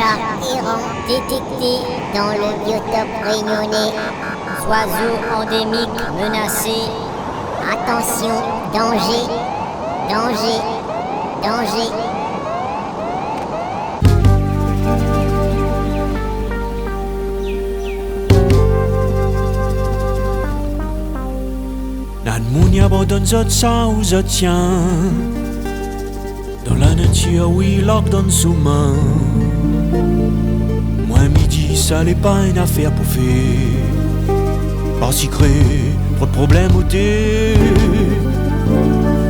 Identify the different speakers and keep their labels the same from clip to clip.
Speaker 1: chat errant détecté dans le biotope réunionnais. Oiseau endémique menacé. Attention, danger, danger, danger.
Speaker 2: Nan moun abandonne zot sa ou zot tient. Dans la nature, oui, l'orgue donne sous-main. Moi, midi, ça n'est pas une affaire pour faire. Pas si crée, trop de problèmes au thé.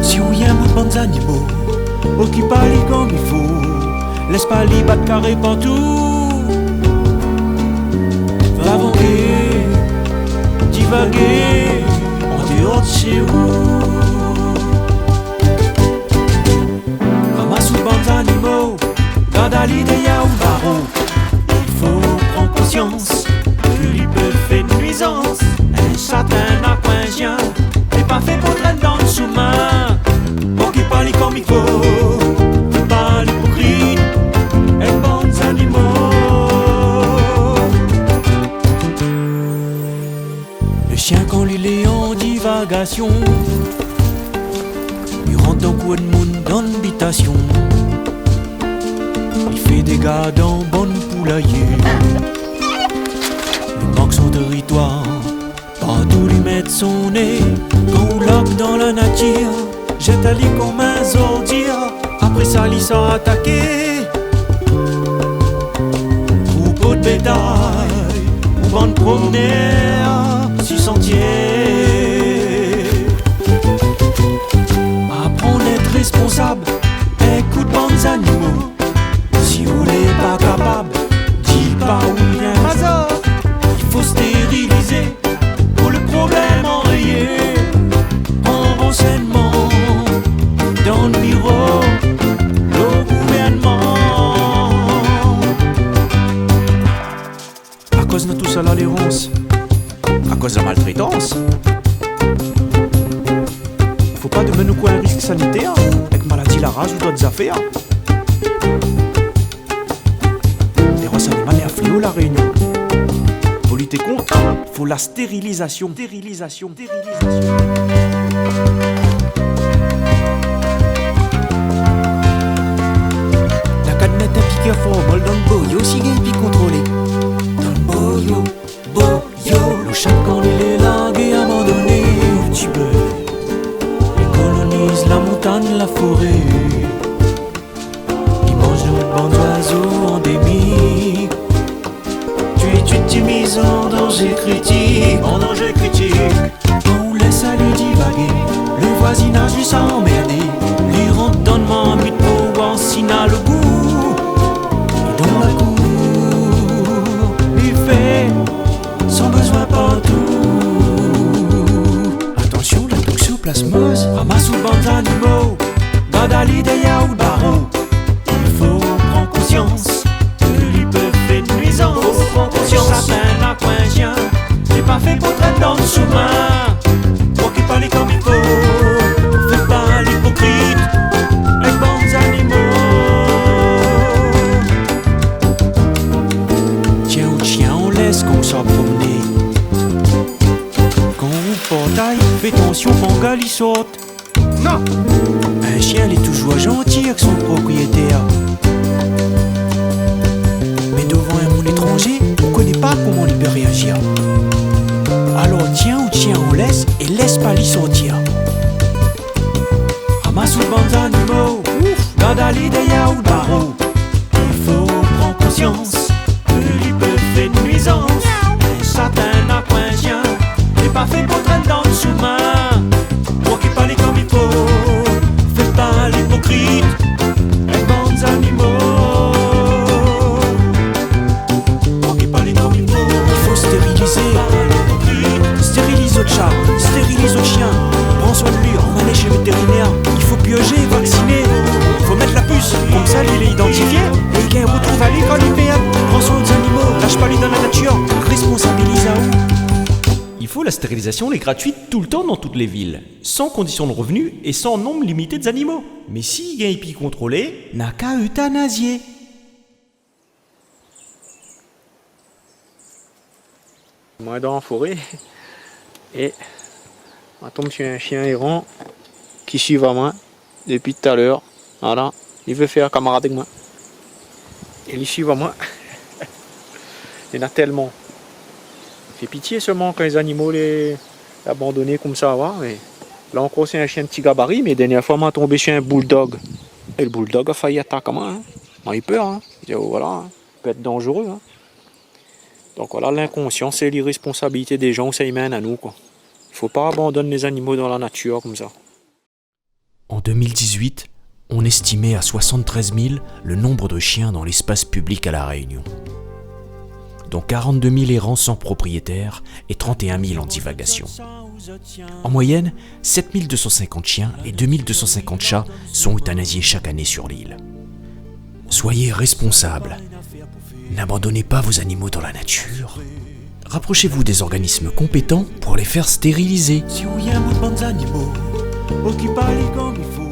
Speaker 2: Si ou y a un bout de bandes animaux, occupe pas les comme il faut. Laisse pas les battre carré partout. Va voguer, divaguer, en dehors de chez vous. Animaux, garde à l'idée ou barreau. Il faut prendre conscience que lui peut faire de nuisance. Un certain aquasien n'est pas fait pour traîner dans le sous-main. Pour qu'il parle comme il faut, pas l'hypocrite et bons animaux. Le chien quand il est en divagation, il rentre dans quoi de monde dans l'habitation. Il fait des gars dans bonne poulailler. Il manque son territoire, partout lui mettre son nez. Quand on loque dans la nature, jette à lui comme un ordure. Après ça, il s'en attaquer. Troupeau de bétail, ou bande promenaire, si sentier. Apprendre à être responsable, écoute bandes animaux. Si vous n'êtes pas capable, dis pas où il y a un hasard. Il faut stériliser pour le problème enrayé. En renseignement, dans le bureau, le gouvernement. À cause de tout ça, l'alérance, à cause de la maltraitance. Faut pas de nous quoi un risque sanitaire, avec maladie, la rage ou d'autres affaires. La Réunion. Pour lutter contre, faut la stérilisation. Stérilisation. La cadette à piquer fort, bol dans le boyo, si gain puis contrôlé. Dans le boyo, le chat quand il est largué, abandonné au petit bœuf. Il colonise la montagne, la forêt. Il mange nos bandes d'oiseaux endémiques. Tu mise en danger critique, On laisse à lui divaguer, le voisinage lui s'emmerder. Lui rentre dans le main, but pour voir s'il a le goût. Et dans la cour, lui fait son besoin partout. Attention, la toxoplasmose, ramasse ou bande animaux. Garde à l'idée ou le barreau. Il faut prendre conscience que lui peut faire de nuisance. Certains aquasiens n'est pas fait pour traiter dans le sous-main. Pour qu'il parle comme il faut, fais pas l'hypocrite avec bons animaux. Tiens ou chien, on laisse qu'on s'en promener. Quand on portail, fais attention, Bangal il saute. Non! Un chien il est toujours gentil avec son propriétaire. Mais devant un monde étranger, on connaît pas comment il peut réagir. Alors tiens ou chien on laisse et laisse pas l'y sortir. Ramasse ou bandes animaux, garde à l'idée ou le barreau. Il faut prendre conscience que lui peut faire de nuisance. Un certain aquasien n'est pas fait pour traîner dans le sous-main. Pour qu'il parle comme il faut, fais pas l'hypocrite avec bandes animaux. Stérilise autre chat, stérilise autre chien. Prends soin de lui, emmenez chez le vétérinaire. Il faut piocher, vacciner. Faut mettre la puce, comme ça il est identifié. Et qu'il retrouve à lui quand il perd. Prends soin des animaux, lâche pas lui dans la nature. Responsabilise à où.
Speaker 3: Il faut la stérilisation est gratuite tout le temps dans toutes les villes, sans condition de revenu et sans nombre limité d'animaux. Mais si il y a un épi contrôlé,
Speaker 2: n'a qu'à euthanasier.
Speaker 4: Moi dans la forêt et on tombe sur un chien errant qui suit à moi depuis tout à l'heure. Voilà, il veut faire camarade avec moi. Et il suit à moi. Il y en a tellement. Ça fait pitié seulement quand les animaux les abandonnés comme ça. Mais là encore c'est un chien de petit gabarit, mais la dernière fois on m'a tombé sur un bulldog. Et le bulldog a failli attaquer moi. Hein. On a eu peur. Hein. Il dit, oh, voilà, hein. Il peut être dangereux. Hein. Donc voilà, l'inconscience et l'irresponsabilité des gens, ça y mène à nous. Il ne faut pas abandonner les animaux dans la nature comme ça.
Speaker 2: En 2018, on estimait à 73 000 le nombre de chiens dans l'espace public à La Réunion, dont 42 000 errants sans propriétaire et 31 000 en divagation. En moyenne, 7 250 chiens et 2 250 chats sont euthanasiés chaque année sur l'île. Soyez responsables. N'abandonnez pas vos animaux dans la nature. Rapprochez-vous des organismes compétents pour les faire stériliser.
Speaker 5: Si vous y a de bons animaux, occupez-les comme il faut.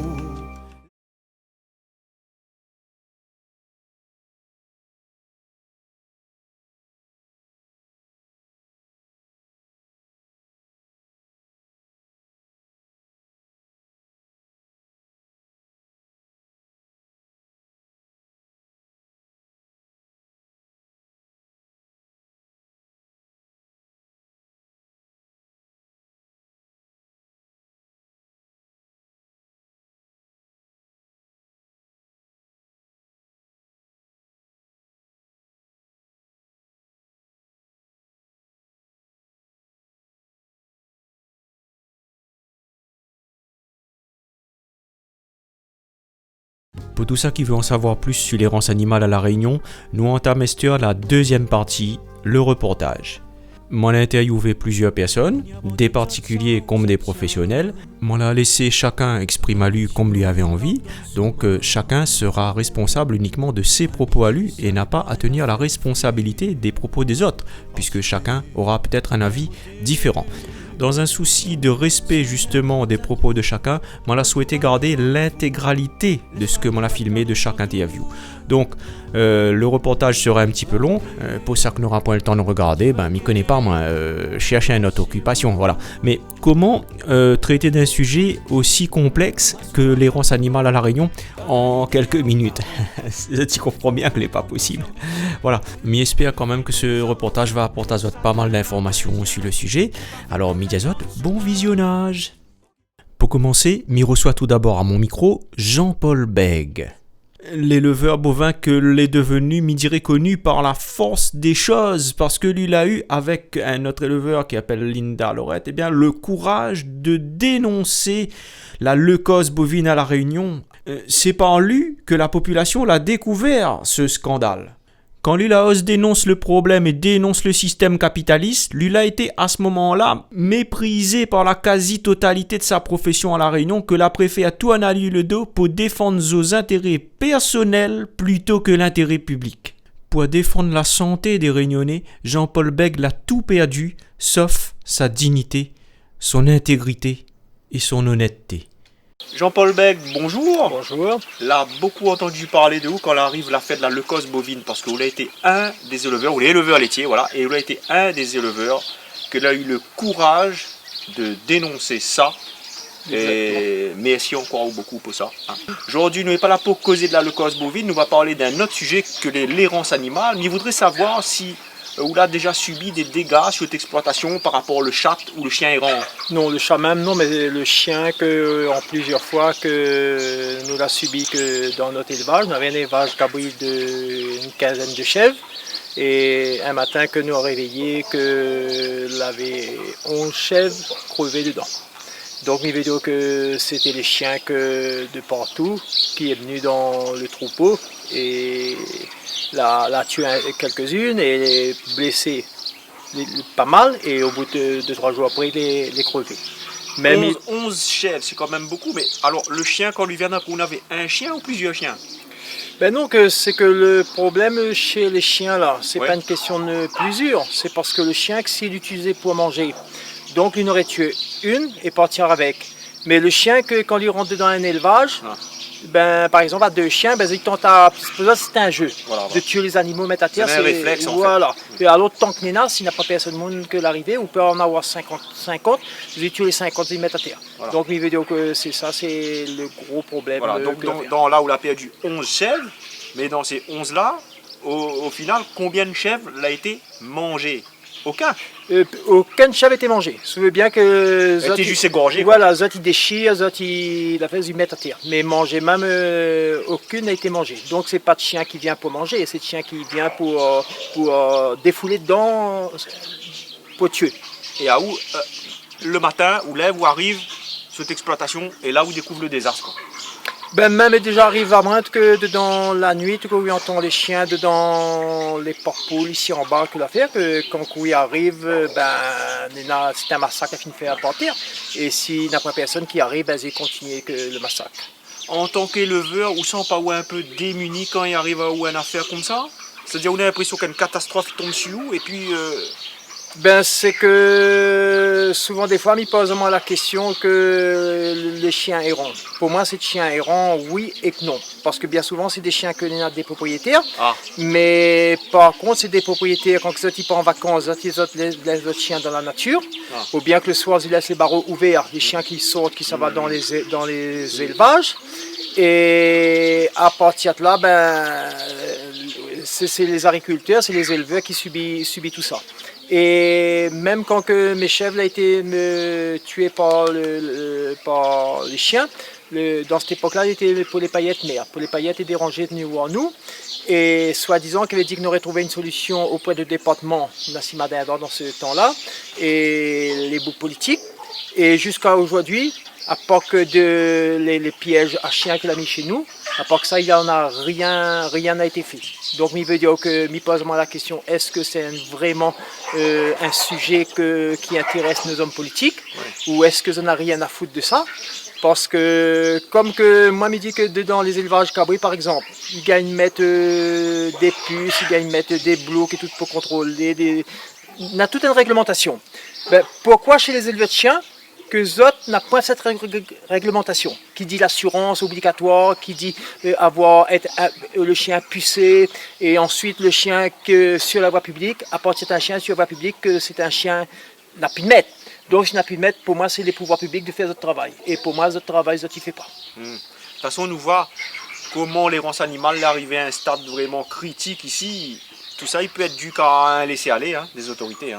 Speaker 3: Pour tout ça qui veut en savoir plus sur l'errance animale à La Réunion, nous entamons la deuxième partie, le reportage. M'en a interviewé plusieurs personnes, des particuliers comme des professionnels. M'en a laissé chacun exprimer à lui comme lui avait envie. Donc chacun sera responsable uniquement de ses propos à lui et n'a pas à tenir la responsabilité des propos des autres, puisque chacun aura peut-être un avis différent. Dans un souci de respect justement des propos de chacun, m'en a souhaité garder l'intégralité de ce que m'en a filmé de chaque interview. Donc le reportage sera un petit peu long, pour ça que n'aura pas le temps de regarder, m'y connais pas moi, chercher une autre occupation, voilà. Mais comment traiter d'un sujet aussi complexe que l'errance animale à La Réunion en quelques minutes? Tu comprends bien que ce n'est pas possible. Voilà, mais j'espère quand même que ce reportage va apporter à vous pas mal d'informations sur le sujet. Alors Midiazot, bon visionnage. Pour commencer, m'y reçoit tout d'abord à mon micro Jean-Paul Bègue. L'éleveur bovin que l'est devenu, m'y dirait connu par la force des choses, parce que lui l'a eu avec un autre éleveur qui s'appelle Linda Lorette, eh bien le courage de dénoncer la leucose bovine à La Réunion. C'est par lui que la population l'a découvert, ce scandale. Quand Lulaos dénonce le problème et dénonce le système capitaliste, Lula a été à ce moment-là méprisé par la quasi-totalité de sa profession à La Réunion, que la préfet a tout analysé le dos pour défendre ses intérêts personnels plutôt que l'intérêt public. Pour défendre la santé des Réunionnais, Jean-Paul Bègue l'a tout perdu, sauf sa dignité, son intégrité et son honnêteté. Jean-Paul Bègue, bonjour.
Speaker 4: Bonjour.
Speaker 3: Là, beaucoup entendu parler de vous quand arrive la fête de la leucose bovine, parce que vous avez été un des éleveurs, vous êtes éleveur laitier, voilà, et vous avez été un des éleveurs qui a eu le courage de dénoncer ça. Et merci encore beaucoup pour ça. Hein. Aujourd'hui, nous n'est pas là pour causer de la leucose bovine, nous va parler d'un autre sujet que l'errance animale, mais je voudrais savoir si vous avez déjà subi des dégâts sur votre exploitation par rapport au chat ou le chien errant.
Speaker 4: Non, le chat même, non, mais le chien, en plusieurs fois, que nous l'a subi que dans notre élevage. Nous avions un élevage cabri d'une quinzaine de chèvres. Et un matin que nous avons réveillé, qu'il avait 11 chèvres crevées dedans. Donc, il veut dire que c'était les chiens de partout qui est venu dans le troupeau et l'a tué quelques-unes et les blessé pas mal. Et au bout de 2-3 jours après, les crevé.
Speaker 3: Même 11 chèvres, c'est quand même beaucoup. Mais alors, le chien, quand lui vient d'un coup, on avait un chien ou plusieurs chiens?
Speaker 4: Ben non, c'est que le problème chez les chiens là, c'est pas une question de plusieurs, c'est parce que le chien, s'il l'utilisait pour manger, donc il aurait tué une et partir avec. Mais le chien, quand il rentre dans un élevage,
Speaker 6: Ben, par exemple, à 2 chiens, ben, ils tentent à. C'est un jeu.
Speaker 4: Voilà,
Speaker 6: De
Speaker 4: voilà.
Speaker 6: tuer les animaux, mettre à terre.
Speaker 4: C'est un réflexe, en fait.
Speaker 6: Voilà. Et à l'autre, tant que Néna, s'il n'y a pas personne monde que l'arrivée, ou peut en avoir 50, ils tuent les 50 et ils mettent à terre.
Speaker 4: Voilà.
Speaker 6: Donc, mes vidéos, que c'est ça, c'est le gros problème.
Speaker 4: Voilà, donc
Speaker 6: que l'affaire.
Speaker 4: dans là où il a perdu 11 chèvres, mais dans ces 11 là, au final, combien de chèvres l'a été mangé? Aucun.
Speaker 6: Aucun chèvre était mangé. Je veux bien que.
Speaker 4: Il était juste égorgé, quoi.
Speaker 6: Voilà, Zot il déchire, Zot il la fait, ils mettent à terre. Mais manger, même aucune n'a été mangée. Donc c'est pas de chien qui vient pour manger, c'est de chien qui vient pour défouler dedans, pour tuer.
Speaker 4: Et à où le matin, où lève, où arrive cette exploitation, et là où découvre le désastre, quoi.
Speaker 6: Ben même déjà arrive à Brent que dans la nuit, tout où on entend les chiens dedans les porte-poules ici en bas que l'affaire, que quand il arrive, ben c'est un massacre à fin de faire partir. Et s'il n'y a pas personne qui arrive, ben ils continuent que le massacre.
Speaker 4: En tant qu'éleveur, ou sans pas ou un peu démuni quand il arrive à ou une affaire comme ça? C'est-à-dire on a l'impression qu'une catastrophe tombe sur nous et puis
Speaker 6: Ben c'est que souvent des fois, ils posent moi la question que les chiens errants. Pour moi, c'est des chiens errants, oui et que non. Parce que bien souvent, c'est des chiens que l'on a des propriétaires.
Speaker 4: Ah.
Speaker 6: Mais par contre, c'est des propriétaires quand ils partent en vacances, ils laissent leurs chiens dans la nature.
Speaker 4: Ah.
Speaker 6: Ou bien que le soir, ils laissent les barreaux ouverts, les chiens qui sortent, qui s'en vont dans les élevages. Et à partir de là, ben, c'est les agriculteurs, c'est les éleveurs qui subissent tout ça. Et même quand que mes chèvres ont été tués par les chiens, dans cette époque-là, c'était pour les paillettes mères. Pour les paillettes et des rangées venues voir nous. Et soi-disant qu'elle avait dit qu'on aurait trouvé une solution auprès du département Nassima Dindor dans ce temps-là, et les bouts politiques. Et jusqu'à aujourd'hui, à part que les pièges à chiens qu'il a mis chez nous, à part que ça, il n'y en a rien n'a été fait. Donc, il veut dire que, me pose la question, est-ce que c'est vraiment un sujet qui intéresse nos hommes politiques, ou est-ce que ça n'a rien à foutre de ça? Parce que, comme que moi, me dit que dans les élevages cabris, par exemple, ils gagnent mettre des puces, ils gagnent mettre des blocs et tout pour contrôler, on a toute une réglementation. Ben, pourquoi chez les éleveurs de chiens, que Zot n'a pas cette réglementation qui dit l'assurance obligatoire, qui dit le chien pucé, et ensuite le chien que sur la voie publique, à partir d'un chien sur la voie publique, que c'est un chien n'a plus de maître. Donc s'il n'a plus de maître, pour moi c'est les pouvoirs publics de faire notre travail. Et pour moi, notre travail, Zot il fait pas.
Speaker 4: De toute façon, on nous voit comment l'errance animale est arrivée à un stade vraiment critique ici. Tout ça, il peut être dû qu'à un laisser-aller des autorités.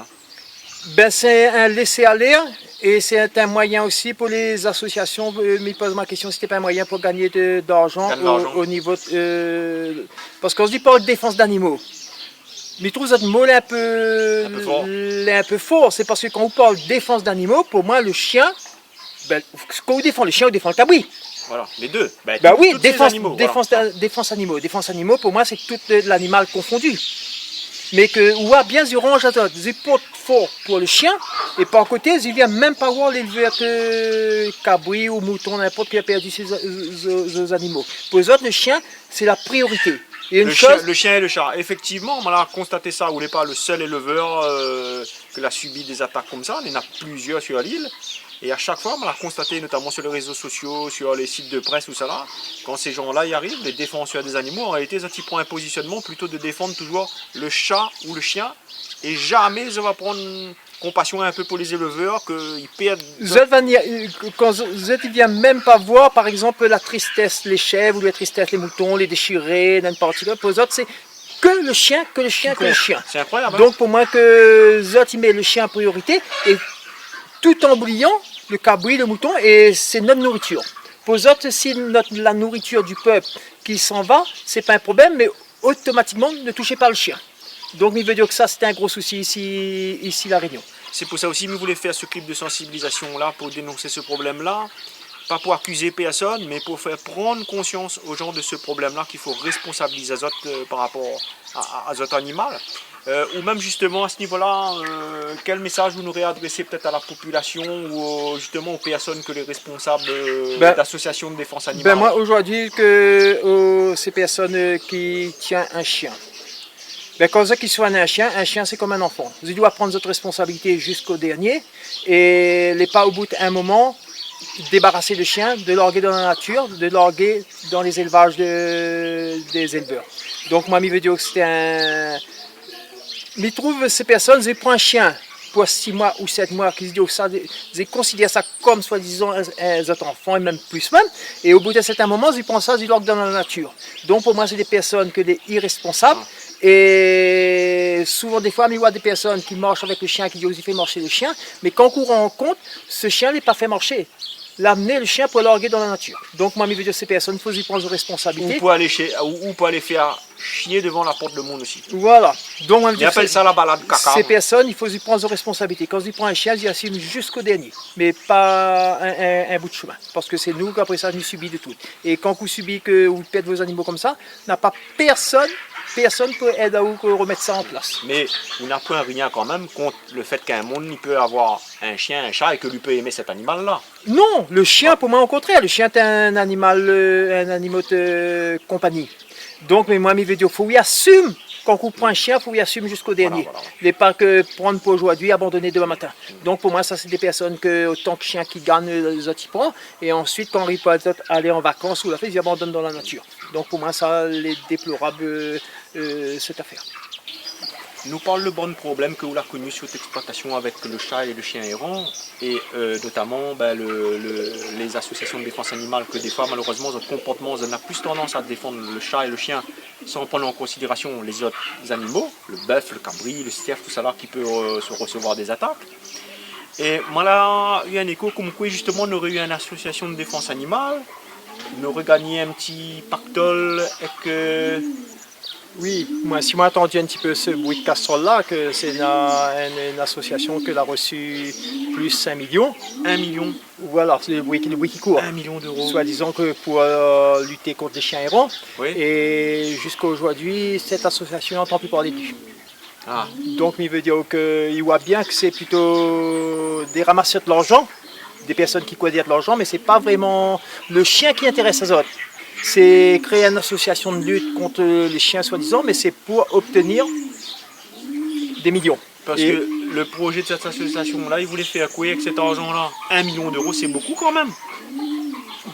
Speaker 6: Ben, c'est un laisser-aller et c'est un moyen aussi pour les associations. Me pose ma question, si c'était pas un moyen pour gagner d'argent au niveau. Parce qu'on se dit pas de défense d'animaux. Mais je trouve ce mot un peu fort. C'est parce que quand on parle de défense d'animaux, pour moi, le chien, ben, quand on défend le chien, on défend le cabri.
Speaker 4: Voilà, les deux. Ben
Speaker 6: oui, défense
Speaker 4: animaux,
Speaker 6: animaux. Défense animaux, pour moi, c'est tout l'animal confondu. Mais que, ou bien ils rangent à ça, ils portent fort pour le chien, et par côté, ils ne viennent même pas voir l'éleveur cabri ou mouton, n'importe qui a perdu ses animaux. Pour eux autres, le chien, c'est la priorité. Et
Speaker 4: le chien et le chat. Effectivement, on a constaté ça, on n'est pas le seul éleveur qui a subi des attaques comme ça, il y en a plusieurs sur l'île. Et à chaque fois, on l'a constaté, notamment sur les réseaux sociaux, sur les sites de presse, tout ça là, quand ces gens-là y arrivent, les défenseurs des animaux, en réalité, ils prennent un positionnement plutôt de défendre toujours le chat ou le chien, et jamais ils vont prendre compassion un peu pour les éleveurs, qu'ils perdent...
Speaker 6: Quand ils ne viennent même pas voir, par exemple, la tristesse, les chèvres, ou la tristesse, les moutons, les déchirés, n'importe quoi, pour eux autres, c'est que le chien, que le chien, que le chien.
Speaker 4: C'est incroyable.
Speaker 6: Donc pour moi, que Zot, il met le chien en priorité, et tout en oubliant le cabri, le mouton, et c'est notre nourriture. Pour eux autres, si la nourriture du peuple qui s'en va, c'est pas un problème, mais automatiquement, ne touchez pas le chien. Donc, il veut dire que ça, c'était un gros souci ici La Réunion.
Speaker 4: C'est pour ça aussi que nous voulons faire ce clip de sensibilisation-là, pour dénoncer ce problème-là. Pas pour accuser personne, mais pour faire prendre conscience aux gens de ce problème-là, qu'il faut responsabiliser Azot par rapport à Azot animal. Ou même justement à ce niveau-là, quel message vous n'aurez adressé peut-être à la population ou justement aux personnes que les responsables d'associations de défense animale?
Speaker 6: Moi aujourd'hui, ces personnes qui tiennent un chien, quand ils soignent un chien c'est comme un enfant. Ils doivent prendre votre responsabilité jusqu'au dernier et pas au bout d'un moment débarrasser le chien, de larguer dans la nature, de larguer dans les élevages des éleveurs. Donc moi, je veux dire que c'était un... Mais trouve ces personnes, ils prennent un chien pour 6 mois ou 7 mois, qui se disent ça, ils considèrent ça comme soi-disant un autre enfant, et même plus même. Et au bout d'un certain moment, ils prennent ça, ils larguent dans la nature. Donc pour moi, c'est des personnes que des irresponsables. Et souvent, des fois, il y a des personnes qui marchent avec le chien, qui disent, ils font marcher le chien. Mais quand on rend compte, ce chien n'est pas fait marcher. L'amener le chien pour le larguer dans la nature. Donc moi, je veux dire, ces personnes, il faut y prendre aux responsabilités.
Speaker 7: Ou pour aller faire chier devant la porte de monde aussi.
Speaker 6: Voilà. Donc moi, je veux
Speaker 7: Ils
Speaker 6: dire,
Speaker 7: appellent ça la balade caca.
Speaker 6: ces personnes, il faut y prendre aux responsabilités. Quand ils prennent un chien, ils y assument jusqu'au dernier. Mais pas un bout de chemin. Parce que c'est nous qu'après ça, nous subissons de tout. Et quand vous subissez que vous perdez vos animaux comme ça, n'a pas personne peut aider à vous remettre ça en place.
Speaker 7: Mais vous n'avez pas rien quand même contre le fait qu'un monde il peut avoir un chien, un chat et que lui peut aimer cet animal-là.
Speaker 6: Non, le chien, pour moi, au contraire, le chien est un animal de compagnie. Donc, mais moi, je veux dire, il faut y assumer. Quand on prend un chien, il faut y assumer jusqu'au dernier.
Speaker 7: Voilà.
Speaker 6: Il n'est pas que prendre pour aujourd'hui, abandonner demain matin. Donc, pour moi, ça, c'est des personnes que, autant que chien qui gagne, les autres y prennent. Et ensuite, quand ils peuvent aller en vacances ou la fête, ils abandonnent dans la nature. Donc, pour moi, ça, les déplorable cette affaire.
Speaker 7: Nous parle le bon problème que vous l'avez connu sur cette exploitation avec le chat et le chien errant et notamment les associations de défense animale que des fois malheureusement notre comportement on a plus tendance à défendre le chat et le chien sans prendre en considération les autres animaux, le bœuf, le cabri, le cerf, tout ça là qui peut se recevoir des attaques. Et moi là, il y a un écho comme quoi justement on aurait eu une association de défense animale, on aurait gagné un petit pactole et que...
Speaker 6: Oui, moi, si moi entendu un petit peu ce bruit de casserole-là, que c'est une association que a reçu plus 5 millions.
Speaker 7: 1 million.
Speaker 6: Voilà, c'est le bruit qui court.
Speaker 7: 1 million d'euros.
Speaker 6: Soi-disant que pour lutter contre les chiens errants.
Speaker 7: Oui.
Speaker 6: Et jusqu'à aujourd'hui, cette association n'entend plus parler d'eux.
Speaker 7: Ah.
Speaker 6: Donc, il veut dire qu'il voit bien que c'est plutôt des ramasseurs de l'argent, des personnes qui cotisent de l'argent, mais c'est pas vraiment le chien qui intéresse les autres. C'est créer une association de lutte contre les chiens soi-disant, mais c'est pour obtenir des millions.
Speaker 7: Parce que le projet de cette association-là, il voulait faire quoi avec cet argent-là? 1 million d'euros, c'est beaucoup quand même.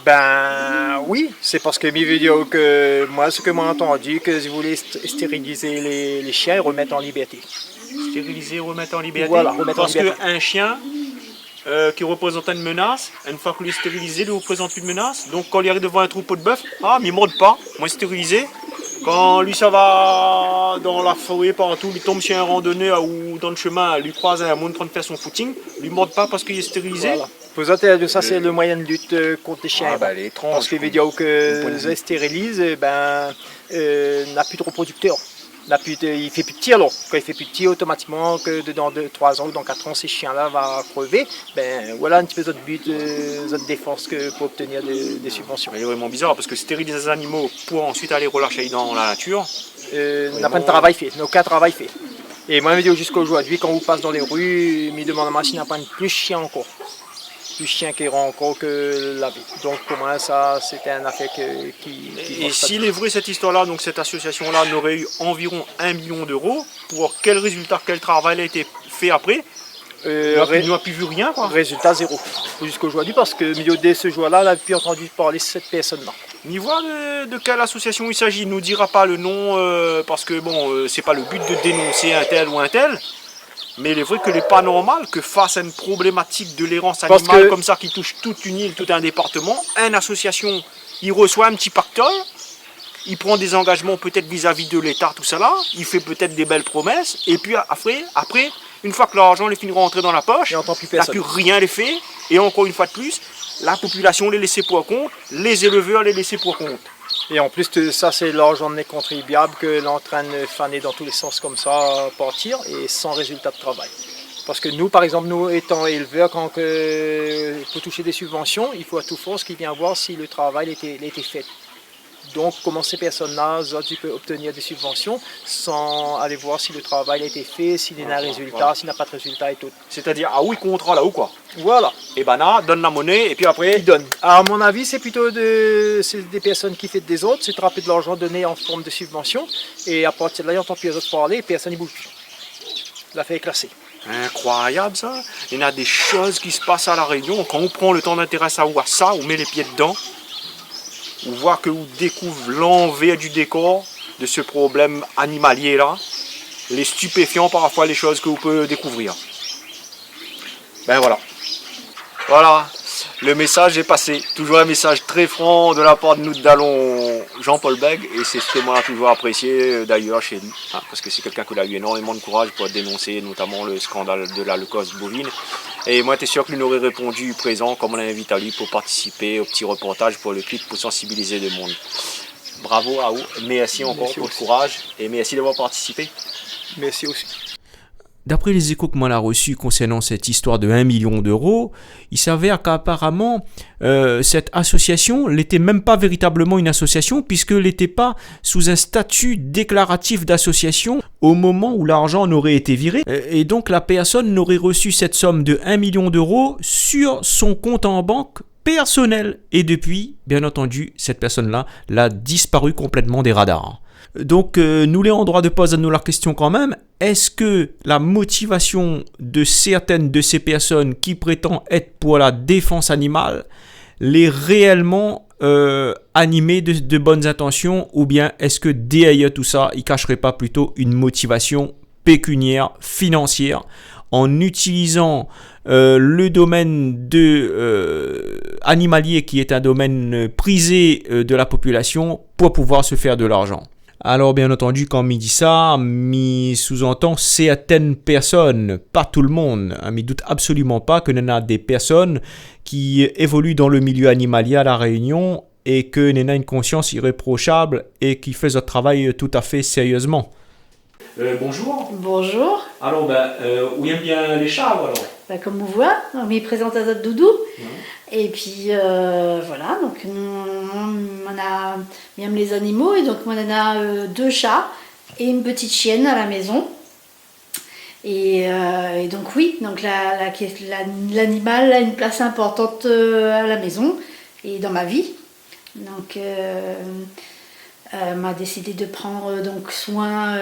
Speaker 6: Ben oui, c'est parce que je veux dire que moi, ce que moi j'ai entendu, que je voulais stériliser les chiens et remettre en liberté.
Speaker 7: Stériliser, remettre en liberté.
Speaker 6: Voilà, remettre en
Speaker 7: parce
Speaker 6: liberté.
Speaker 7: qu'un chien qui représente une menace, une fois qu'il est stérilisé, il ne représente plus de menace. Donc quand il arrive devant un troupeau de bœuf, mais il ne morde pas, moi stérilisé. Quand lui ça va dans la forêt partout, il tombe sur un randonneur ou dans le chemin, lui croise un monde en train de faire son footing, lui ne morde pas parce qu'il est stérilisé.
Speaker 6: Voilà. Pour ça, ça c'est le moyen de lutte contre les chiens.
Speaker 7: Elle est étrange.
Speaker 6: Parce qu'il veut dire que les stérilise, n'a plus de reproducteurs. Il fait plus de tir alors. Quand il fait plus de tir, automatiquement, que dans 3 ans ou dans 4 ans, ces chiens-là vont crever. Voilà un petit peu notre but, notre défense pour obtenir des subventions.
Speaker 7: C'est vraiment bizarre parce que stériliser les animaux pour ensuite aller relâcher dans la nature.
Speaker 6: N'a pas de travail fait, n'a aucun travail fait. Et moi, je veux dire jusqu'à aujourd'hui, quand vous passez dans les rues, je me demande à moi s'il n'y a pas plus de chiens encore. Plus chien qui rend encore que la vie. Donc pour moi, ça, c'était un affaire qui
Speaker 7: et s'il est vrai cette histoire-là, donc cette association-là n'aurait eu environ 1 million d'euros, pour quel résultat, quel travail a été fait après? Il n'a plus vu rien, quoi.
Speaker 6: Résultat zéro. Jusqu'à aujourd'hui, parce que milieu de ce jour-là, on n'a plus entendu parler de cette personne-là.
Speaker 7: Niveau de quelle association il s'agit, il ne nous dira pas le nom, parce que bon, c'est pas le but de dénoncer un tel ou un tel. Mais il est vrai qu'il n'est pas normal que face à une problématique de l'errance animale comme ça qui touche toute une île, tout un département, une association, il reçoit un petit pactole, il prend des engagements peut-être vis-à-vis de l'État, tout ça là, il fait peut-être des belles promesses, et puis après une fois que l'argent les finira rentrer dans la poche, il n'a plus rien les fait, et encore une fois de plus, la population les laissait pour compte, les éleveurs les laissaient pour compte.
Speaker 6: Et en plus de ça, c'est l'argent des contribuables que l'on traîne faner dans tous les sens comme ça, partir, et sans résultat de travail. Parce que nous, par exemple, nous étant éleveurs, quand pour toucher des subventions, il faut à tout force qu'il vienne voir si le travail a été fait. Donc, comment ces personnes-là peuvent obtenir des subventions sans aller voir si le travail a été fait, s'il y a un résultat, s'il n'y a pas de résultat et tout.
Speaker 7: C'est-à-dire, ah oui, contrat là-haut quoi.
Speaker 6: Voilà.
Speaker 7: Et là, donne la monnaie et puis après...
Speaker 6: Ils donnent. À mon avis, c'est plutôt des personnes qui font des autres, c'est attraper de l'argent donné en forme de subvention. Et à partir de là, ils n'entendent plus les autres parler et personne ne bouge plus. L'affaire est classée.
Speaker 7: Incroyable ça. Il y a des choses qui se passent à La Réunion. Quand on prend le temps d'intéresser à voir ça, on met les pieds dedans, on voit que on découvre l'envers du décor de ce problème animalier là. Les stupéfiants parfois les choses que vous pouvez découvrir. Ben voilà. Voilà. Le message est passé. Toujours un message très franc de la part de nous d'Allon Jean-Paul Bègue. Et c'est ce témoin toujours apprécié d'ailleurs chez nous. Hein, parce que c'est quelqu'un qui a eu énormément de courage pour dénoncer notamment le scandale de la leucose bovine. Et moi, tu es sûr qu'il nous aurait répondu présent, comme on l'invite à lui, pour participer au petit reportage pour le clip, pour sensibiliser le monde. Bravo à vous. Merci encore pour le courage. Et merci d'avoir participé.
Speaker 6: Merci aussi.
Speaker 3: D'après les échos que moi l'a reçus concernant cette histoire de 1 million d'euros, il s'avère qu'apparemment cette association n'était même pas véritablement une association puisqu'elle n'était pas sous un statut déclaratif d'association au moment où l'argent n'aurait été viré et donc la personne n'aurait reçu cette somme de 1 million d'euros sur son compte en banque personnel. Et depuis, bien entendu, cette personne-là l'a disparu complètement des radars. Donc, nous les en droit de poser à nous la question quand même, est-ce que la motivation de certaines de ces personnes qui prétendent être pour la défense animale les réellement animées de bonnes intentions ou bien est-ce que derrière tout ça, ils ne cacheraient pas plutôt une motivation pécuniaire, financière en utilisant le domaine animalier qui est un domaine prisé de la population pour pouvoir se faire de l'argent. Alors bien entendu, quand m'y dit ça, m'y sous-entend certaines personnes, pas tout le monde. M'y doute absolument pas que nous avons des personnes qui évoluent dans le milieu animalier à La Réunion et que nous avons une conscience irréprochable et qui fait leur travail tout à fait sérieusement. Bonjour.
Speaker 8: Bonjour.
Speaker 3: Alors, où aiment bien les chats alors?
Speaker 8: Comme on voit, on m'y présente à notre doudou. Et puis voilà, donc on aime les animaux et donc on a 2 chats et une petite chienne à la maison. Et donc oui, donc l'animal a une place importante à la maison et dans ma vie. Donc m'a décidé de prendre donc soin,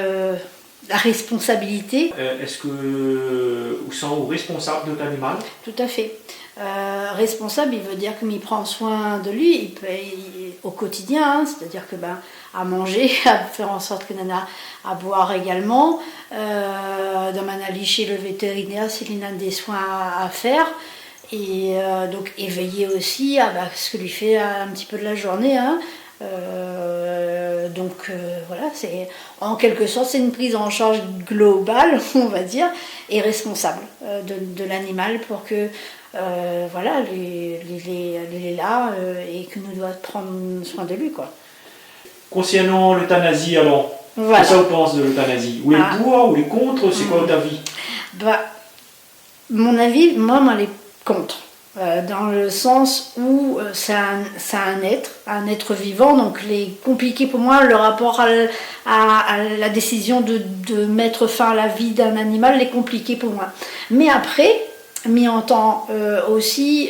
Speaker 8: la responsabilité.
Speaker 3: Est-ce que vous sentez responsable de l'animal?
Speaker 8: Tout à fait. Responsable, il veut dire qu'il prend soin de lui au quotidien, hein, c'est-à-dire que à manger, à faire en sorte que Nana à boire également, dans aller chez le vétérinaire s'il y a des soins à faire, et donc éveiller aussi à ce que lui fait un petit peu de la journée. Hein. Donc voilà, c'est en quelque sorte c'est une prise en charge globale, on va dire, et responsable de l'animal pour que voilà, il est là et que nous devons prendre soin de lui, quoi.
Speaker 3: Concernant l'euthanasie, alors,
Speaker 8: voilà.
Speaker 3: Qu'est-ce que vous pensez de l'euthanasie? Ou est pour, ou est contre? C'est quoi votre avis?
Speaker 8: Mon avis, moi, elle est contre. Dans le sens où c'est un être vivant, donc il est compliqué pour moi le rapport à la décision de mettre fin à la vie d'un animal est compliqué pour moi. Mais après, m'y entend aussi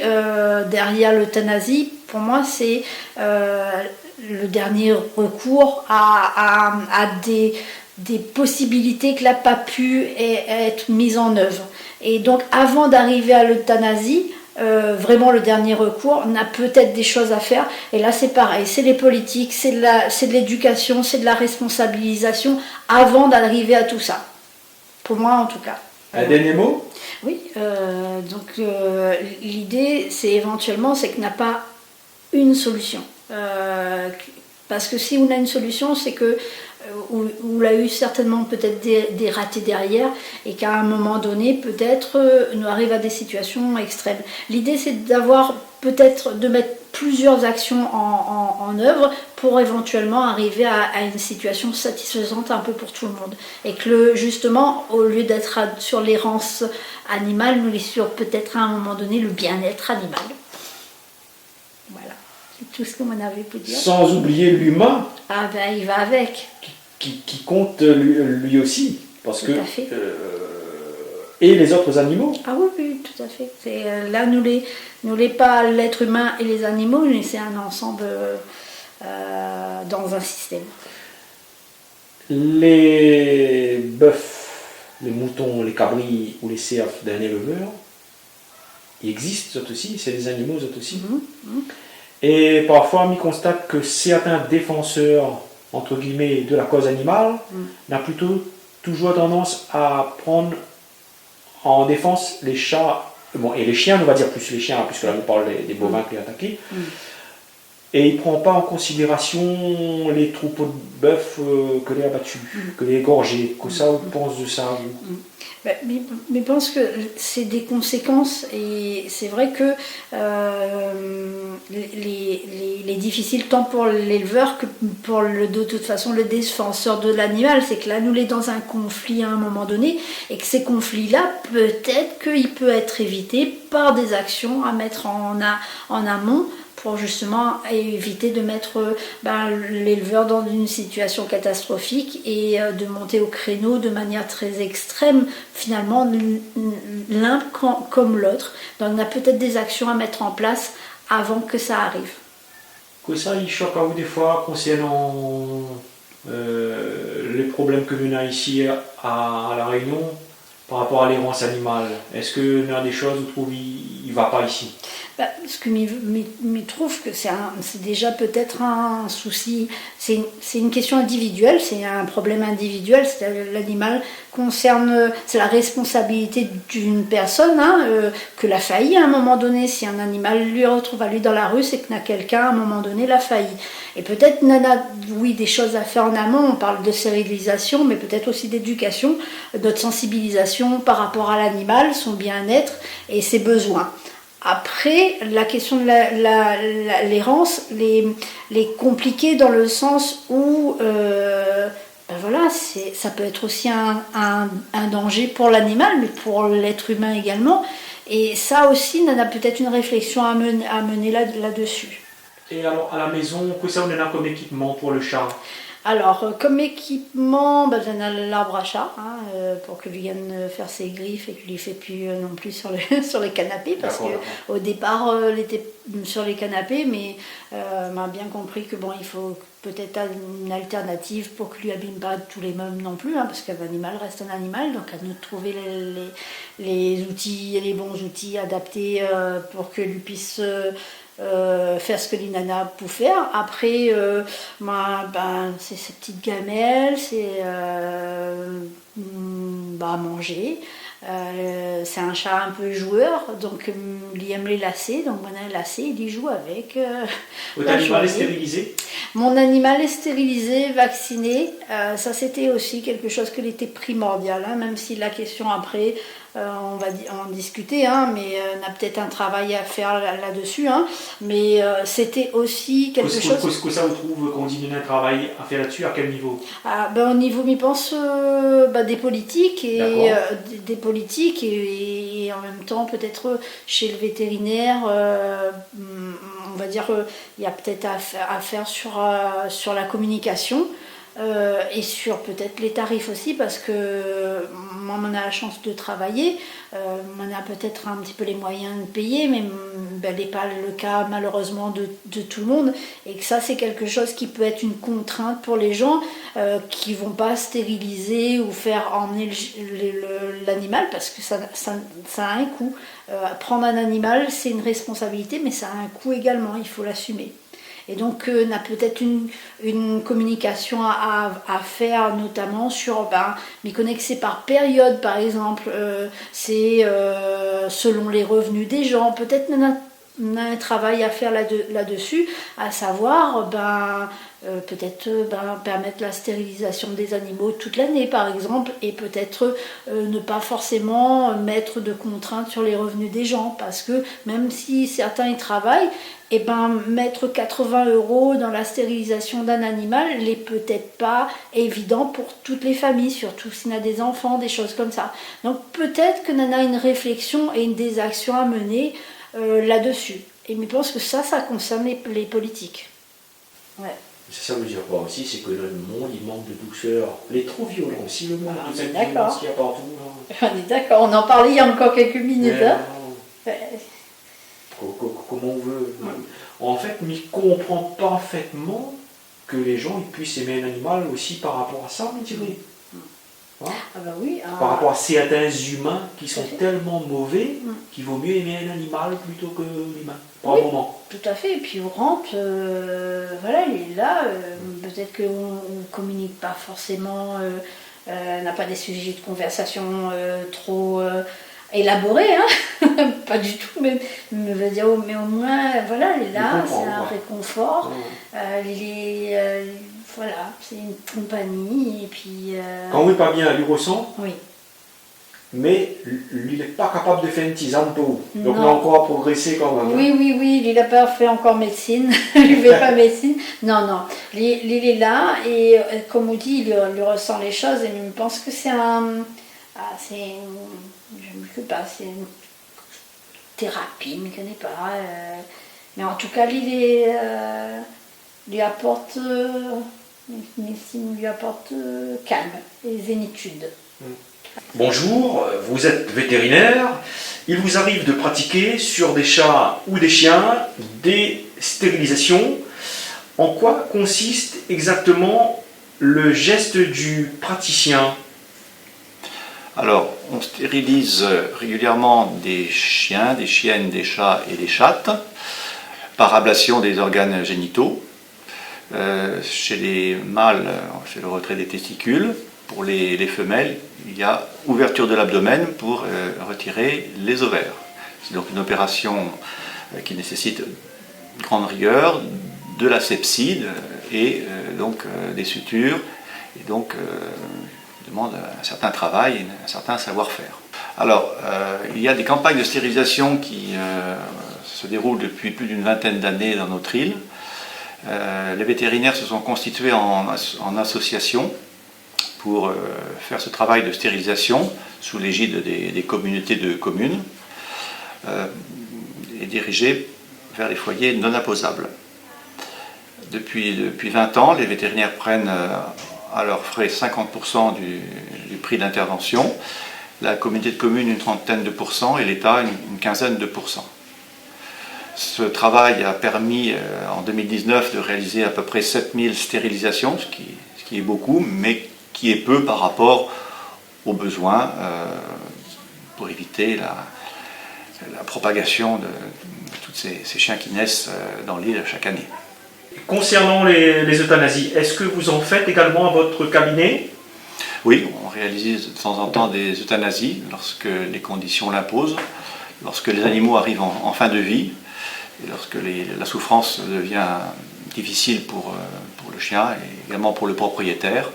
Speaker 8: derrière l'euthanasie, pour moi c'est le dernier recours à des possibilités qui n'ont pas pu être mises en œuvre. Et donc avant d'arriver à l'euthanasie, vraiment le dernier recours, on a peut-être des choses à faire, et là c'est pareil, c'est les politiques, c'est de l'éducation, c'est de la responsabilisation avant d'arriver à tout ça, pour moi en tout cas.
Speaker 3: Un dernier mot?
Speaker 8: Oui, donc l'idée c'est éventuellement c'est qu'il n'y a pas une solution, parce que si on a une solution c'est que où il a eu certainement peut-être des ratés derrière et qu'à un moment donné peut-être nous arrive à des situations extrêmes. L'idée c'est d'avoir peut-être de mettre plusieurs actions en œuvre pour éventuellement arriver à une situation satisfaisante un peu pour tout le monde et que justement au lieu d'être sur l'errance animale, nous les sur peut-être à un moment donné le bien-être animal. Voilà. Tout ce qu'on avait pu dire.
Speaker 3: Sans oublier l'humain.
Speaker 8: Ah il va avec.
Speaker 3: Qui compte lui aussi. Parce
Speaker 8: tout
Speaker 3: que.
Speaker 8: À fait.
Speaker 3: Et les autres animaux.
Speaker 8: Ah oui, tout à fait. Là, nous les pas l'être humain et les animaux, mais c'est un ensemble dans un système.
Speaker 3: Les bœufs les moutons, les cabris ou les cerfs d'un éleveur, ils existent eux aussi, c'est des animaux eux aussi. Et parfois, on constate que certains défenseurs, entre guillemets, de la cause animale, n'ont plutôt toujours tendance à prendre en défense les chats, bon, et les chiens, on va dire plus les chiens, puisque là on parle des bovins qui sont attaqués, et il ne prend pas en considération les troupeaux de bœufs que les abattus, que les égorgés. Que ça, on pense de ça
Speaker 8: mais je pense que c'est des conséquences et c'est vrai que les difficiles tant pour l'éleveur que pour de toute façon le défenseur de l'animal, c'est que là nous est dans un conflit à un moment donné et que ces conflits-là peut-être qu'il peut être évité par des actions à mettre en amont pour justement éviter de mettre l'éleveur dans une situation catastrophique et de monter au créneau de manière très extrême, finalement l'un comme l'autre. Donc on a peut-être des actions à mettre en place avant que ça arrive.
Speaker 3: Que ça, il choque à vous des fois concernant les problèmes que nous avons ici à La Réunion par rapport à l'errance animale. Est-ce que nous avons des choses où vous trouvez qu'il ne va pas ici?
Speaker 8: Ce que je trouve que c'est déjà peut-être un souci, c'est une question individuelle, c'est un problème individuel, l'animal concerne, c'est la responsabilité d'une personne, que l'a failli à un moment donné. Si un animal lui retrouve à lui dans la rue, c'est que quelqu'un à un moment donné l'a failli. Et peut-être oui, des choses à faire en amont, on parle de stérilisation, mais peut-être aussi d'éducation, notre sensibilisation par rapport à l'animal, son bien-être et ses besoins. Après, la question de l'errance, les compliquée dans le sens où ça peut être aussi un danger pour l'animal, mais pour l'être humain également. Et ça aussi, on a peut-être une réflexion à mener là-dessus.
Speaker 3: Et alors, à la maison, que ça, on en a comme équipement pour le chat?
Speaker 8: Alors, comme équipement, on a l'arbre à chat, pour que lui vienne faire ses griffes et qu'il ne les fait plus non plus sur les canapés, parce qu'au départ, elle était sur les canapés, mais on a bien compris que il faut peut-être une alternative pour qu'il ne lui abîme pas tous les meubles non plus, parce qu'un animal reste un animal, donc à nous de trouver les outils, les bons outils adaptés pour que lui puisse faire ce que l'Inanna peut faire. Après, c'est ses petites gamelles, c'est manger. C'est un chat un peu joueur, donc il aime les lacets, donc mon lacet il y joue avec.
Speaker 3: Votre animal est stérilisé?
Speaker 8: Mon animal est stérilisé, vacciné. Ça c'était aussi quelque chose qui était primordial, même si la question après on va en discuter, mais on a peut-être un travail à faire là-dessus, mais c'était aussi quelque chose.
Speaker 3: Qu'est-ce que ça vous trouve qu'on dit un travail à faire là-dessus, à quel niveau?
Speaker 8: Au niveau, je pense, des politiques et des politiques et en même temps peut-être chez le vétérinaire, on va dire il y a peut-être à faire sur la communication. Et sur peut-être les tarifs aussi, parce que moi on a la chance de travailler, on a peut-être un petit peu les moyens de payer, mais n'est pas le cas malheureusement de tout le monde, et que ça c'est quelque chose qui peut être une contrainte pour les gens qui vont pas stériliser ou faire emmener l'animal, parce que ça a un coût. Prendre un animal c'est une responsabilité, mais ça a un coût également, il faut l'assumer. Et donc, on a peut-être une communication à faire, notamment sur, mais que c'est par période, par exemple, c'est selon les revenus des gens. Peut-être on a un travail à faire là-dessus, à savoir, peut-être permettre la stérilisation des animaux toute l'année, par exemple, et peut-être ne pas forcément mettre de contraintes sur les revenus des gens, parce que même si certains y travaillent, mettre 80 € dans la stérilisation d'un animal n'est peut-être pas évident pour toutes les familles, surtout s'il y a des enfants, des choses comme ça. Donc peut-être que l'on a une réflexion et des actions à mener là-dessus. Et je pense que ça concerne les politiques. Ouais.
Speaker 3: Ça veut dire quoi aussi, c'est que le monde, il manque de douceur. Il est trop violent aussi, le monde, de cette
Speaker 8: d'accord.
Speaker 3: violence qu'il y a partout.
Speaker 8: On est d'accord, on en parlait il y a encore quelques minutes.
Speaker 3: Comment on veut. En fait, mais il comprend parfaitement que les gens ils puissent aimer un animal aussi par rapport à ça, on dirait. Hein,
Speaker 8: Ah bah oui.
Speaker 3: par rapport à certains humains qui sont
Speaker 8: Tout à fait.
Speaker 3: tellement mauvais
Speaker 8: Mm.
Speaker 3: qu'il vaut mieux aimer un animal plutôt que l'humain. Par
Speaker 8: Oui.
Speaker 3: moment.
Speaker 8: Tout à fait, et puis on rentre, voilà, il est là, peut-être qu'on ne communique pas forcément, n'a pas des sujets de conversation trop élaborés, hein pas du tout, mais au moins, voilà, il est là,
Speaker 3: comprend,
Speaker 8: c'est un
Speaker 3: ouais.
Speaker 8: réconfort,
Speaker 3: Ouais.
Speaker 8: voilà, c'est une compagnie, et puis...
Speaker 3: Quand on n'est pas bien, il ressent,
Speaker 8: oui.
Speaker 3: mais il n'est pas capable de faire une tisane pour vous. Donc
Speaker 8: Non.
Speaker 3: on a encore à progresser quand même.
Speaker 8: Oui, il n'a pas fait encore médecine, il ne fait pas médecine. Non, il est là et comme on dit, il ressent les choses et il pense que c'est je ne sais pas, c'est une thérapie, je ne connais pas. Mais en tout cas, lui apporte, médecine lui apporte calme et zénitude.
Speaker 3: Bonjour, vous êtes vétérinaire. Il vous arrive de pratiquer sur des chats ou des chiens des stérilisations. En quoi consiste exactement le geste du praticien?
Speaker 9: Alors, on stérilise régulièrement des chiens, des chiennes, des chats et des chattes par ablation des organes génitaux. Chez les mâles, on fait le retrait des testicules. Pour les femelles, il y a ouverture de l'abdomen pour retirer les ovaires. C'est donc une opération qui nécessite une grande rigueur, de l'asepsie et donc des sutures, et donc demande un certain travail et un certain savoir-faire. Alors, il y a des campagnes de stérilisation qui se déroulent depuis plus d'une vingtaine d'années dans notre île. Les vétérinaires se sont constitués en association pour faire ce travail de stérilisation sous l'égide des communautés de communes et dirigés vers les foyers non imposables. Depuis 20 ans, les vétérinaires prennent à leurs frais 50% du prix d'intervention, la communauté de communes une trentaine de pourcents et l'État une quinzaine de pourcents. Ce travail a permis en 2019 de réaliser à peu près 7000 stérilisations, ce qui est beaucoup, mais qui est peu par rapport aux besoins pour éviter la propagation de tous ces chiens qui naissent dans l'île chaque année.
Speaker 3: Concernant les euthanasies, est-ce que vous en faites également à votre cabinet?
Speaker 9: Oui, on réalise de temps en temps des euthanasies lorsque les conditions l'imposent, lorsque les animaux arrivent en fin de vie, et lorsque la souffrance devient difficile pour le chien et également pour le propriétaire,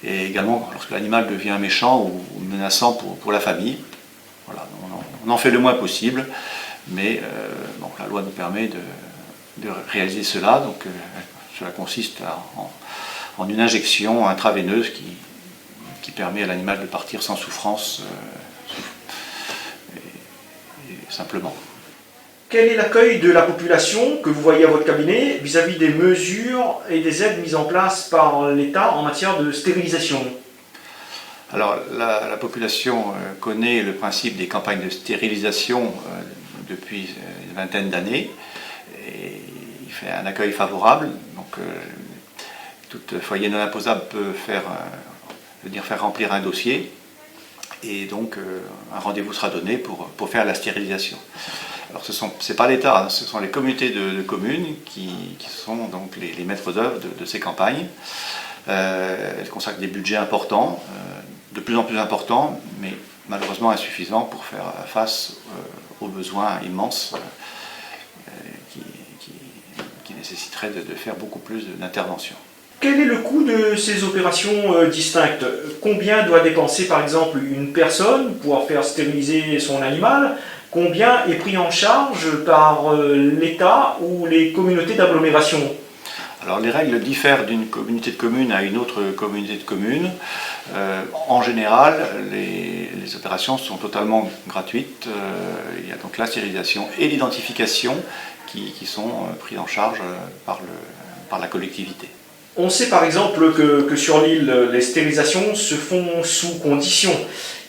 Speaker 9: et également lorsque l'animal devient méchant ou menaçant pour la famille. Voilà, on en fait le moins possible, mais la loi nous permet de réaliser cela. Donc, cela consiste en une injection intraveineuse qui permet à l'animal de partir sans souffrance et simplement.
Speaker 3: Quel est l'accueil de la population que vous voyez à votre cabinet vis-à-vis des mesures et des aides mises en place par l'État en matière de stérilisation?
Speaker 9: Alors, la population connaît le principe des campagnes de stérilisation depuis une vingtaine d'années et il fait un accueil favorable. Donc, tout foyer non imposable peut venir faire remplir un dossier et donc un rendez-vous sera donné pour faire la stérilisation. Alors, ce n'est pas l'État, hein, ce sont les communautés de communes qui sont donc les maîtres d'œuvre de ces campagnes. Elles consacrent des budgets importants, de plus en plus importants, mais malheureusement insuffisants pour faire face aux besoins immenses qui nécessiteraient de faire beaucoup plus d'interventions.
Speaker 3: Quel est le coût de ces opérations distinctes? Combien doit dépenser par exemple une personne pour faire stériliser son animal? Combien est pris en charge par l'État ou les communautés d'agglomération?
Speaker 9: Alors les règles diffèrent d'une communauté de communes à une autre communauté de communes. En général, les opérations sont totalement gratuites. Il y a donc la stérilisation et l'identification qui sont prises en charge par la collectivité.
Speaker 3: On sait par exemple que sur l'île, les stérilisations se font sous conditions.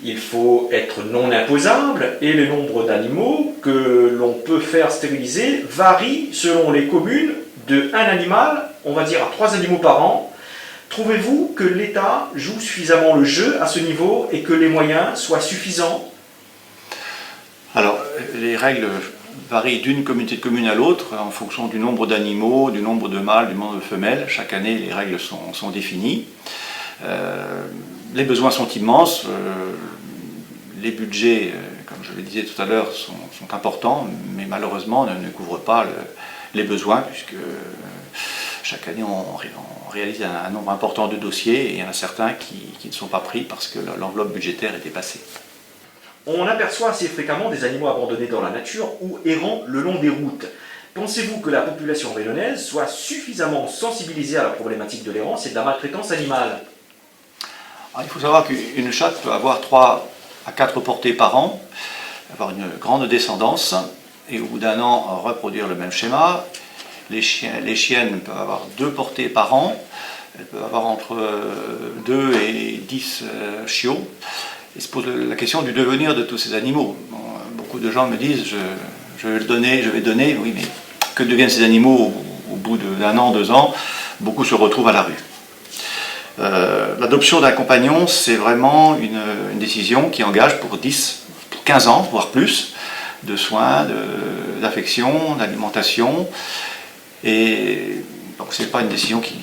Speaker 3: Il faut être non imposable et le nombre d'animaux que l'on peut faire stériliser varie selon les communes de un animal, on va dire à 3 animaux par an,
Speaker 7: Trouvez-vous que l'État joue suffisamment le jeu à ce niveau et que les moyens soient suffisants?
Speaker 9: Alors, les règles varient d'une communauté de communes à l'autre en fonction du nombre d'animaux, du nombre de mâles, du nombre de femelles. Chaque année, les règles sont définies. Les besoins sont immenses. Les budgets, comme je le disais tout à l'heure, sont importants, mais malheureusement ne couvrent pas les besoins, puisque chaque année on réalise un nombre important de dossiers et il y en a certains qui ne sont pas pris parce que l'enveloppe budgétaire est dépassée.
Speaker 7: On aperçoit assez fréquemment des animaux abandonnés dans la nature ou errant le long des routes. Pensez-vous que la population réunionnaise soit suffisamment sensibilisée à la problématique de l'errance et de la maltraitance animale?
Speaker 9: Alors, il faut savoir qu'une chatte peut avoir 3 à 4 portées par an, avoir une grande descendance et au bout d'un an reproduire le même schéma. Les chiennes peuvent avoir 2 portées par an, elles peuvent avoir entre 2 et 10 chiots. Il se pose la question du devenir de tous ces animaux. Bon, beaucoup de gens me disent je vais donner, oui, mais que deviennent ces animaux au bout d'un an, 2 ans? Beaucoup se retrouvent à la rue. L'adoption d'un compagnon, c'est vraiment une décision qui engage pour 10, 15 ans, voire plus, de soins, d'affection, d'alimentation. Et donc ce n'est pas une décision qui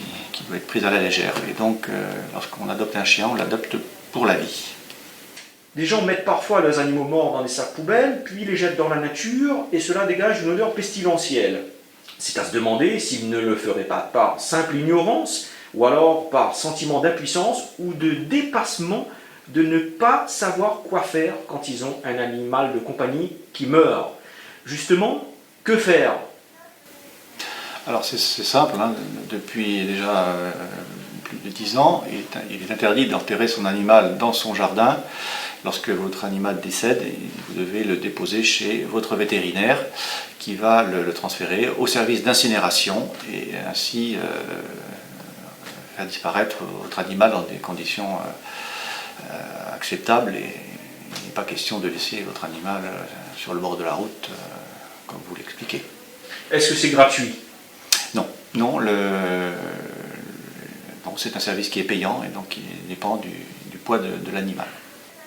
Speaker 9: doit être prise à la légère. Et donc lorsqu'on adopte un chien, on l'adopte pour la vie.
Speaker 7: Les gens mettent parfois leurs animaux morts dans des sacs poubelles, puis les jettent dans la nature, et cela dégage une odeur pestilentielle. C'est à se demander s'ils ne le feraient pas par simple ignorance, ou alors par sentiment d'impuissance ou de dépassement de ne pas savoir quoi faire quand ils ont un animal de compagnie qui meurt. Justement, que faire?
Speaker 9: Alors c'est simple, hein. Depuis déjà plus de 10 ans, il est interdit d'enterrer son animal dans son jardin. Lorsque votre animal décède, vous devez le déposer chez votre vétérinaire qui va le transférer au service d'incinération et ainsi faire disparaître votre animal dans des conditions acceptables. Et il n'est pas question de laisser votre animal sur le bord de la route, comme vous l'expliquez.
Speaker 7: Est-ce que c'est gratuit?
Speaker 9: Non, c'est un service qui est payant et donc il dépend du poids de l'animal.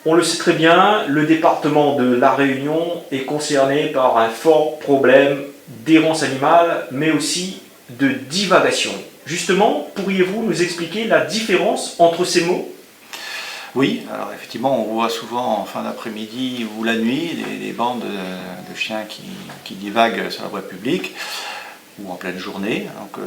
Speaker 7: On le sait très bien, le département de La Réunion est concerné par un fort problème d'errance animale, mais aussi de divagation. Justement, pourriez-vous nous expliquer la différence entre ces mots?
Speaker 9: Oui, alors effectivement, on voit souvent en fin d'après-midi ou la nuit des bandes de chiens qui divaguent sur la voie publique ou en pleine journée. Donc,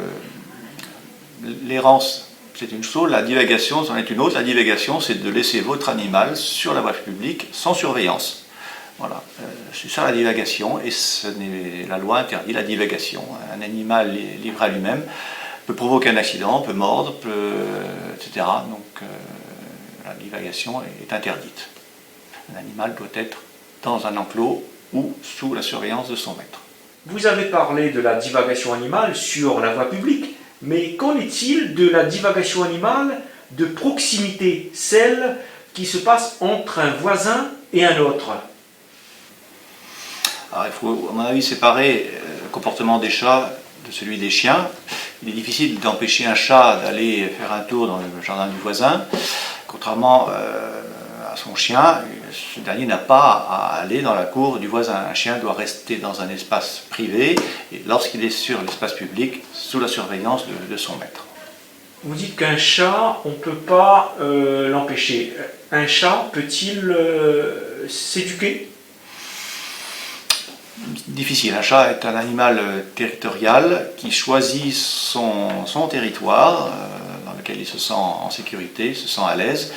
Speaker 9: l'errance, c'est une chose, la divagation, c'en est une autre. La divagation, c'est de laisser votre animal sur la voie publique sans surveillance. Voilà, c'est ça la divagation, et la loi interdit la divagation. Un animal livré à lui-même peut provoquer un accident, peut mordre, etc. Donc la divagation est interdite. Un animal doit être dans un enclos ou sous la surveillance de son maître.
Speaker 7: Vous avez parlé de la divagation animale sur la voie publique, mais qu'en est-il de la divagation animale de proximité, celle qui se passe entre un voisin et un autre?
Speaker 9: Alors, il faut, à mon avis, séparer le comportement des chats de celui des chiens. Il est difficile d'empêcher un chat d'aller faire un tour dans le jardin du voisin, contrairement à son chien. Ce dernier n'a pas à aller dans la cour du voisin. Un chien doit rester dans un espace privé et lorsqu'il est sur l'espace public, sous la surveillance de son maître.
Speaker 7: Vous dites qu'un chat, on ne peut pas l'empêcher. Un chat peut-il s'éduquer?
Speaker 9: Difficile. Un chat est un animal territorial qui choisit son territoire dans lequel il se sent en sécurité, se sent à l'aise.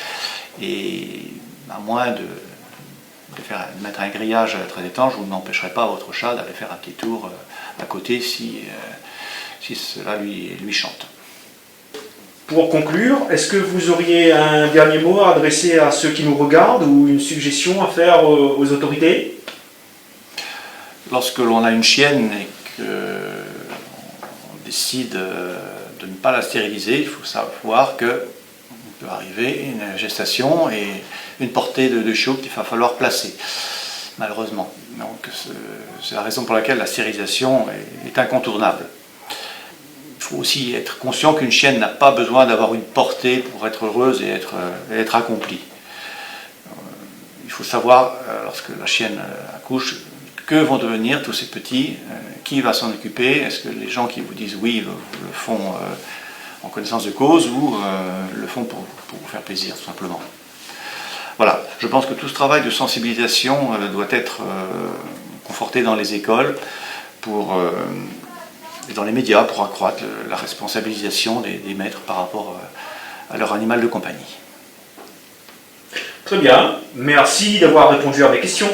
Speaker 9: Et à moins de mettre un grillage très étanche, vous n'empêcherez pas votre chat d'aller faire un petit tour à côté si cela lui chante.
Speaker 7: Pour conclure, est-ce que vous auriez un dernier mot à adresser à ceux qui nous regardent ou une suggestion à faire aux autorités?
Speaker 9: Lorsque l'on a une chienne et qu'on décide de ne pas la stériliser, il faut savoir qu'il peut arriver une gestation et une portée de chiots qu'il va falloir placer, malheureusement. Donc c'est la raison pour laquelle la stérilisation est incontournable. Il faut aussi être conscient qu'une chienne n'a pas besoin d'avoir une portée pour être heureuse et être accomplie. Il faut savoir, lorsque la chienne accouche, que vont devenir tous ces petits, qui va s'en occuper, est-ce que les gens qui vous disent oui le font en connaissance de cause ou le font pour vous faire plaisir tout simplement. Voilà, je pense que tout ce travail de sensibilisation doit être conforté dans les écoles et dans les médias pour accroître la responsabilisation des maîtres par rapport à leur animal de compagnie.
Speaker 7: Très bien, merci d'avoir répondu à mes questions.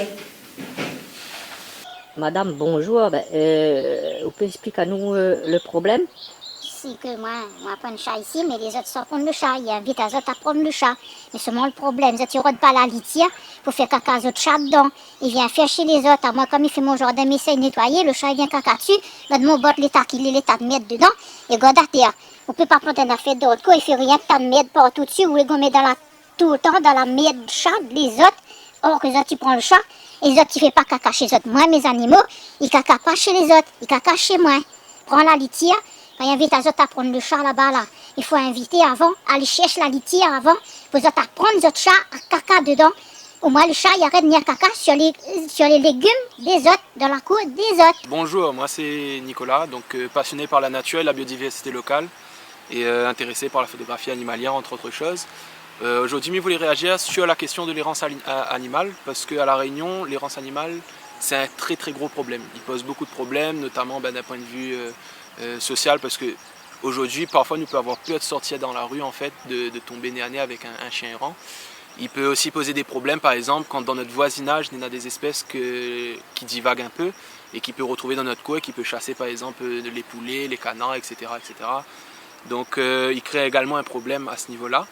Speaker 10: Madame, bonjour. Vous pouvez expliquer à nous le problème?
Speaker 1: Si que moi prends le chat ici, mais les autres sortent prendre le chat. Ils invitent les autres à prendre le chat. Mais seulement le problème, c'est qu'ils ne rodent pas la litière pour faire caca aux autres chats dedans. Il vient faire chez les autres. Moi, comme il fait mon jardin, mais essaye de nettoyer, le chat il vient caca dessus. Garde mon bot l'état qu'il est l'état de mettre dedans et garde à terre. On ne peut pas prendre une affaire d'autre coup, il fait rien que t'as de mettre partout dessus ou il met tout le temps dans la merde du chat les autres. Or, les autres, ils prennent le chat. Et les autres, ils ne font pas caca chez les autres. Moi, mes animaux, ils caca pas chez les autres. Ils caca chez moi. Prends la litière. Quand il invite les autres à prendre le chat là-bas, là, il faut inviter avant, aller chercher la litière avant, pour les autres à prendre les autres chats à caca dedans. Au moins, le chat, il arrête de venir caca sur les légumes des autres, dans la cour des autres.
Speaker 11: Bonjour, moi c'est Nicolas, donc passionné par la nature et la biodiversité locale et intéressé par la photographie animalière, entre autres choses. Aujourd'hui, je voulais réagir sur la question de l'errance animale, parce qu'à La Réunion, l'errance animale, c'est un très très gros problème. Il pose beaucoup de problèmes, notamment d'un point de vue social, parce que aujourd'hui, parfois, nous peut avoir peur de sortir dans la rue, en fait, de tomber nez à nez avec un chien errant. Il peut aussi poser des problèmes, par exemple, quand dans notre voisinage, il y a des espèces qui divaguent un peu et qui peut retrouver dans notre coin, qui peut chasser, par exemple, les poulets, les canards, etc. etc. Donc, il crée également un problème à ce niveau-là.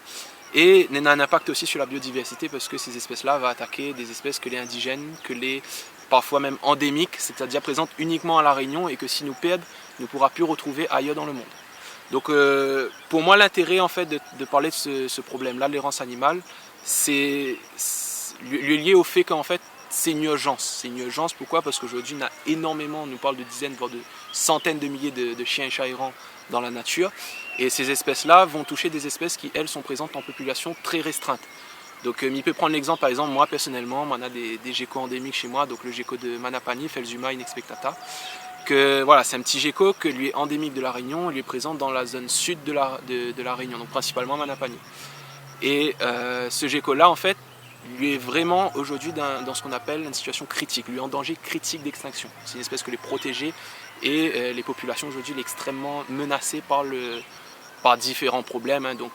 Speaker 11: Et il y a un impact aussi sur la biodiversité, parce que ces espèces-là vont attaquer des espèces que les indigènes, que les parfois même endémiques, c'est-à-dire présentes uniquement à La Réunion, et que si nous perdons, ne pourra plus retrouver ailleurs dans le monde. Donc pour moi, l'intérêt en fait de parler de ce problème-là, de l'errance animale, c'est lié au fait qu'en fait c'est une urgence. C'est une urgence, pourquoi? Parce qu'aujourd'hui, on a énormément, on nous parle de dizaines, voire de centaines de milliers de chiens et chats errants dans la nature. Et ces espèces-là vont toucher des espèces qui, elles, sont présentes en population très restreinte. Donc il peut prendre l'exemple, par exemple, moi personnellement, on a des geckos endémiques chez moi, donc le gecko de Manapani, Phelsuma inexpectata. Que, voilà, c'est un petit gecko que lui est endémique de La Réunion, lui est présent dans la zone sud de la Réunion, donc principalement Manapani. Et ce gecko-là, en fait, lui est vraiment aujourd'hui dans ce qu'on appelle une situation critique, lui est en danger critique d'extinction. C'est une espèce que les protégés et les populations aujourd'hui sont extrêmement menacées par différents problèmes, hein, donc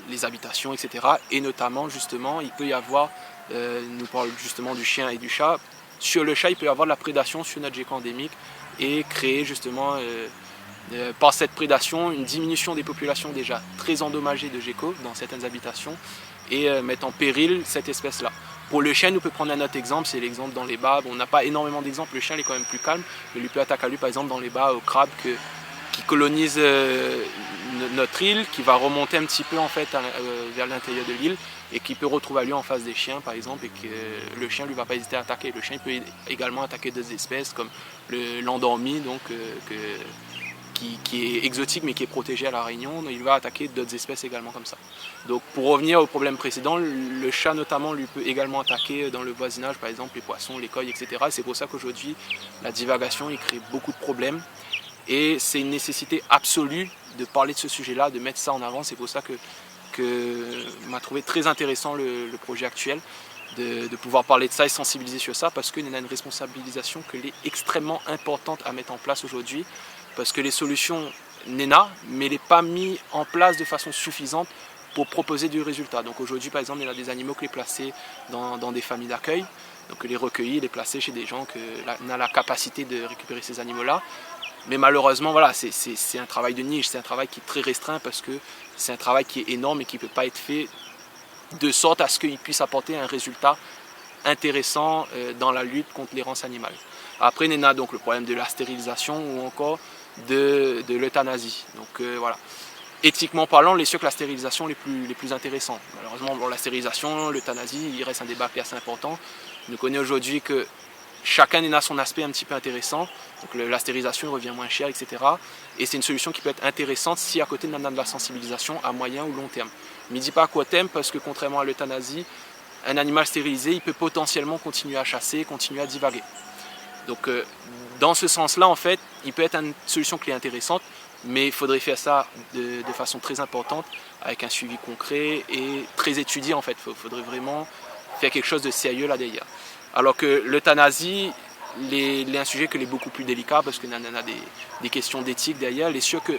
Speaker 11: les habitations, etc. Et notamment, justement, il peut y avoir, nous parle justement du chien et du chat. Sur le chat, il peut y avoir de la prédation sur notre gecko endémique et créer justement par cette prédation une diminution des populations déjà très endommagées de geckos dans certaines habitations et mettre en péril cette espèce-là. Pour le chien, nous peut prendre un autre exemple, c'est l'exemple dans les bas. Bon, on n'a pas énormément d'exemples, le chien il est quand même plus calme, mais lui peut attaquer à lui par exemple dans les bas au crabe qui colonise notre île, qui va remonter un petit peu en fait vers l'intérieur de l'île et qui peut retrouver à lui en face des chiens par exemple, et que le chien lui va pas hésiter à attaquer. Le chien peut également attaquer d'autres espèces comme l'endormi, donc qui est exotique mais qui est protégé à La Réunion. Donc il va attaquer d'autres espèces également comme ça. Donc pour revenir au problème précédent, le chat notamment lui peut également attaquer dans le voisinage, par exemple les poissons, les coqs, etc. C'est pour ça qu'aujourd'hui la divagation il crée beaucoup de problèmes. Et c'est une nécessité absolue de parler de ce sujet-là, de mettre ça en avant. C'est pour ça que m'a trouvé très intéressant le projet actuel, de pouvoir parler de ça et sensibiliser sur ça, parce qu'il y a une responsabilisation qui est extrêmement importante à mettre en place aujourd'hui, parce que les solutions n'en mais elle n'est pas mise en place de façon suffisante pour proposer du résultat. Donc aujourd'hui, par exemple, il y a des animaux qui sont placés dans des familles d'accueil, donc les recueillis, les placer chez des gens qui ont la capacité de récupérer ces animaux-là. Mais malheureusement, voilà, c'est un travail de niche, c'est un travail qui est très restreint parce que c'est un travail qui est énorme et qui ne peut pas être fait de sorte à ce qu'il puisse apporter un résultat intéressant dans la lutte contre l'errance animale. Après, il y a donc le problème de la stérilisation ou encore de l'euthanasie. Donc voilà. Éthiquement parlant, les sûr que la stérilisation les plus intéressants. Malheureusement, pour la stérilisation, l'euthanasie, il reste un débat qui est assez important. Nous connaissons aujourd'hui que chacun en a son aspect un petit peu intéressant. Donc la stérilisation revient moins cher, etc. Et c'est une solution qui peut être intéressante si à côté on a de la sensibilisation à moyen ou long terme. Mais dis pas à quoi terme parce que contrairement à l'euthanasie, un animal stérilisé, il peut potentiellement continuer à chasser, continuer à divaguer. Donc dans ce sens-là, en fait, il peut être une solution qui est intéressante, mais il faudrait faire ça de façon très importante, avec un suivi concret et très étudié en fait. Il faudrait vraiment faire quelque chose de sérieux là derrière. Alors que l'euthanasie, est un sujet qui est beaucoup plus délicat parce qu'il y en a des questions d'éthique derrière. Il est sûr que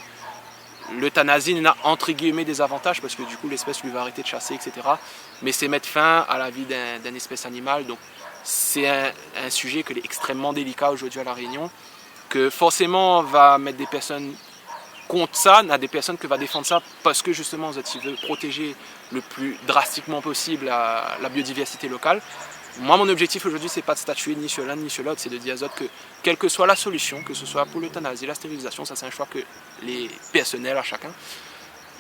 Speaker 11: l'euthanasie en a entre guillemets des avantages parce que du coup l'espèce lui va arrêter de chasser, etc. Mais c'est mettre fin à la vie d'une espèce animale. Donc c'est un sujet qui est extrêmement délicat aujourd'hui à La Réunion, que forcément va mettre des personnes contre ça, il y a des personnes qui vont défendre ça parce que justement ils veulent protéger le plus drastiquement possible la biodiversité locale. Moi mon objectif aujourd'hui c'est pas de statuer ni sur l'un ni sur l'autre, c'est de dire aux autres que quelle que soit la solution, que ce soit pour l'euthanasie, la stérilisation, ça c'est un choix que les personnels à chacun,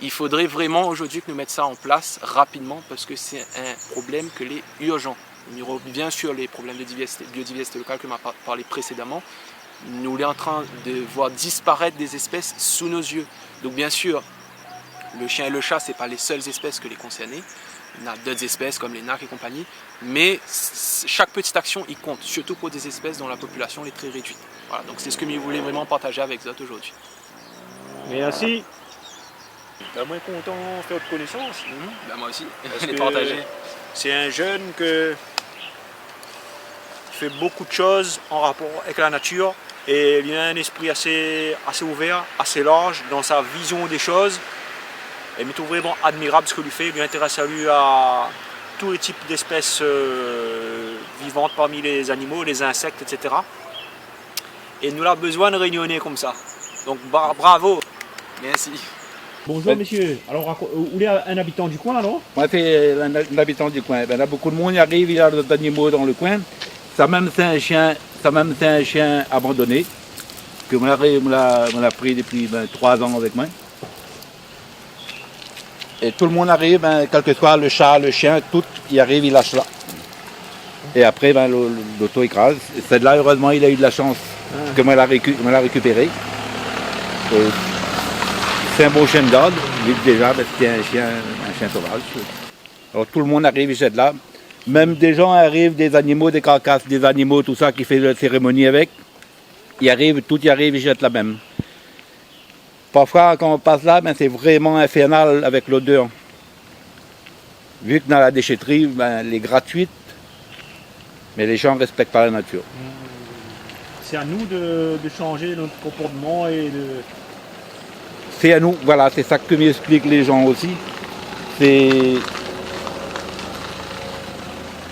Speaker 11: il faudrait vraiment aujourd'hui que nous mettions ça en place rapidement parce que c'est un problème que est urgent. On y revient sur les problèmes de biodiversité locale que l'on a parlé précédemment. Nous sommes en train de voir disparaître des espèces sous nos yeux. Donc bien sûr, le chien et le chat, ce n'est pas les seules espèces que les concernées. Il y a d'autres espèces comme les nacs et compagnie. Mais chaque petite action, il compte, surtout pour des espèces dont la population est très réduite. Voilà, donc c'est ce que je voulais vraiment partager avec Zot aujourd'hui.
Speaker 7: Merci. Ben, moi content de faire votre connaissance.
Speaker 11: Ben, moi aussi,
Speaker 7: Parce
Speaker 11: les
Speaker 7: que
Speaker 11: partager.
Speaker 7: C'est un jeune qui fait beaucoup de choses en rapport avec la nature et il a un esprit assez ouvert, assez large dans sa vision des choses. Et je trouve vraiment admirable ce qu'il fait. Il lui intéresse à lui à tous les types d'espèces vivantes parmi les animaux, les insectes, etc. Et nous avons besoin de réunionnais comme ça. Donc bravo.
Speaker 11: Merci.
Speaker 7: Bonjour monsieur. Alors vous êtes un habitant du coin alors?
Speaker 12: Moi c'est un habitant du coin. Ben, là, beaucoup de monde y arrive, il y a des animaux dans le coin. Ça même c'est un chien abandonné que on l'a pris depuis 3 ans avec moi. Et tout le monde arrive, quel que soit le chat, le chien, tout, il arrive, il lâche là. Et après, l'auto écrase. Et celle-là, heureusement, il a eu de la chance que moi l'a récupéré. C'est un bon chien de garde, vu que déjà, c'était un chien sauvage. Alors tout le monde arrive, il jette là. Même des gens arrivent, des animaux, des carcasses, des animaux, tout ça, qui fait la cérémonie avec. Ils arrivent, tout y arrive, ils jettent là même. Parfois, quand on passe là, c'est vraiment infernal avec l'odeur. Vu que dans la déchetterie, elle est gratuite, mais les gens ne respectent pas la nature.
Speaker 7: C'est à nous de changer notre comportement et de...
Speaker 12: C'est à nous, voilà, c'est ça que m'expliquent les gens aussi. C'est...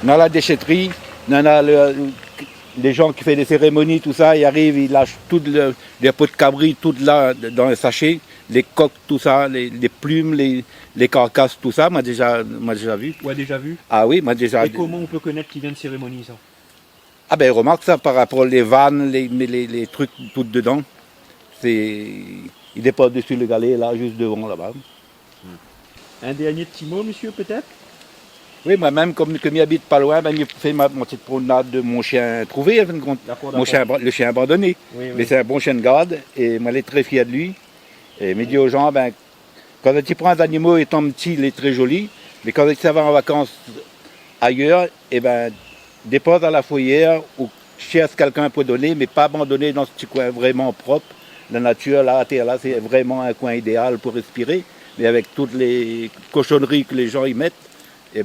Speaker 12: Dans la déchetterie, les gens qui font des cérémonies, tout ça, ils arrivent, ils lâchent toutes les pots de cabri, tout là dans les sachets, les coques, tout ça, les plumes, les carcasses, tout ça, moi déjà vu.
Speaker 7: Ouais, déjà vu.
Speaker 12: Ah oui, moi déjà.
Speaker 7: Et comment on peut connaître qu'il vient de cérémonie ça?
Speaker 12: Ah ben remarque ça par rapport aux vannes, les trucs tout dedans. Il dépose dessus le galet là, juste devant là-bas.
Speaker 7: Un dernier petit mot, monsieur, peut-être?
Speaker 12: Oui, moi-même, comme je m'habite pas loin, je fais ma petite promenade de mon chien trouvé, en fin de compte. Le chien abandonné.
Speaker 7: Oui, oui.
Speaker 12: Mais c'est un bon chien de garde et moi, je suis très fier de lui. Et je me dis aux gens, quand tu prends un animal étant petit, il est très joli, mais quand tu vas en vacances ailleurs, dépose à la fourrière ou cherche quelqu'un pour donner, mais pas abandonner dans ce petit coin vraiment propre. La nature, la terre, là, c'est vraiment un coin idéal pour respirer, mais avec toutes les cochonneries que les gens y mettent, il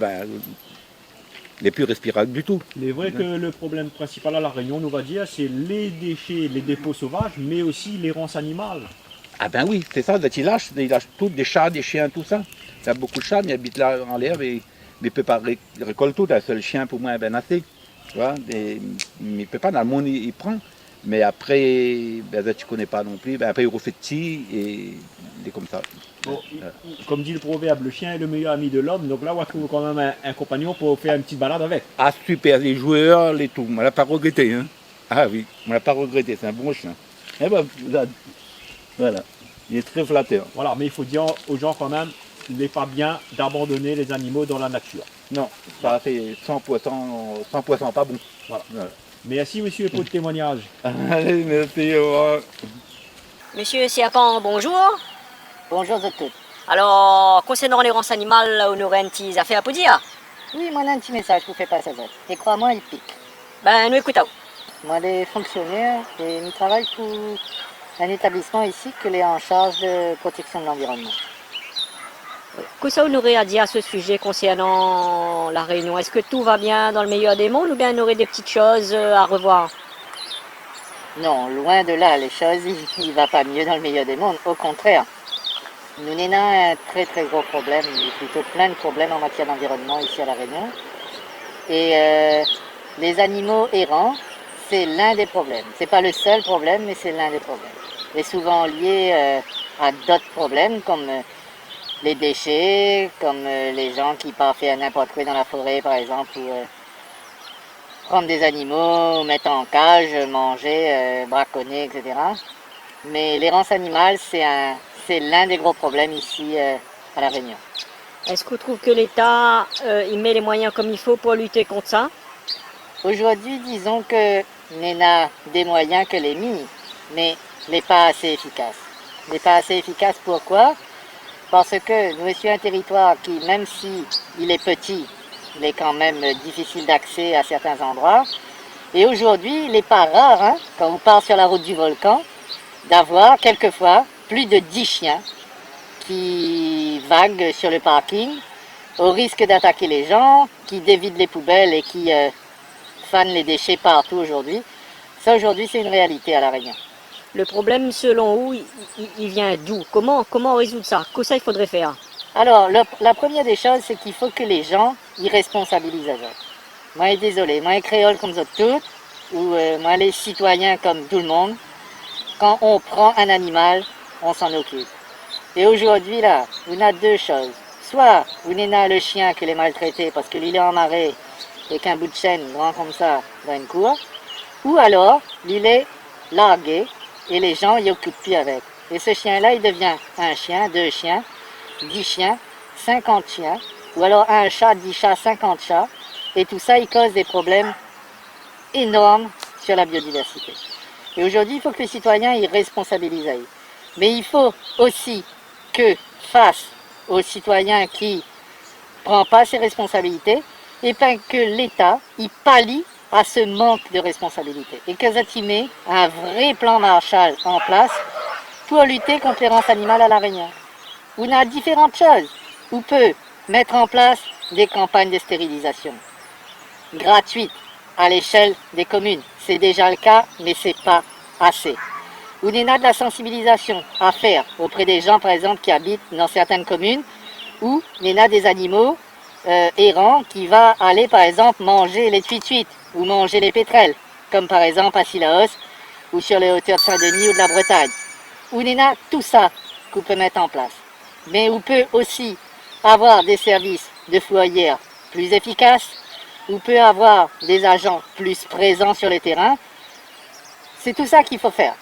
Speaker 12: n'est plus respirable du tout.
Speaker 7: Il est vrai que le problème principal à La Réunion, on va dire, c'est les déchets, les dépôts sauvages, mais aussi l'errance animale.
Speaker 12: Ah ben oui, c'est ça, ils lâchent tout, des chats, des chiens, tout ça. Il y a beaucoup de chats, mais ils habitent là en l'herbe et il ne peut pas récolter tout. Un seul chien pour moi est bien assez. Tu vois, il ne peut pas, dans le monde il prend. Mais après, tu ne connais pas non plus, après il refait petit et il est comme ça.
Speaker 7: Bon, comme dit le proverbe, le chien est le meilleur ami de l'homme, donc là on trouve quand même un compagnon pour faire une petite balade avec.
Speaker 12: Ah super, les joueurs, les tout, on l'a pas regretté. Hein. Ah oui, on l'a pas regretté, c'est un bon chien. Et voilà, il est très flatteur.
Speaker 7: Voilà, mais il faut dire aux gens quand même, il n'est pas bien d'abandonner les animaux dans la nature.
Speaker 12: Non, ça c'est 100% pas bon. Voilà.
Speaker 7: Merci monsieur pour le témoignage.
Speaker 12: Allez, merci, au revoir.
Speaker 10: Monsieur Siapan, bonjour.
Speaker 13: Bonjour à tous.
Speaker 10: Alors, concernant les rances animales, on aurait une petite affaire à vous dire.
Speaker 13: Oui, moi, j'ai un petit message pour faire passer ça. Et crois-moi, il pique.
Speaker 10: Ben, nous écoutons.
Speaker 13: Moi, les fonctionnaires, et nous travaillons pour un établissement ici qui est en charge de protection de l'environnement.
Speaker 10: Qu'est-ce que vous aurez à dire à ce sujet concernant la Réunion? Est-ce que tout va bien dans le meilleur des mondes ou bien on aurait des petites choses à revoir?
Speaker 13: Non, loin de là, les choses, il ne va pas mieux dans le meilleur des mondes. Au contraire, nous n'avons un très très gros problème, plutôt plein de problèmes en matière d'environnement ici à La Réunion. Et les animaux errants, c'est l'un des problèmes. C'est pas le seul problème, mais c'est l'un des problèmes. Et souvent lié à d'autres problèmes comme les déchets, comme les gens qui partent faire n'importe quoi dans la forêt par exemple, ou prendre des animaux, mettre en cage, manger, braconner, etc. Mais l'errance animale, c'est l'un des gros problèmes ici à La Réunion.
Speaker 10: Est-ce qu'on trouve que l'État il met les moyens comme il faut pour lutter contre ça?
Speaker 13: Aujourd'hui, disons que nous avons des moyens que les mis, mais n'est pas assez efficace. N'est pas assez efficace pourquoi? Parce que nous sommes un territoire qui, même si il est petit, il est quand même difficile d'accès à certains endroits. Et aujourd'hui, il n'est pas rare, hein, quand on part sur la route du volcan, d'avoir quelquefois plus de 10 chiens qui vaguent sur le parking au risque d'attaquer les gens, qui dévident les poubelles et qui fanent les déchets partout aujourd'hui. Ça aujourd'hui c'est une réalité à La Réunion.
Speaker 10: Le problème selon vous, il vient d'où? Comment résoudre ça? Qu'est-ce qu'il faudrait faire?
Speaker 13: Alors la première des choses c'est qu'il faut que les gens y responsabilisent les autres. Moi désolé, moi les créoles comme vous toutes, ou moi les citoyens comme tout le monde, quand on prend un animal, on s'en occupe. Et aujourd'hui là, on a deux choses. Soit vous n'avez le chien qui est maltraité parce qu'il est en arrêt avec un bout de chaîne grand comme ça dans une cour, ou alors il est largué et les gens y occupent plus avec. Et ce chien-là, il devient un chien, 2 chiens, 10 chiens, 50 chiens, ou alors un chat, 10 chats, 50 chats, et tout ça, il cause des problèmes énormes sur la biodiversité. Et aujourd'hui, il faut que les citoyens y responsabilisent. Mais il faut aussi que, face aux citoyens qui ne prennent pas ses responsabilités, et bien que l'État y pallie à ce manque de responsabilité. Et que ça met un vrai plan Marshall en place pour lutter contre l'errance animale à La Réunion. On a différentes choses. On peut mettre en place des campagnes de stérilisation gratuites à l'échelle des communes. C'est déjà le cas, mais ce n'est pas assez. On a de la sensibilisation à faire auprès des gens, par exemple, qui habitent dans certaines communes où on a des animaux errants qui va aller, par exemple, manger les tuituites ou manger les pétrels, comme par exemple à Sillaos ou sur les hauteurs de Saint-Denis ou de la Bretagne. On a tout ça qu'on peut mettre en place. Mais on peut aussi avoir des services de fourrière plus efficaces, on peut avoir des agents plus présents sur le terrain. C'est tout ça qu'il faut faire.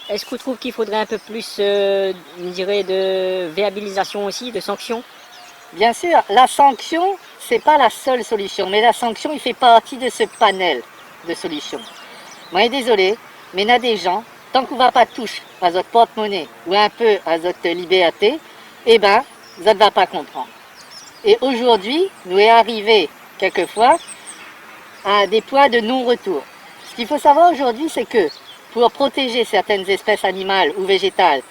Speaker 10: Est-ce qu'on trouve qu'il faudrait un peu plus, je dirais, de viabilisation aussi, de sanctions?
Speaker 13: Bien sûr, la sanction, ce n'est pas la seule solution, mais la sanction, il fait partie de ce panel de solutions. Moi, désolé, mais il y a des gens, tant qu'on ne va pas toucher à votre porte-monnaie ou un peu à votre liberté, eh bien, vous ne va pas comprendre. Et aujourd'hui, nous est arrivé quelquefois à des points de non-retour. Ce qu'il faut savoir aujourd'hui, c'est que pour protéger certaines espèces animales ou végétales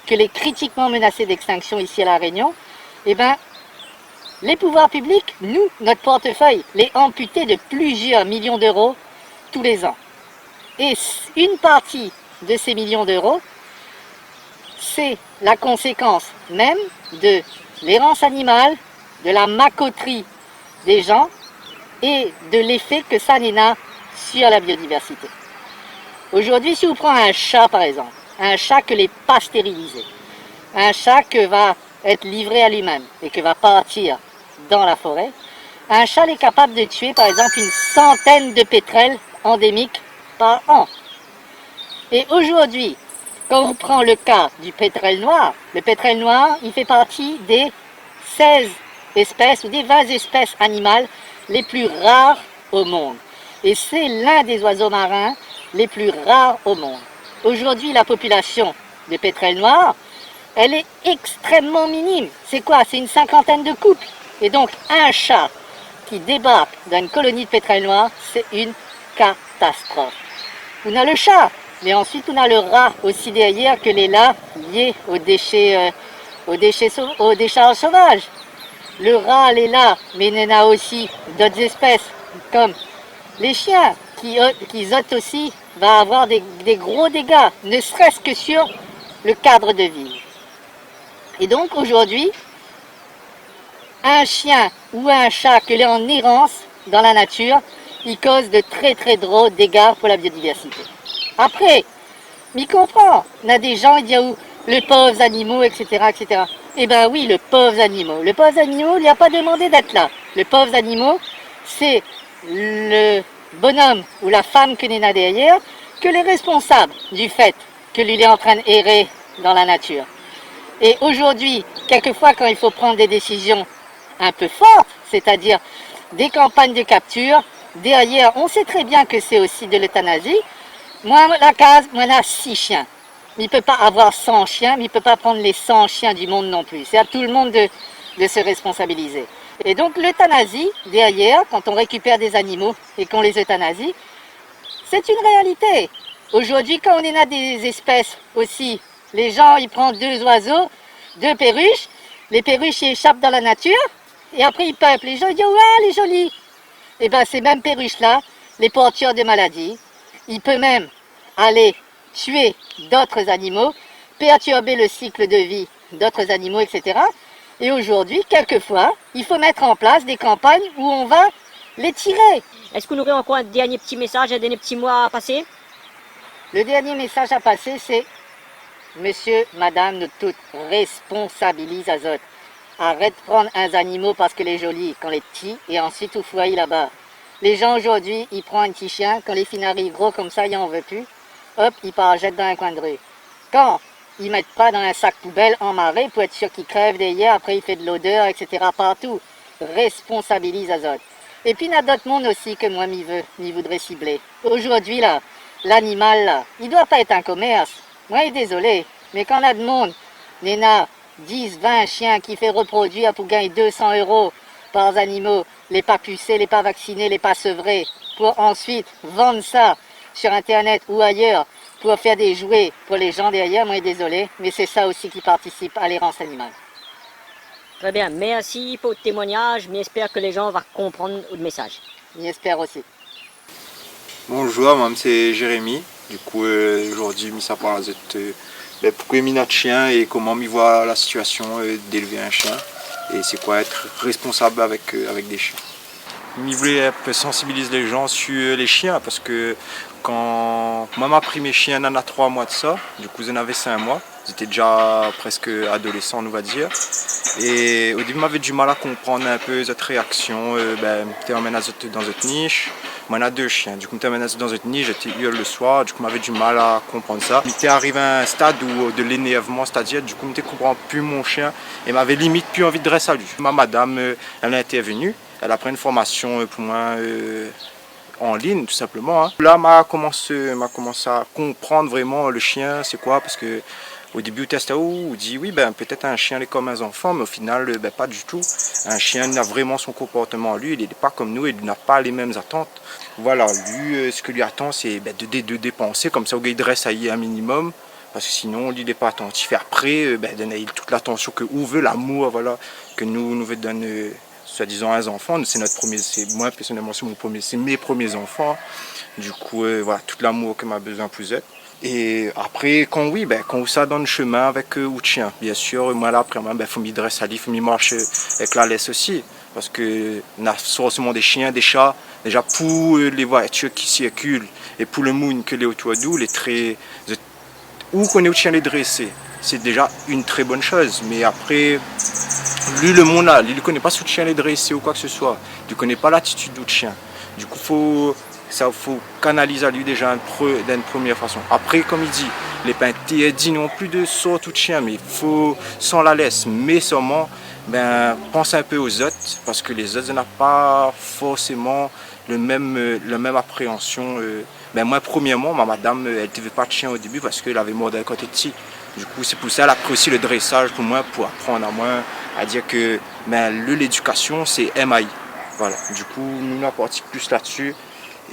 Speaker 13: que les critiquement menacées d'extinction ici à La Réunion, eh bien, les pouvoirs publics, nous, notre portefeuille, les amputés de plusieurs millions d'euros tous les ans. Et une partie de ces millions d'euros, c'est la conséquence même de l'errance animale, de la macoterie des gens et de l'effet que ça a sur la biodiversité. Aujourd'hui, si vous prenez un chat par exemple, un chat que n'est pas stérilisé, un chat qui va être livré à lui-même et qui va partir dans la forêt, un chat est capable de tuer par exemple une centaine de pétrels endémiques par an. Et aujourd'hui, quand on prend le cas du pétrel noir, le pétrel noir, il fait partie des 16 espèces ou des 20 espèces animales les plus rares au monde. Et c'est l'un des oiseaux marins les plus rares au monde. Aujourd'hui, la population de pétrel noir, elle est extrêmement minime. C'est quoi? C'est une cinquantaine de couples. Et donc, un chat qui débarque dans une colonie de pétrel noir, c'est une catastrophe. On a le chat, mais ensuite on a le rat aussi derrière que les là liés aux décharges sauvages. Le rat, les là, mais il y en a aussi d'autres espèces, comme les chiens, qui eux aussi va avoir des gros dégâts, ne serait-ce que sur le cadre de vie. Et donc aujourd'hui, un chien ou un chat que l'on est en errance dans la nature, il cause de très très gros dégâts pour la biodiversité. Après, m'y comprend, on a des gens qui disent les pauvres animaux, etc., etc. Eh bien oui, le pauvre animaux. Le pauvre animaux, il n'a pas demandé d'être là. Le pauvre animaux, c'est le bonhomme ou la femme que l'on a derrière, que les responsables du fait que lui est en train d'errer dans la nature. Et aujourd'hui, quelquefois quand il faut prendre des décisions un peu fortes, c'est-à-dire des campagnes de capture, derrière, on sait très bien que c'est aussi de l'euthanasie. Moi, la case, moi, on a 6 chiens. Il ne peut pas avoir 100 chiens, mais il ne peut pas prendre les 100 chiens du monde non plus. C'est à tout le monde de se responsabiliser. Et donc l'euthanasie, derrière, quand on récupère des animaux et qu'on les euthanasie, c'est une réalité. Aujourd'hui, quand on a des espèces aussi, les gens, ils prennent 2 oiseaux, 2 perruches, les perruches ils échappent dans la nature, et après ils peuplent. Les gens ils disent « Ouais, elle est jolie !» Et bien ces mêmes perruches-là, les porteurs de maladies, ils peuvent même aller tuer d'autres animaux, perturber le cycle de vie d'autres animaux, etc. Et aujourd'hui, quelquefois, il faut mettre en place des campagnes où on va les tirer.
Speaker 10: Est-ce qu'on aurait encore un dernier petit message, un dernier petit mot à passer?
Speaker 13: Le dernier message à passer, c'est Monsieur, Madame, nous toutes responsabilise Azote. Arrête de prendre un animal parce que les jolis, quand les petits, et ensuite au foyer là-bas. Les gens aujourd'hui, ils prennent un petit chien, quand les filles arrivent gros comme ça, ils n'en veulent plus. Hop, ils partent jettent dans un coin de rue. Quand ils mettent pas dans un sac poubelle en marée pour être sûr qu'ils crèvent derrière, après il fait de l'odeur, etc. partout. Responsabilise Azote. Et puis il y a d'autres mondes aussi que moi m'y voudrais cibler. Aujourd'hui là, l'animal là, il doit pas être un commerce. Moi, je suis désolé, mais quand on a de monde, il y en a 10, 20 chiens qui fait reproduire pour gagner 200 € par animaux, les pas pucés, les pas vaccinés, les pas sevrés, pour ensuite vendre ça sur Internet ou ailleurs pour faire des jouets pour les gens derrière, moi, je suis désolé, mais c'est ça aussi qui participe à l'errance animale.
Speaker 10: Très bien, merci pour le témoignage, mais j'espère que les gens vont comprendre le message.
Speaker 13: J'espère aussi.
Speaker 14: Bonjour, moi c'est Jérémy. Du coup, aujourd'hui, ça parle de pourquoi il y a de chien et comment il voit la situation d'élever un chien et c'est quoi être responsable avec des chiens. Il voulait un peu sensibiliser les gens sur les chiens parce que quand moi m'a pris mes chiens, il y en a 3 mois de ça, du coup j'en avais 5 mois, ils étaient déjà presque adolescents on va dire. Et au début j'avais du mal à comprendre un peu cette réaction, tu emmènes dans cette niche. Moi, on a 2 chiens. Du coup, je m'amène dans une niche, j'étais le soir. Du coup, j'avais du mal à comprendre ça. J'étais arrivé à un stade où, de l'énervement, c'est-à-dire, du coup, je ne comprenais plus mon chien et m'avait limite plus envie de dresser à lui. Ma madame, elle a intervenu. Elle a pris une formation pour moi en ligne, tout simplement. Hein. Là, m'a commencé à comprendre vraiment le chien, c'est quoi, parce que au début, au test, on dit oui, peut-être un chien est comme un enfant, mais au final, pas du tout. Un chien a vraiment son comportement lui, il n'est pas comme nous, il n'a pas les mêmes attentes. Voilà, lui, ce que lui attend, c'est de dépenser, comme ça, il dresse à y un minimum, parce que sinon, il n'est pas attentif. Et après, donner toute l'attention que vous veut, l'amour, voilà, que nous veut donner, soi-disant, à un enfant. C'est notre premier, moi personnellement, c'est mes premiers enfants. Du coup, voilà, tout l'amour que m'a besoin plus être. Et après, quand ça donne chemin avec ou chien, bien sûr, moi là, après, il faut m'y dresser à lui, il faut m'y marcher avec la laisse aussi. Parce que on a forcément des chiens, des chats, déjà pour les voitures qui circulent et pour le monde que les autour d'où, les traits, où qu'on est au chien les dresser, c'est déjà une très bonne chose. Mais après, lui, le monde là, il ne connaît pas ce chien les dresser ou quoi que ce soit, il ne connaît pas l'attitude du chien. Du coup, faut canaliser à lui déjà d'une première façon. Après, comme il dit, les peintés dit non plus de sorte de chien, mais il faut sans la laisse, mais seulement pense un peu aux autres, parce que les autres n'ont pas forcément la même appréhension. Moi, premièrement, ma madame, elle ne devait pas de chien au début parce qu'elle avait mordé à côté de petit. Du coup, c'est pour ça qu'elle a pris aussi le dressage pour moi, pour apprendre à moi à dire que l'éducation, c'est MAI. Voilà. Du coup, nous, on a parti plus là-dessus.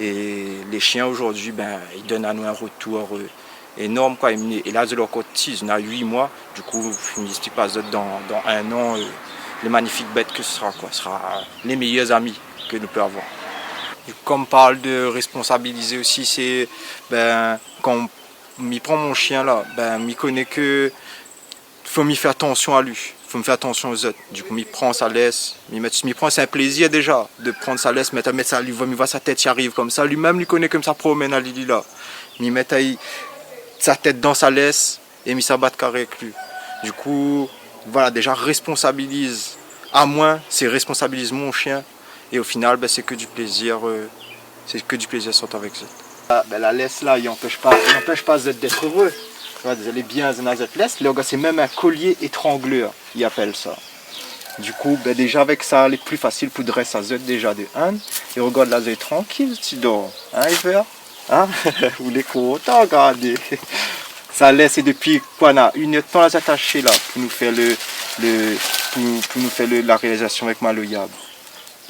Speaker 14: Et les chiens, aujourd'hui, ils donnent à nous un retour énorme. Quoi. Et là, de leur côté, ils ont 8 mois. Du coup, je ne m'explique pas dans 1 an, les magnifiques bêtes que ce sera. Quoi. Ce sera les meilleurs amis que nous pouvons avoir. Comme on parle de responsabiliser aussi, c'est quand m'y prend mon chien là, m'y connaît que faut m'y faire attention à lui, faut me faire attention aux autres. Du coup, m'y prend, ça laisse, m'y prend, c'est un plaisir déjà de prendre sa laisse, mettre ça, lui voit sa tête y arrive comme ça, lui-même lui connaît comme ça promène à Lily là, m'y mettre sa tête dans sa laisse et m'y s'abattre carré avec lui. Du coup, voilà, déjà responsabilise à moi, c'est responsabilise mon chien. Et au final, c'est que du plaisir, sortir avec Zot. La laisse là, il n'empêche pas Zot d'être heureux. Vous allez bien dans cette laisse. C'est même un collier étrangleur, ils appellent ça. Du coup, déjà avec ça, il est plus facile pour dresser à Zot déjà de 1. Et regarde la Zot tranquille, tu dors. Hein, Hiver? Hein? Vous les content, regardez. Ça laisse et depuis quoi, on a 1 heure de temps à s'attacher là pour nous faire la réalisation avec Maloyab.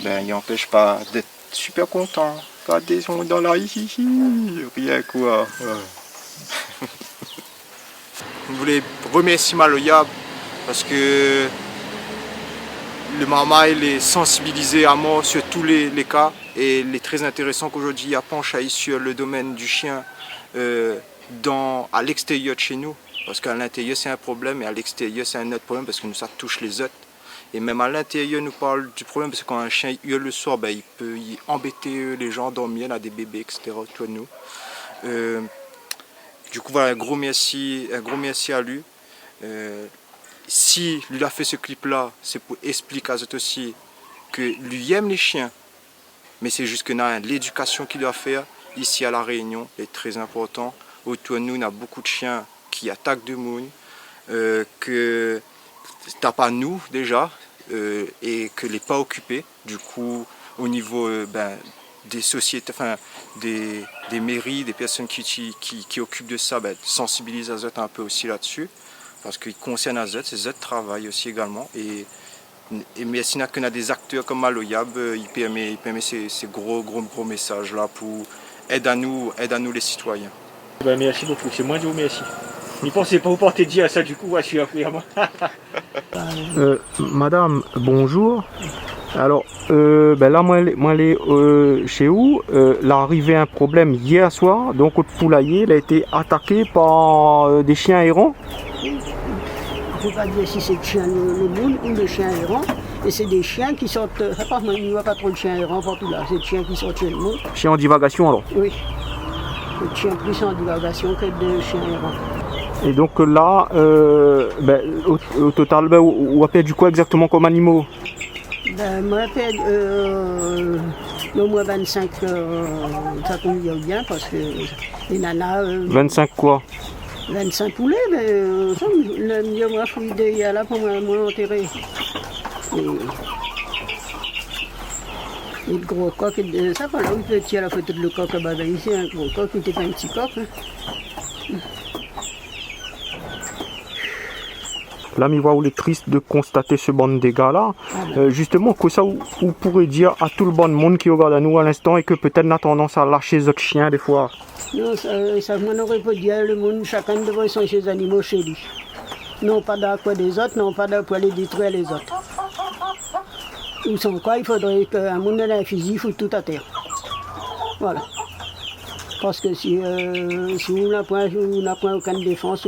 Speaker 14: Il n'empêche pas d'être super content. Regardez, ils sont dans la rien quoi. Ouais. Je voulais remercier Maloyab parce que le maman il est sensibilisé à moi sur tous les cas et il est très intéressant qu'aujourd'hui il penche sur le domaine du chien à l'extérieur de chez nous. Parce qu'à l'intérieur c'est un problème et à l'extérieur c'est un autre problème parce que nous ça touche les autres. Et même à l'intérieur, nous parle du problème parce que quand un chien hurle le soir, il peut embêter les gens, dormir, là, des bébés, etc. Tout nous. Du coup, voilà, un gros merci à lui. Si lui a fait ce clip-là, c'est pour expliquer à eux aussi que lui aime les chiens, mais c'est juste que l'éducation qu'il doit faire ici à La Réunion est très important. Autour de nous, on a beaucoup de chiens qui attaquent du monde, que tapent à nous déjà. Et que les pas occupés, du coup au niveau des sociétés, des mairies, des personnes qui occupent de ça, sensibilisent Azot un peu aussi là-dessus, parce qu'ils concernent Azot, ces autres travaillent aussi également, mais s'il n'y a que des acteurs comme Maloyab, il permet ces gros messages là pour aider à nous les citoyens.
Speaker 7: Merci beaucoup, c'est moi qui vous remercie. N'y pensez pas, vous portez dire à ça du coup, je suis appris à moi.
Speaker 4: Madame, bonjour. Alors, là, moi, elle est chez vous. Là, arrivé un problème hier soir. Donc, au poulailler, il a été attaqué par des chiens errants.
Speaker 15: Je ne peux pas dire si c'est le chien le monde ou le chien errant. Et c'est des chiens qui sortent. Il n'y a pas trop de chiens errants partout là. C'est des chiens qui sortent chez le monde.
Speaker 4: Chiens en divagation alors?
Speaker 15: Oui. Des chiens plus en divagation que des chiens errants.
Speaker 4: Et donc là, au total, on a perdu quoi exactement comme animaux?
Speaker 15: Moi, j'ai perdu au moins 25, ça convient bien parce que les nanas...
Speaker 4: 25 quoi?
Speaker 15: 25 poulets, mais le mieux, moi, je suis derrière là pour moi enterrer. Et le gros coq, ça voilà, il peut tirer la photo de le coq là-bas, ici, un gros coq, il n'était pas un petit coq. Hein.
Speaker 4: Là, il est triste de constater ce bon dégât-là. Justement, que ça, vous pourrez dire à tout le bon monde qui regarde à nous à l'instant et que peut-être n'a tendance à lâcher les autres chiens des fois.
Speaker 15: Non, ça je n'aurais pas dit à le monde, chacun devrait son ses animaux chez lui. Non pas d'accord des autres, non pas pour aller détruire les autres. Ou sans quoi, il faudrait qu'un monde ait un fusil, fout tout à terre. Voilà. Parce que si on n'a pas aucune défense,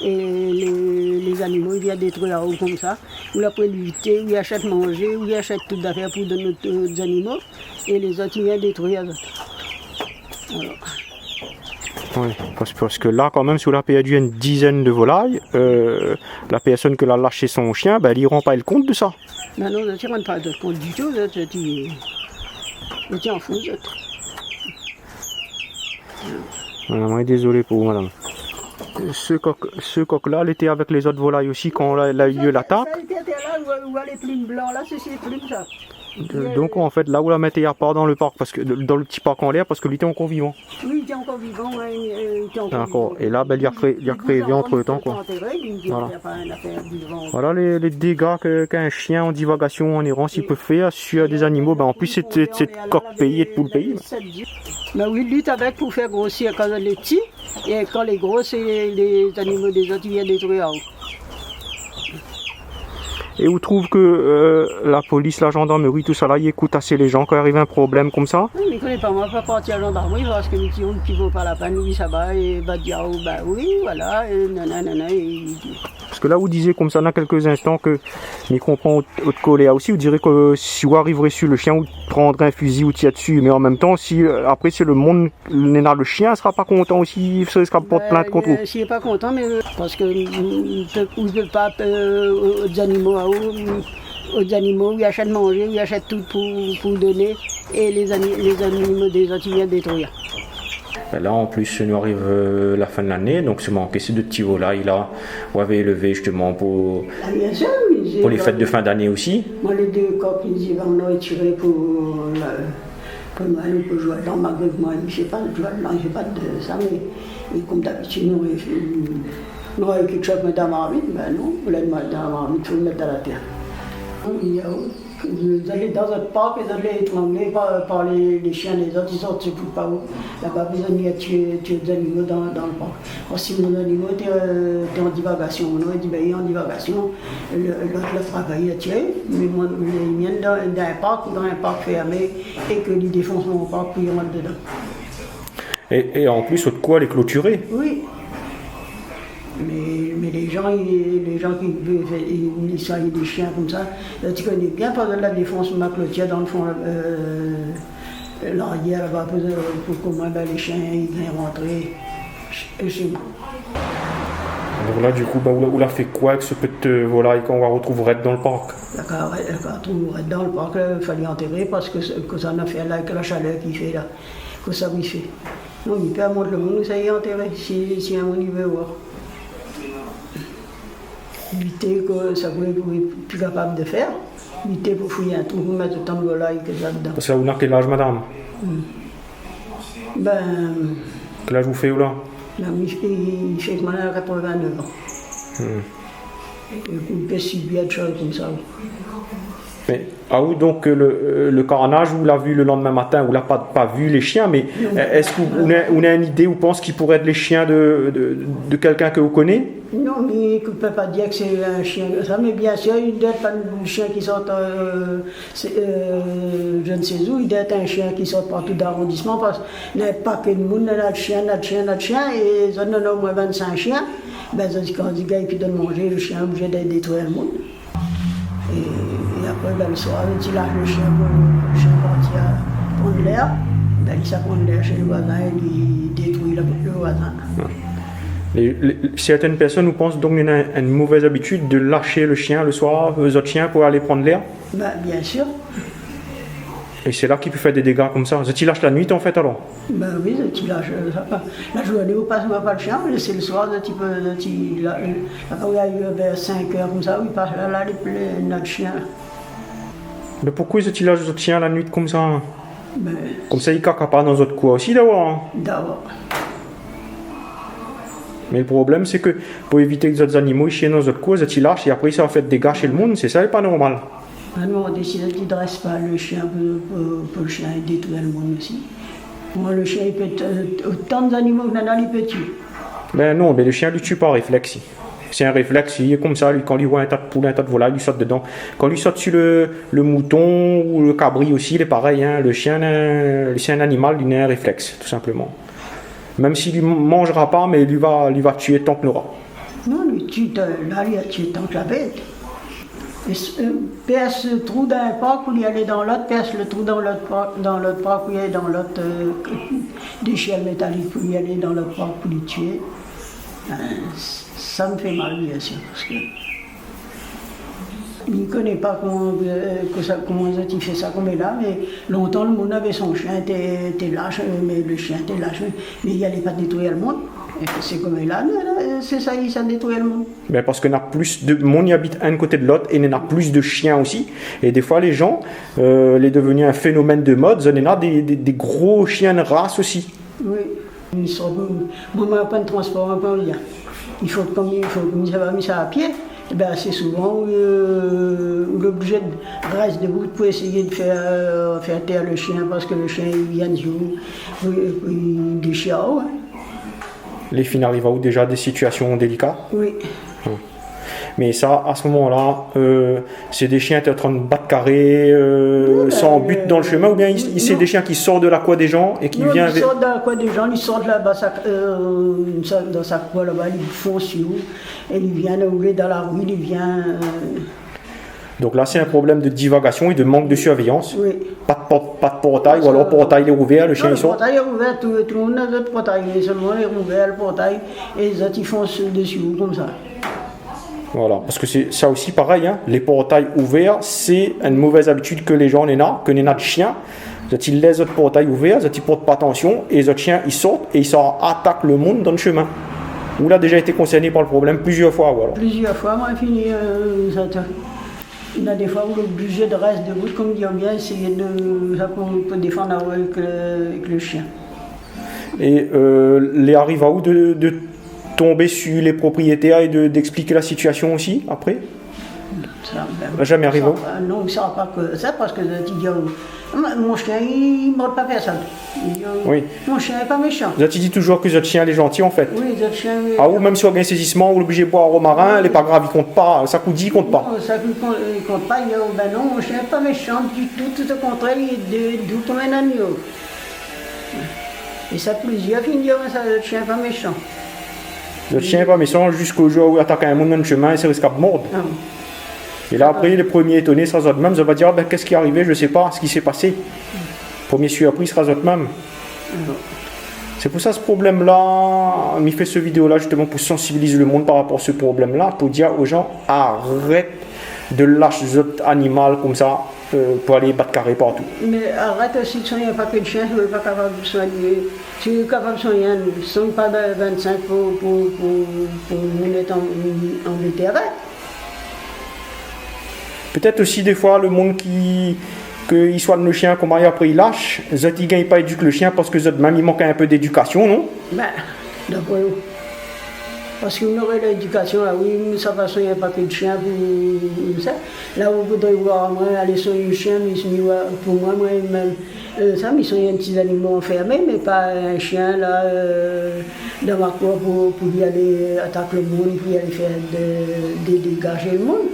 Speaker 15: et les animaux ils viennent détruire la roue comme ça, ou la poêle lutter, ou ils achètent manger, ou ils achètent toutes les affaires pour donner aux animaux, et les autres ils viennent détruire les autres. Voilà.
Speaker 4: Oui, parce que là, quand même, si on a perdu une dizaine de volailles, la personne qui a lâché son chien, elle n'y rend pas le compte de ça.
Speaker 15: Non, non, tu ne rends pas compte du tout, tu en fous.
Speaker 4: Madame, désolé pour vous, madame. Ce coq-là, il était avec les autres volailles aussi quand il a eu l'attaque.
Speaker 15: Ça, il était là où les plumes blancs, là, c'est ces plumes, ça.
Speaker 3: Donc en fait, là où la mettait part dans le parc, parce que dans le petit parc en l'air, parce que lui était encore vivant.
Speaker 15: Oui, il était encore vivant. Il était encore
Speaker 3: D'accord.
Speaker 15: vivant.
Speaker 3: Et là, ben, il a crevé entre temps, quoi. Voilà. Voilà les dégâts qu'un chien en divagation, en errance, il peut faire sur des animaux. Ben, en plus, c'est de coq pays et de poule pays.
Speaker 15: Ben oui, lutte avec pour faire grossir quand les petits, et quand les gros, c'est les animaux des autres qui viennent détruire.
Speaker 3: Et vous trouvez que la police, la gendarmerie, tout ça là, ils écoutent assez les gens quand il arrive un problème comme ça?
Speaker 15: Oui, mais il ne connaît pas, moi, pas partir à la gendarmerie parce que les petits qui ne vaut pas la peine, oui, ça va, et va dire, oh, bah oui, voilà, et nanana, et...
Speaker 3: Parce que là, vous disiez comme ça dans quelques instants que, mais comprend au colère aussi, vous direz que si vous arriverez sur le chien, vous prendrez un fusil ou tirer dessus, mais en même temps, si après c'est le monde, le chien ne sera pas content aussi, il sera porte plainte contre vous.
Speaker 15: S'il n'est pas content, mais parce que vous ne peut pas aux animaux, ils achètent manger, ils achètent tout pour donner, et les animaux des autres, ils viennent détruire.
Speaker 3: Là, en plus, nous arrive la fin de l'année, donc c'est manqué ces 2 petits volailles là, vous avez élevé justement pour les fêtes de fin d'année aussi.
Speaker 15: Moi, les 2 coqs, ils vont nous tirer pour Noël, pour jouer dans ma gueule. Moi, je ne sais pas, je ne pas de ça, mais comme d'habitude, nous avons quelque chose dans la marmite, ben non, vous l'avez dans la marmite, il faut le mettre dans la terre. Vous allez dans un parc, vous allez étrangler par les chiens des autres, ils sortent, je ne sais pas où. Il n'y a pas besoin de tuer des animaux dans le parc. Alors, si mon animal était en divagation, on aurait dit, ben, il est en divagation, l'autre le travail à tuer, mais moi, il vient dans un parc fermé, et que les défonce mon parc, puis ils rentrent dedans.
Speaker 3: Et en plus, de quoi les clôturer?
Speaker 15: Oui. Mais les gens qui soignent des chiens comme ça, tu connais bien pendant la défense de ma clôture dans le fond, l'arrière là-bas, pour que moi, les chiens ils viennent rentrer chez moi.
Speaker 3: Donc là, du coup, vous l'a fait quoi avec ce petit volaille qu'on va retrouver dans le parc?
Speaker 15: D'accord, dans le parc, il fallait enterrer parce que ça en a fait là, avec la chaleur qu'il fait là, que ça lui fait. Non, il peut monter le monde, ça y est enterré, si un monde il veut voir. Lutter que ça vous êtes plus capable de faire, lutter pour fouiller un trou, pour mettre autant de volailles que ça dedans.
Speaker 3: Parce que vous n'avez quel âge, madame?
Speaker 15: Ben...
Speaker 3: Quel âge vous faites là?
Speaker 15: Il fait que maintenant 89 ans. Il peut subir des choses comme ça.
Speaker 3: Mais, oui, donc le carnage, vous l'avez vu le lendemain matin, vous l'avez pas vu les chiens, mais est-ce que vous avez une idée, vous pensez qu'ils pourraient être les chiens de quelqu'un que vous connaissez?
Speaker 15: Non, mais on ne peut pas dire que c'est un chien comme ça, mais bien sûr, il doit être un chien qui sort, je ne sais où, il doit être un chien qui sort partout d'arrondissement, parce qu'il n'y a pas que de monde, notre chien, et ils ont au moins 25 chiens, ben, quand les gars ils donnent manger, le chien est obligé de détruire le monde. Et après, ben, le soir, il lâche le chien pour partir prendre l'air, ben, il s'apprend l'air chez le voisin et il détruit le voisin.
Speaker 3: Certaines personnes pensent donc qu'il y a une mauvaise habitude de lâcher le chien le soir, les autres chiens pour aller prendre l'air.
Speaker 15: Ben, bien sûr.
Speaker 3: Et c'est là qu'il peut faire des dégâts comme ça. Tu lâches la nuit en fait alors?
Speaker 15: Ben oui, tu lâches. La journée, vous passez pas le chien, mais c'est le soir, là, il y a eu vers 5 heures comme ça, il passe là, notre chien.
Speaker 3: Mais pourquoi tu lâches les autres chiens la nuit comme ça?
Speaker 15: Ben,
Speaker 3: comme ça, ils cacent pas dans votre coin aussi d'abord. Hein?
Speaker 15: D'abord.
Speaker 3: Mais le problème, c'est que pour éviter que les autres animaux chient dans votre coin, ils lâchent et après ça fait des dégâts chez le monde, c'est ça, c'est pas normal.
Speaker 15: Nous, on décide qu'il ne dresse pas le chien pour le chien détruire le monde aussi. Moi, le chien, il peut autant d'animaux que il peut tuer.
Speaker 3: Ben non, mais le chien ne tue pas réflexe. C'est un réflexe, il est comme ça, quand il voit un tas de poules, un tas de volailles, il saute dedans. Quand il saute sur le mouton ou le cabri aussi, il est pareil. Hein. Le chien, c'est un animal, il a un réflexe, tout simplement. Même s'il ne mangera pas, mais il va tuer tant qu'il aura.
Speaker 15: Non, lui tue, là, il a tué tant que la bête. Perce le trou dans un parc pour y aller dans l'autre, perce le trou dans l'autre parc pour y aller dans l'autre, des chiens métalliques pour y aller dans l'autre parc pour les tuer. Ça me fait mal, bien sûr, parce que il ne connaît pas comment il fait ça comme il est là, mais longtemps le monde avait son chien, était lâche, mais le chien était lâche, mais il n'allait pas détruire le monde. Et c'est comme là, c'est ça, ça détruit le monde.
Speaker 3: Ben parce qu'on a plus de monde y habite un côté de l'autre et il y en a plus de chiens aussi. Et des fois, les gens, les devenu un phénomène de mode, il y en a des gros chiens de race aussi.
Speaker 15: Oui, ils sont moi, pas de transport, un peu rien. Il faut comme ça va mettre ça à pied. Et ben assez souvent, l'objet reste debout pour essayer de faire taire le chien parce que le chien il vient de jouer, il déchire. Hein.
Speaker 3: Les filles arrivent à où déjà des situations délicates?
Speaker 15: Oui.
Speaker 3: Mais ça, à ce moment-là, c'est des chiens qui sont en train de battre carré, sans but dans le chemin, ou bien c'est des chiens qui sortent de la cour des gens et qui viennent...
Speaker 15: Ils sortent de la cour des gens, ils sortent là-bas, dans sa cour là-bas, ils font sur et ils viennent rouler dans la rue, ils viennent...
Speaker 3: Donc là, c'est un problème de divagation et de manque de surveillance.
Speaker 15: Oui.
Speaker 3: Pas de portail, ou alors le portail est ouvert, le chien il sort.
Speaker 15: Le portail est ouvert, tout le monde a d'autres portails, mais seulement il est ouvert, le portail, et les autres ils font dessus, comme ça.
Speaker 3: Voilà, parce que c'est ça aussi pareil, hein. Les portails ouverts, c'est une mauvaise habitude que les gens n'en ont, que les de chiens. Ils laissent les portails ouverts, ils ne portent pas attention, et les autres chiens ils sortent et ils attaquent le monde dans le chemin. Vous l'avez déjà été concerné par le problème plusieurs fois, voilà.
Speaker 15: Plusieurs fois, moi, fini, il y a des fois où l'obligé de rester debout, comme dit bien, essayer de ça pour défendre avec le chien.
Speaker 3: Et les arrive à où de tomber sur les propriétaires et d'expliquer la situation aussi après?
Speaker 15: Ça,
Speaker 3: jamais arrivé.
Speaker 15: Non, ça ne pas que ça parce que tu dis mon chien il ne mord pas personne.
Speaker 3: Oui.
Speaker 15: Mon chien n'est pas méchant.
Speaker 3: Tu dis toujours que votre chien est gentil en fait.
Speaker 15: Oui, votre chien.
Speaker 3: Ah ou même si on a un saisissement ou l'obligé de boire au marin, elle n'est pas grave, il compte pas. Ça coûte 10, il compte pas.
Speaker 15: Non, ça ne compte pas. Ben non, mon chien n'est pas méchant du tout au contraire, il est doux comme un agneau. Et ça plusieurs qui disent ça, le chien n'est pas méchant.
Speaker 3: Le chien n'est pas méchant jusqu'au jour où il attaque un monde dans le chemin et c'est risque de mordre.
Speaker 15: Ah.
Speaker 3: Et là après, les premiers étonnés sera eux même, ça va dire ben, qu'est-ce qui est arrivé, je ne sais pas ce qui s'est passé. Premier surpris sera eux même. C'est pour ça ce problème-là, il fait ce vidéo-là justement pour sensibiliser le monde par rapport à ce problème-là, pour dire aux gens arrête de lâcher les animaux comme ça pour aller battre carré partout.
Speaker 15: Mais arrête aussi de soigner un paquet de chiens, tu n'es pas capable de soigner. Tu es capable de soigner, ne soigne pas de 25 pour nous être embêtés avec.
Speaker 3: Peut-être aussi des fois le monde qui soigne le chien, comme après il lâche, ils ne gagnent pas éduquer le chien parce que même il manque un peu d'éducation, non?
Speaker 15: Ben, d'après vous. Parce qu'on aurait l'éducation, là, oui, ça va soigner un paquet de chiens pour ça. Là, vous voudrez voir, moi, aller soigner le chien, mais pour moi, même ça, mais soigner un petit animal enfermé, mais pas un chien, là, dans ma cour pour y aller attaquer le monde, pour y aller faire dégager le monde.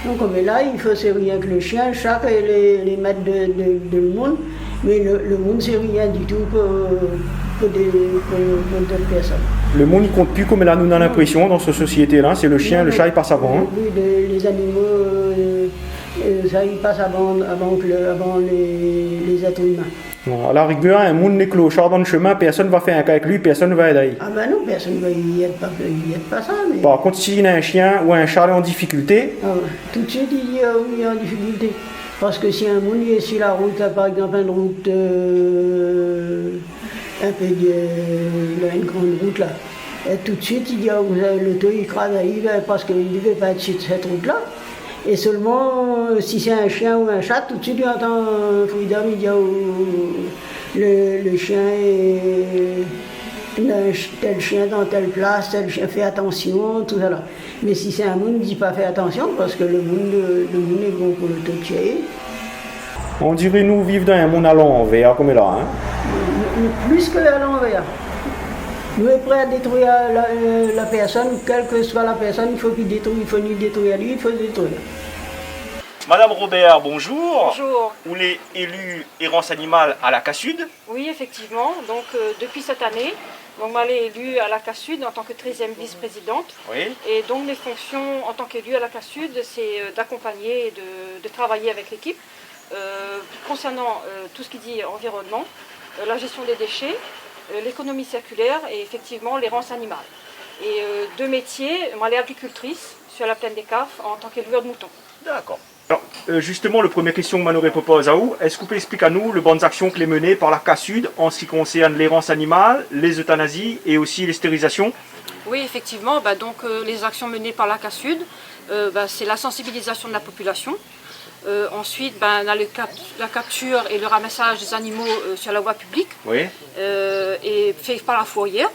Speaker 15: Donc, comme là, il faut c'est rien que le chien, chaque les maîtres de le monde, mais le monde, c'est rien du tout pour d'autres personnes.
Speaker 3: Le monde il compte plus comme là nous on a l'impression dans cette société-là, c'est le chien, le chat il passe avant. Hein.
Speaker 15: Oui, les animaux, ça il passe avant les êtres humains.
Speaker 3: Bon, à la rigueur, un monde n'est clochard dans le chemin, personne ne va faire un cas avec lui, personne ne va aider.
Speaker 15: Ah ben non, personne ne va y être pas ça. Mais...
Speaker 3: Par contre, s'il y a un chien ou un chat en difficulté...
Speaker 15: tout de suite il y a oui, en difficulté. Parce que si un monde est sur la route, là, par exemple une route, un peu une grande route là, et tout de suite il dit l'auto il crase parce qu'il ne devait pas être sur cette route là. Et seulement si c'est un chien ou un chat, tout de suite il entend Freedom, il dit le chien est tel chien dans telle place, tel chien fait attention, tout ça là. Mais si c'est un monde, il ne dit pas faire attention parce que le monde est bon pour le taux de chien.
Speaker 3: On dirait nous vivre dans un monde à l'envers comme là. Hein?
Speaker 15: Plus que à l'envers. Nous sommes prêts à détruire la personne, quelle que soit la personne, il faut qu'il détruise, il faut ni détruire lui, il faut détruire.
Speaker 7: Madame Robert, bonjour.
Speaker 16: Bonjour.
Speaker 7: Vous êtes élue errance animale à la CASUD.
Speaker 16: Oui, effectivement. Donc depuis cette année, donc je suis élue à la CASUD en tant que 13e vice-présidente.
Speaker 7: Oui.
Speaker 16: Et donc mes fonctions en tant qu'élue à la CASUD, c'est d'accompagner et de travailler avec l'équipe concernant tout ce qui dit environnement, la gestion des déchets, l'économie circulaire et effectivement l'errance animale. Et deux métiers, moi je suis agricultrice sur la plaine des Cafres en tant qu'éleveur de moutons.
Speaker 7: D'accord. Alors, justement, la première question que Manore propose à vous, est-ce que vous pouvez expliquer à nous les bonnes actions que les menées par la CASUD en ce qui concerne l'errance animale, les euthanasies et aussi les stérilisations?
Speaker 16: Oui, effectivement, donc, les actions menées par la CASUD, c'est la sensibilisation de la population. Ensuite, on a la capture et le ramassage des animaux sur la voie publique, et fait par la fourrière.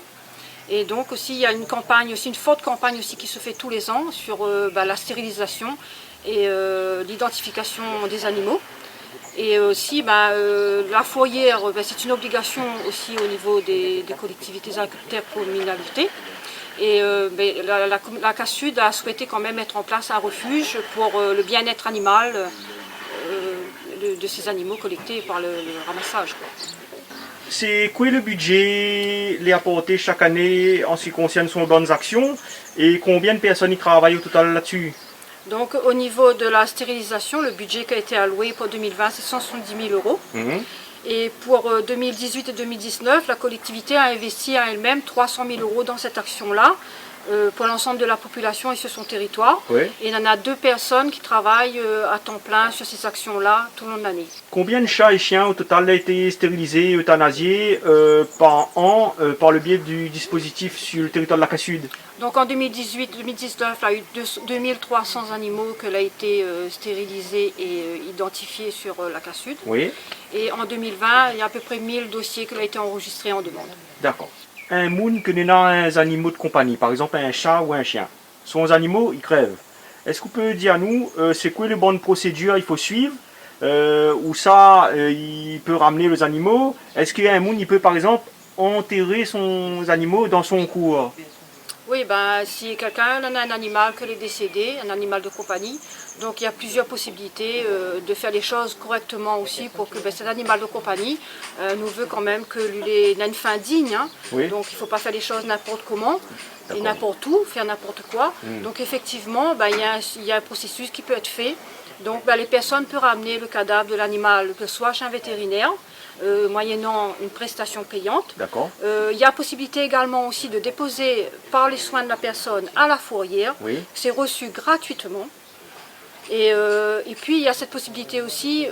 Speaker 16: Et donc aussi, il y a une campagne, aussi une forte campagne aussi qui se fait tous les ans sur la stérilisation et l'identification des animaux. Et aussi, la fourrière, c'est une obligation aussi au niveau des collectivités agriculteurs pour minalité. Et la CASUD a souhaité quand même mettre en place un refuge pour le bien-être animal de ces animaux collectés par le ramassage.
Speaker 7: C'est quoi le budget les apporté chaque année en ce qui concerne son bonnes actions et combien de personnes y travaillent au total là-dessus?
Speaker 16: Donc au niveau de la stérilisation, le budget qui a été alloué pour 2020 c'est 170 000 euros. Et pour 2018 et 2019, la collectivité a investi à elle-même 300 000 euros dans cette action-là, pour l'ensemble de la population et sur son territoire. Et il y en a 2 personnes qui travaillent à temps plein sur ces actions-là tout le long de l'année.
Speaker 7: Combien de chats et chiens au total a été stérilisés, euthanasiés par an par le biais du dispositif sur le territoire de la CASUD?
Speaker 16: Donc en 2018-2019, il y a eu 2300 animaux qui ont été stérilisés et identifiés sur la CASUD. Et en 2020, il y a à peu près 1000 dossiers qui ont été enregistrés en demande.
Speaker 7: D'accord. Un moun que nous avons des animaux de compagnie, par exemple un chat ou un chien. Ces animaux, ils crèvent. Est-ce que vous pouvez dire à nous, c'est quoi les bonnes procédures il faut suivre, ou ça, il peut ramener les animaux? Est-ce qu'il y a un moun, il peut par exemple enterrer ses animaux dans son cours?
Speaker 16: Oui, si quelqu'un a un animal qui est décédé, un animal de compagnie, donc il y a plusieurs possibilités de faire les choses correctement aussi pour que cet animal de compagnie nous veut quand même qu'il ait une fin digne. Donc il ne faut pas faire les choses n'importe comment et n'importe où, faire n'importe quoi. Donc effectivement, il y a un processus qui peut être fait. Donc les personnes peuvent ramener le cadavre de l'animal, que ce soit chez un vétérinaire, moyennant une prestation payante. Il y a possibilité également aussi de déposer par les soins de la personne à la fourrière. C'est reçu gratuitement. Et puis il y a cette possibilité aussi,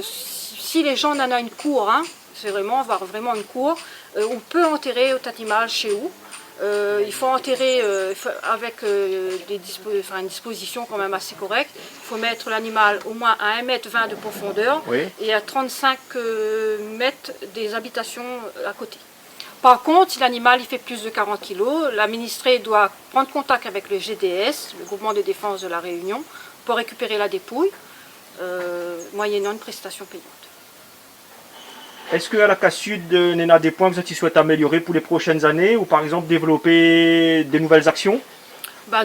Speaker 16: si les gens en ont une cour, c'est vraiment une cour, on peut enterrer cet animal chez eux. Il faut enterrer avec une disposition quand même assez correcte. Il faut mettre l'animal au moins à 1,20 m de profondeur et à 35 mètres des habitations à côté. Par contre, si l'animal fait plus de 40 kg, l'administré doit prendre contact avec le GDS, le groupement de défense de la Réunion, pour récupérer la dépouille, moyennant une prestation payante.
Speaker 7: Est-ce qu'à la CASUD, il y a des points que vous souhaitez améliorer pour les prochaines années ou par exemple développer des nouvelles actions?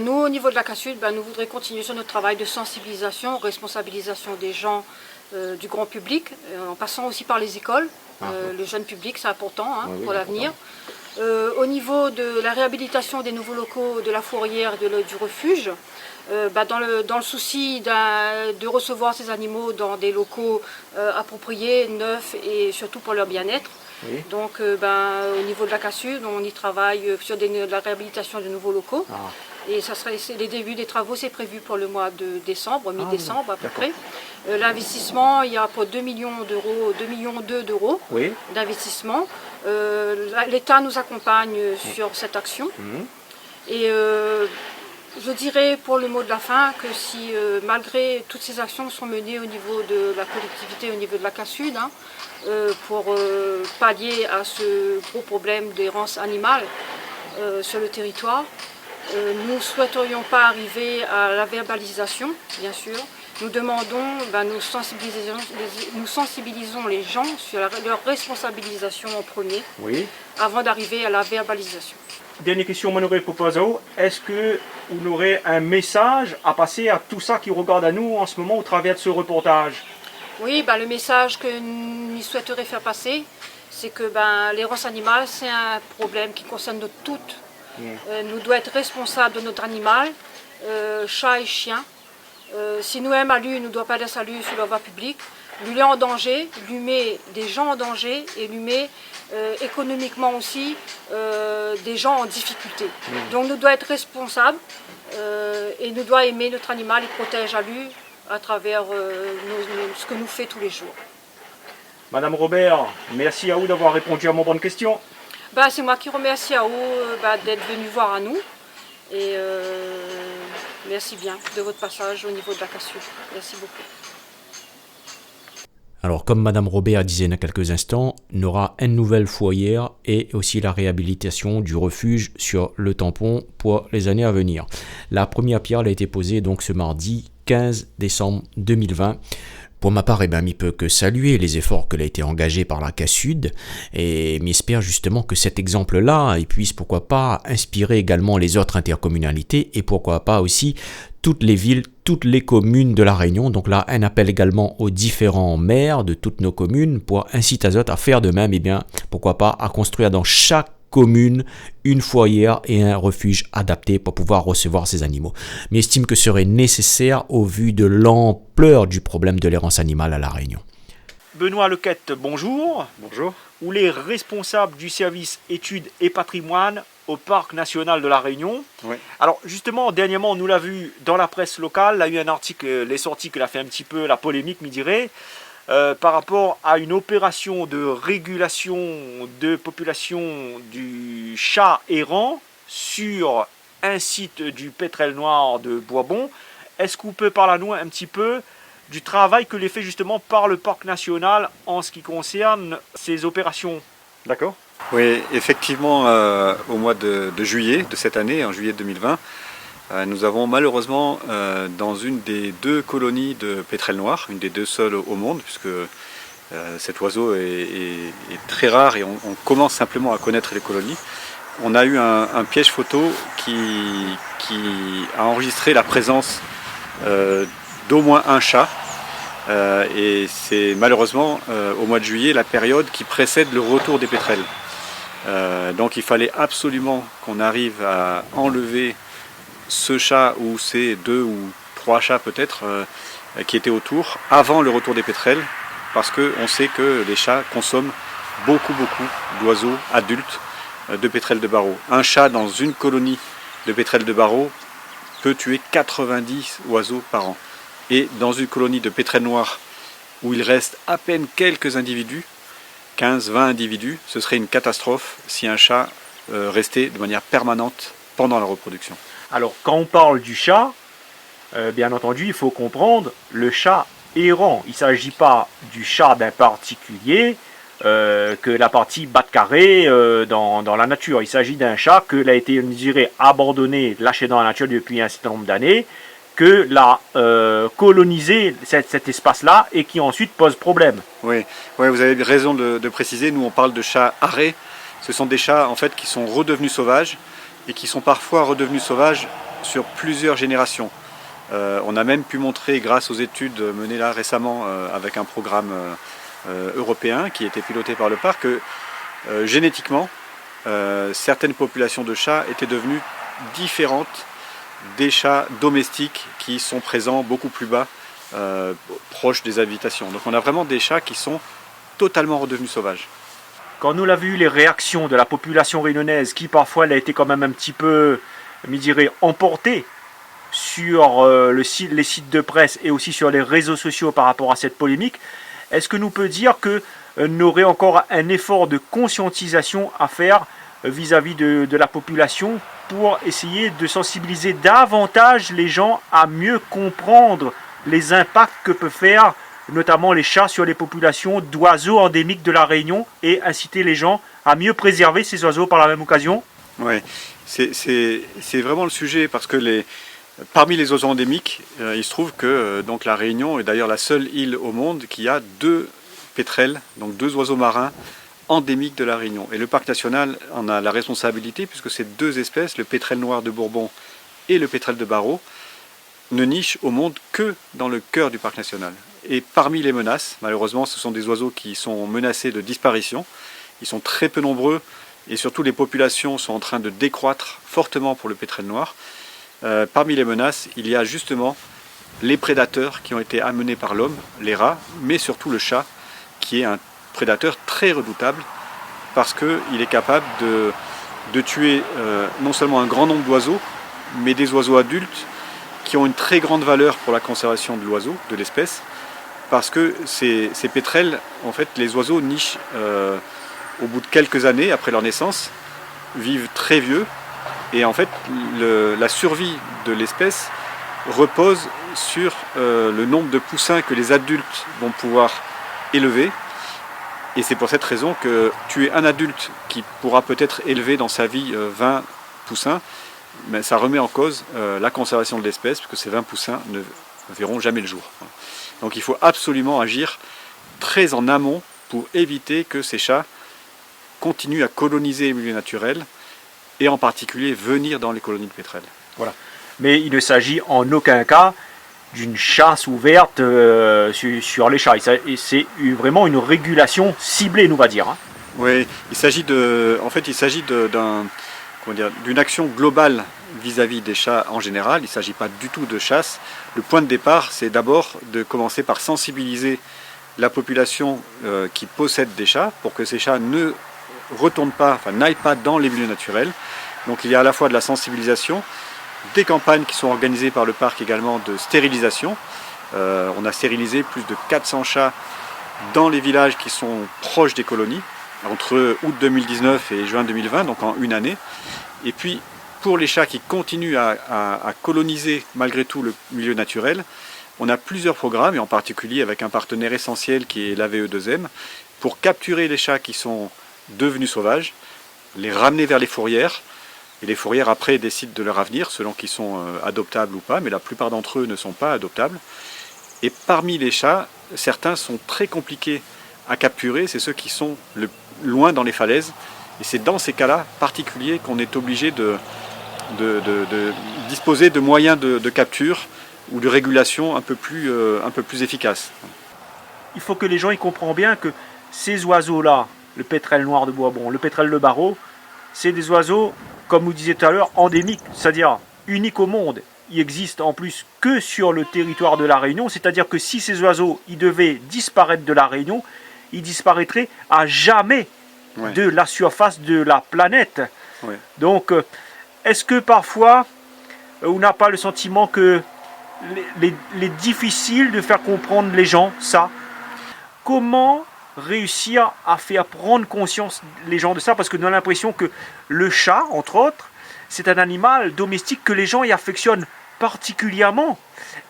Speaker 16: Nous, au niveau de la CASUD, nous voudrions continuer sur notre travail de sensibilisation, responsabilisation des gens, du grand public, en passant aussi par les écoles. Le jeune public, c'est important pour l'avenir. Au niveau de la réhabilitation des nouveaux locaux de la fourrière et du refuge, dans le souci de recevoir ces animaux dans des locaux appropriés, neufs et surtout pour leur bien-être. Donc au niveau de la CASUD, on y travaille sur la réhabilitation de nouveaux locaux. Et ça serait, les débuts des travaux, c'est prévu pour le mois de décembre, mi-décembre à peu près. L'investissement, il y a pour 2 millions d'euros, 2,2 millions d'euros d'investissement. L'État nous accompagne sur cette action. Et je dirais pour le mot de la fin que si malgré toutes ces actions sont menées au niveau de la collectivité, au niveau de la CASUD, pour pallier à ce gros problème d'errance animale sur le territoire, nous ne souhaiterions pas arriver à la verbalisation, bien sûr. Nous demandons, nous sensibilisons les gens sur leur responsabilisation en premier, avant d'arriver à la verbalisation.
Speaker 7: Dernière question, Manore propose à vous. Est-ce que vous aurez un message à passer à tout ça qui regarde à nous en ce moment au travers de ce reportage?
Speaker 16: Oui, le message que nous souhaiterions faire passer, c'est que l'errance animale, c'est un problème qui concerne nous toutes. Nous devons être responsables de notre animal, chat et chien. Si nous aimons à lui, nous ne devons pas laisser à lui sur la voie publique. Lui est en danger, lui met des gens en danger et lui met économiquement aussi des gens en difficulté. Donc nous devons être responsables et nous devons aimer notre animal et protéger à lui à travers ce que nous fait tous les jours.
Speaker 7: Madame Robert, merci à vous d'avoir répondu à mon bonne question.
Speaker 16: C'est moi qui remercie à vous d'être venu voir à nous. Et merci bien de votre passage au niveau de la cassure. Merci beaucoup.
Speaker 3: Alors, comme Madame Robert disait il y a quelques instants, on aura une nouvelle foyer et aussi la réhabilitation du refuge sur le tampon pour les années à venir. La première pierre a été posée donc ce mardi 15 décembre 2020. Pour ma part, il peut que saluer les efforts que a été engagés par la CASUD et m'espère justement que cet exemple-là puisse pourquoi pas inspirer également les autres intercommunalités et pourquoi pas aussi toutes les villes, toutes les communes de la Réunion. Donc là, un appel également aux différents maires de toutes nos communes pour inciter les autres à faire de même et bien pourquoi pas à construire dans chaque commune une foyer et un refuge adapté pour pouvoir recevoir ces animaux. Mais estime que ce serait nécessaire au vu de l'ampleur du problème de l'errance animale à La Réunion.
Speaker 7: Benoît Lequette, bonjour.
Speaker 17: Bonjour.
Speaker 7: Ou les responsables du service études et patrimoine au Parc national de La Réunion.
Speaker 17: Oui.
Speaker 7: Alors justement, dernièrement, on nous l'a vu dans la presse locale, il y a eu un article, les sorties qui a fait un petit peu la polémique, me dirait, par rapport à une opération de régulation de population du chat errant sur un site du pétrel noir de Boisbon. Est-ce qu'on peut parler à nous un petit peu du travail que l'est fait justement par le Parc national en ce qui concerne ces opérations?
Speaker 17: D'accord. Oui, effectivement, au mois de juillet de cette année, en juillet 2020, nous avons malheureusement dans une des deux colonies de pétrel noir, une des deux seules au monde, puisque cet oiseau est très rare et on commence simplement à connaître les colonies, on a eu un piège photo qui a enregistré la présence d'au moins un chat. Et c'est malheureusement au mois de juillet la période qui précède le retour des pétrels. Donc il fallait absolument qu'on arrive à enlever ce chat ou ces 2 ou 3 chats peut-être qui étaient autour avant le retour des pétrels, parce qu'on sait que les chats consomment beaucoup d'oiseaux adultes de pétrels de Barreau. Un chat dans une colonie de pétrels de Barreau peut tuer 90 oiseaux par an. Et dans une colonie de pétrel noir où il reste à peine quelques individus, 15-20 individus, ce serait une catastrophe si un chat restait de manière permanente pendant la reproduction.
Speaker 7: Alors quand on parle du chat, bien entendu il faut comprendre le chat errant. Il ne s'agit pas du chat d'un particulier, que la partie bas de carré dans la nature. Il s'agit d'un chat que a été mesuré, abandonné, lâché dans la nature depuis un certain nombre d'années, que l'a colonisé cet espace-là et qui ensuite pose problème.
Speaker 17: Oui, vous avez raison de préciser, nous on parle de chats arrêts. Ce sont des chats en fait qui sont redevenus sauvages et qui sont parfois redevenus sauvages sur plusieurs générations. On a même pu montrer, grâce aux études menées là récemment avec un programme européen qui était piloté par le parc, que génétiquement, certaines populations de chats étaient devenues différentes des chats domestiques qui sont présents beaucoup plus bas, proches des habitations. Donc on a vraiment des chats qui sont totalement redevenus sauvages.
Speaker 7: Quand nous l'avons vu, les réactions de la population réunionnaise, qui parfois elle a été quand même un petit peu, je dirais, emportée sur les sites de presse et aussi sur les réseaux sociaux par rapport à cette polémique, est-ce que nous peut dire que nous aurait encore un effort de conscientisation à faire vis-à-vis de la population pour essayer de sensibiliser davantage les gens à mieux comprendre les impacts que peut faire notamment les chats sur les populations d'oiseaux endémiques de la Réunion et inciter les gens à mieux préserver ces oiseaux par la même occasion?
Speaker 17: Oui, c'est vraiment le sujet parce que parmi les oiseaux endémiques, il se trouve que donc la Réunion est d'ailleurs la seule île au monde qui a 2 pétrels, donc 2 oiseaux marins endémiques de la Réunion. Et le parc national en a la responsabilité puisque ces 2 espèces, le pétrel noir de Bourbon et le pétrel de Barreau, ne nichent au monde que dans le cœur du parc national. Et parmi les menaces, malheureusement, ce sont des oiseaux qui sont menacés de disparition. Ils sont très peu nombreux et surtout les populations sont en train de décroître fortement pour le pétrel noir. Parmi les menaces, il y a justement les prédateurs qui ont été amenés par l'homme, les rats, mais surtout le chat, qui est un prédateur très redoutable parce qu'il est capable de tuer non seulement un grand nombre d'oiseaux, mais des oiseaux adultes qui ont une très grande valeur pour la conservation de l'oiseau, de l'espèce, parce que ces pétrels, en fait, les oiseaux nichent au bout de quelques années après leur naissance, vivent très vieux, et en fait, la survie de l'espèce repose sur le nombre de poussins que les adultes vont pouvoir élever. Et c'est pour cette raison que tuer un adulte qui pourra peut-être élever dans sa vie 20 poussins, ben, ça remet en cause la conservation de l'espèce, puisque ces 20 poussins ne verront jamais le jour. Donc il faut absolument agir très en amont pour éviter que ces chats continuent à coloniser les milieux naturels, et en particulier venir dans les colonies de pétrels.
Speaker 7: Voilà. Mais il ne s'agit en aucun cas d'une chasse ouverte sur les chats. C'est vraiment une régulation ciblée, nous va dire. Hein.
Speaker 17: Oui, il s'agit d'une action globale vis-à-vis des chats en général. Il ne s'agit pas du tout de chasse. Le point de départ, c'est d'abord de commencer par sensibiliser la population qui possède des chats pour que ces chats ne retournent pas, enfin n'aillent pas dans les milieux naturels. Donc il y a à la fois de la sensibilisation, des campagnes qui sont organisées par le parc également de stérilisation. On a stérilisé plus de 400 chats dans les villages qui sont proches des colonies, entre août 2019 et juin 2020, donc en une année. Et puis pour les chats qui continuent à coloniser malgré tout le milieu naturel, on a plusieurs programmes, et en particulier avec un partenaire essentiel qui est l'AVE2M, pour capturer les chats qui sont devenus sauvages, les ramener vers les fourrières, et les fourrières après décident de leur avenir selon qu'ils sont adoptables ou pas, mais la plupart d'entre eux ne sont pas adoptables. Et parmi les chats, certains sont très compliqués à capturer, c'est ceux qui sont loin dans les falaises, et c'est dans ces cas-là particuliers qu'on est obligé de disposer de moyens de capture ou de régulation un peu plus efficaces.
Speaker 7: Il faut que les gens y comprennent bien que ces oiseaux-là, le pétrel noir de Bourbon, le pétrel de Barreau, c'est des oiseaux, comme vous disiez tout à l'heure, endémiques, c'est-à-dire uniques au monde. Ils existent en plus que sur le territoire de la Réunion, c'est-à-dire que si ces oiseaux ils devaient disparaître de la Réunion, ils disparaîtraient à jamais de la surface de la planète.
Speaker 17: Ouais.
Speaker 7: Donc, est-ce que parfois, on n'a pas le sentiment que les difficile de faire comprendre les gens ça? Comment réussir à faire prendre conscience les gens de ça, parce que nous avons l'impression que le chat, entre autres, c'est un animal domestique que les gens y affectionnent particulièrement.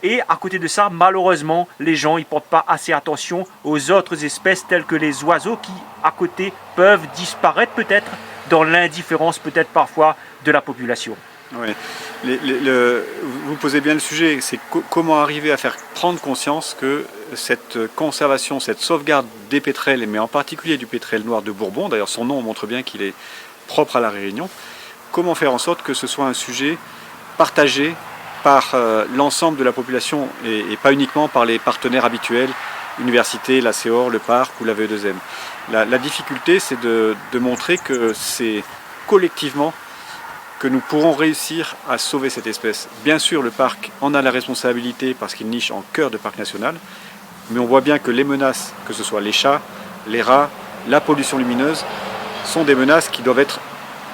Speaker 7: Et à côté de ça, malheureusement, les gens ne portent pas assez attention aux autres espèces telles que les oiseaux qui, à côté, peuvent disparaître peut-être dans l'indifférence peut-être parfois de la population.
Speaker 17: Oui. Vous posez bien le sujet, c'est comment arriver à faire prendre conscience que cette conservation, cette sauvegarde des pétrels, mais en particulier du pétrel noir de Bourbon, d'ailleurs son nom montre bien qu'il est propre à la Réunion, comment faire en sorte que ce soit un sujet partagé par l'ensemble de la population et pas uniquement par les partenaires habituels, l'université, la CEOR, le parc ou la VE2M. La difficulté, c'est de montrer que c'est collectivement que nous pourrons réussir à sauver cette espèce. Bien sûr, le parc en a la responsabilité parce qu'il niche en cœur de parc national, mais on voit bien que les menaces, que ce soit les chats, les rats, la pollution lumineuse, sont des menaces qui doivent être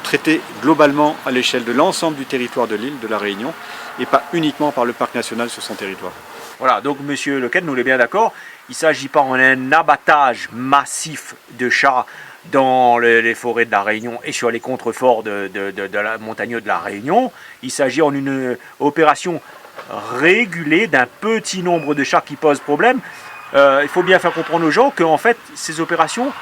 Speaker 17: traitées globalement à l'échelle de l'ensemble du territoire de l'île, de la Réunion, et pas uniquement par le parc national sur son territoire.
Speaker 7: Voilà, donc monsieur Lequel, nous l'est bien d'accord, il ne s'agit pas d'un abattage massif de chats dans les forêts de la Réunion et sur les contreforts de la montagneux de la Réunion. Il s'agit en une opération régulée d'un petit nombre de chats qui posent problème. Il faut bien faire comprendre aux gens qu'en fait, ces opérations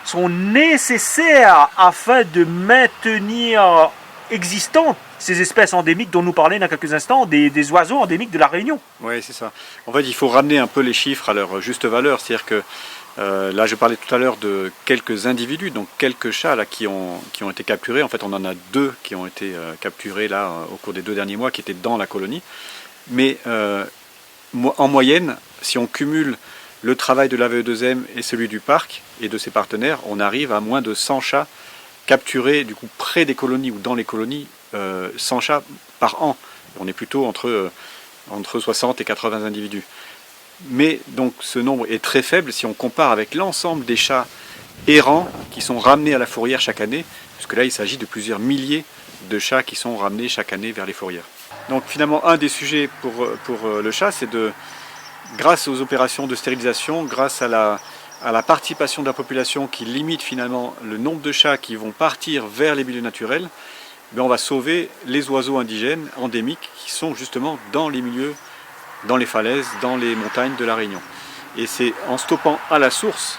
Speaker 7: sont nécessaires afin de maintenir existant ces espèces endémiques dont nous parlait dans quelques instants, des oiseaux endémiques de la Réunion.
Speaker 17: Oui, c'est ça. En fait, il faut ramener un peu les chiffres à leur juste valeur. C'est-à-dire que là, je parlais tout à l'heure de quelques individus, donc quelques chats là, qui ont été capturés. En fait, on en a 2 qui ont été capturés là, au cours des 2 derniers mois, qui étaient dans la colonie. Mais en moyenne, si on cumule le travail de l'AVE2M et celui du parc et de ses partenaires, on arrive à moins de 100 chats capturés du coup près des colonies ou dans les colonies, 100 chats par an. On est plutôt entre 60 et 80 individus. Mais donc ce nombre est très faible si on compare avec l'ensemble des chats errants qui sont ramenés à la fourrière chaque année, puisque là il s'agit de plusieurs milliers de chats qui sont ramenés chaque année vers les fourrières. Donc finalement, un des sujets pour le chat, c'est grâce aux opérations de stérilisation, grâce à la participation de la population qui limite finalement le nombre de chats qui vont partir vers les milieux naturels, on va sauver les oiseaux indigènes, endémiques, qui sont justement dans les milieux, dans les falaises, dans les montagnes de la Réunion. Et c'est en stoppant à la source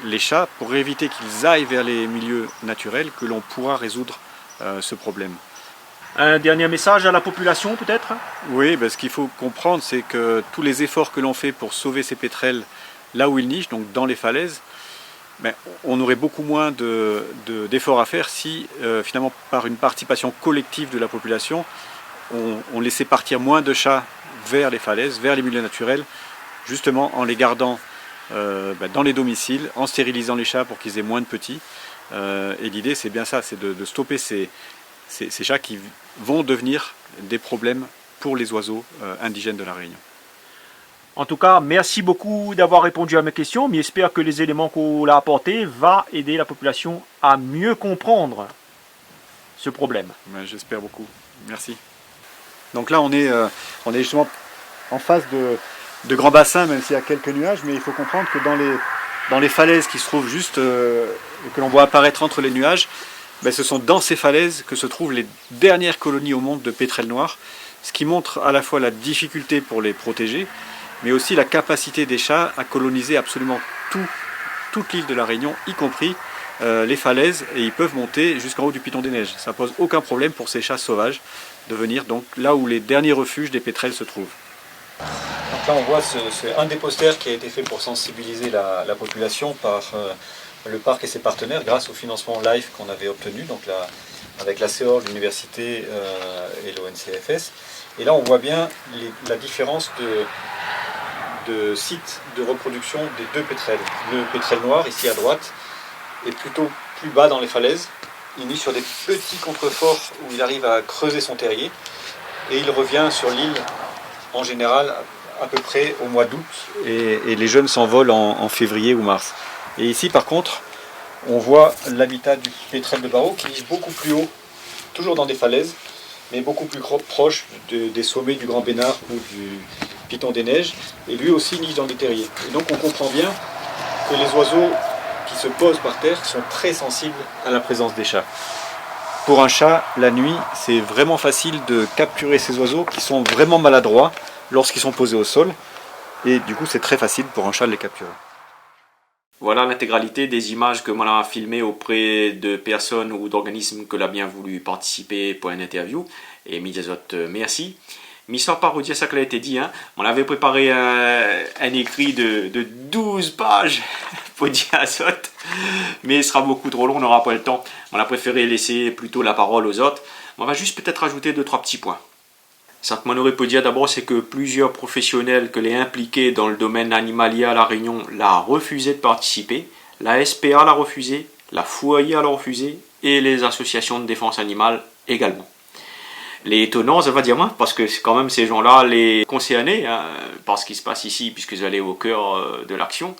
Speaker 17: les chats, pour éviter qu'ils aillent vers les milieux naturels, que l'on pourra résoudre ce problème.
Speaker 7: Un dernier message à la population peut-être?
Speaker 17: Oui, ce qu'il faut comprendre, c'est que tous les efforts que l'on fait pour sauver ces pétrels là où ils nichent, donc dans les falaises, on aurait beaucoup moins d'efforts à faire si finalement par une participation collective de la population, on laissait partir moins de chats vers les falaises, vers les milieux naturels, justement en les gardant dans les domiciles, en stérilisant les chats pour qu'ils aient moins de petits. Et l'idée c'est bien ça, c'est de stopper ces chats qui vont devenir des problèmes pour les oiseaux indigènes de la Réunion.
Speaker 7: En tout cas, merci beaucoup d'avoir répondu à mes questions, mais j'espère que les éléments qu'on a apportés vont aider la population à mieux comprendre ce problème.
Speaker 17: J'espère beaucoup. Merci. Donc là, on est justement en face de grands bassins, même s'il y a quelques nuages, mais il faut comprendre que dans les falaises qui se trouvent juste, que l'on voit apparaître entre les nuages, ce sont dans ces falaises que se trouvent les dernières colonies au monde de pétrels noirs, ce qui montre à la fois la difficulté pour les protéger, mais aussi la capacité des chats à coloniser absolument toute l'île de la Réunion, y compris les falaises, et ils peuvent monter jusqu'en haut du Piton des Neiges. Ça ne pose aucun problème pour ces chats sauvages de venir donc là où les derniers refuges des pétrels se trouvent. Donc là on voit c'est un des posters qui a été fait pour sensibiliser la population par le parc et ses partenaires grâce au financement LIFE qu'on avait obtenu, donc avec la CEOR, l'université et l'ONCFS. Et là on voit bien la différence de sites de reproduction des deux pétrels. Le pétrel noir ici à droite est plutôt plus bas dans les falaises. Il niche sur des petits contreforts où il arrive à creuser son terrier et il revient sur l'île en général à peu près au mois d'août et les jeunes s'envolent en février ou mars. Et ici par contre on voit l'habitat du pétrel de Barreau qui niche beaucoup plus haut, toujours dans des falaises, mais beaucoup plus proche des sommets du Grand Bénard ou du Piton des Neiges, et lui aussi niche dans des terriers. Et donc on comprend bien que les oiseaux qui se posent par terre sont très sensibles à la présence des chats. Pour un chat, la nuit, c'est vraiment facile de capturer ces oiseaux qui sont vraiment maladroits lorsqu'ils sont posés au sol, et du coup c'est très facile pour un chat de les capturer.
Speaker 3: Voilà l'intégralité des images que l'on a filmées auprès de personnes ou d'organismes que l'on a bien voulu participer pour une interview. Et Midiazot, merci. Mais sans parodier ça qui a été dit, on avait préparé un écrit de 12 pages pour Midiazot, mais ce sera beaucoup trop long, on n'aura pas le temps. On a préféré laisser plutôt la parole aux autres. On va juste peut-être ajouter 2-3 petits points. Ce qu'on aurait pu dire d'abord, c'est que plusieurs professionnels que les impliqués dans le domaine animalier à La Réunion l'a refusé de participer, la SPA l'a refusé, la FOIA l'a refusé et les associations de défense animale également. Les étonnants, ça va dire moins, parce que quand même ces gens-là, les concernés, par ce qui se passe ici, puisqu'ils allaient au cœur de l'action,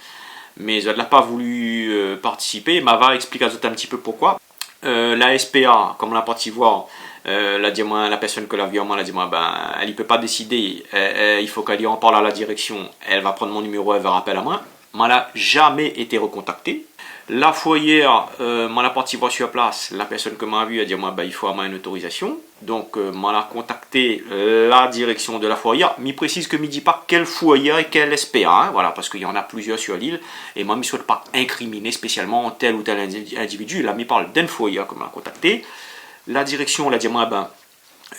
Speaker 3: mais ils n'ont pas voulu participer. Mava explique à tout un petit peu pourquoi. La SPA, comme on l'a parti voir, la personne que l'a vu, elle a dit elle ne peut pas décider, il faut qu'elle y en parle à la direction, elle va prendre mon numéro, elle va rappeler à moi. Elle n'a jamais été recontactée. La foyer, la partie voir sur place, la personne que m'a vu a dit il faut avoir une autorisation. Donc m'a contacté la direction de la foyer, mais il précise que ne dit pas quel foyer et quel SPA, voilà, parce qu'il y en a plusieurs sur l'île, et moi je ne souhaite pas incriminer spécialement tel ou tel individu. Là, il parle d'un foyer comme m'a contacté. La direction l'a dit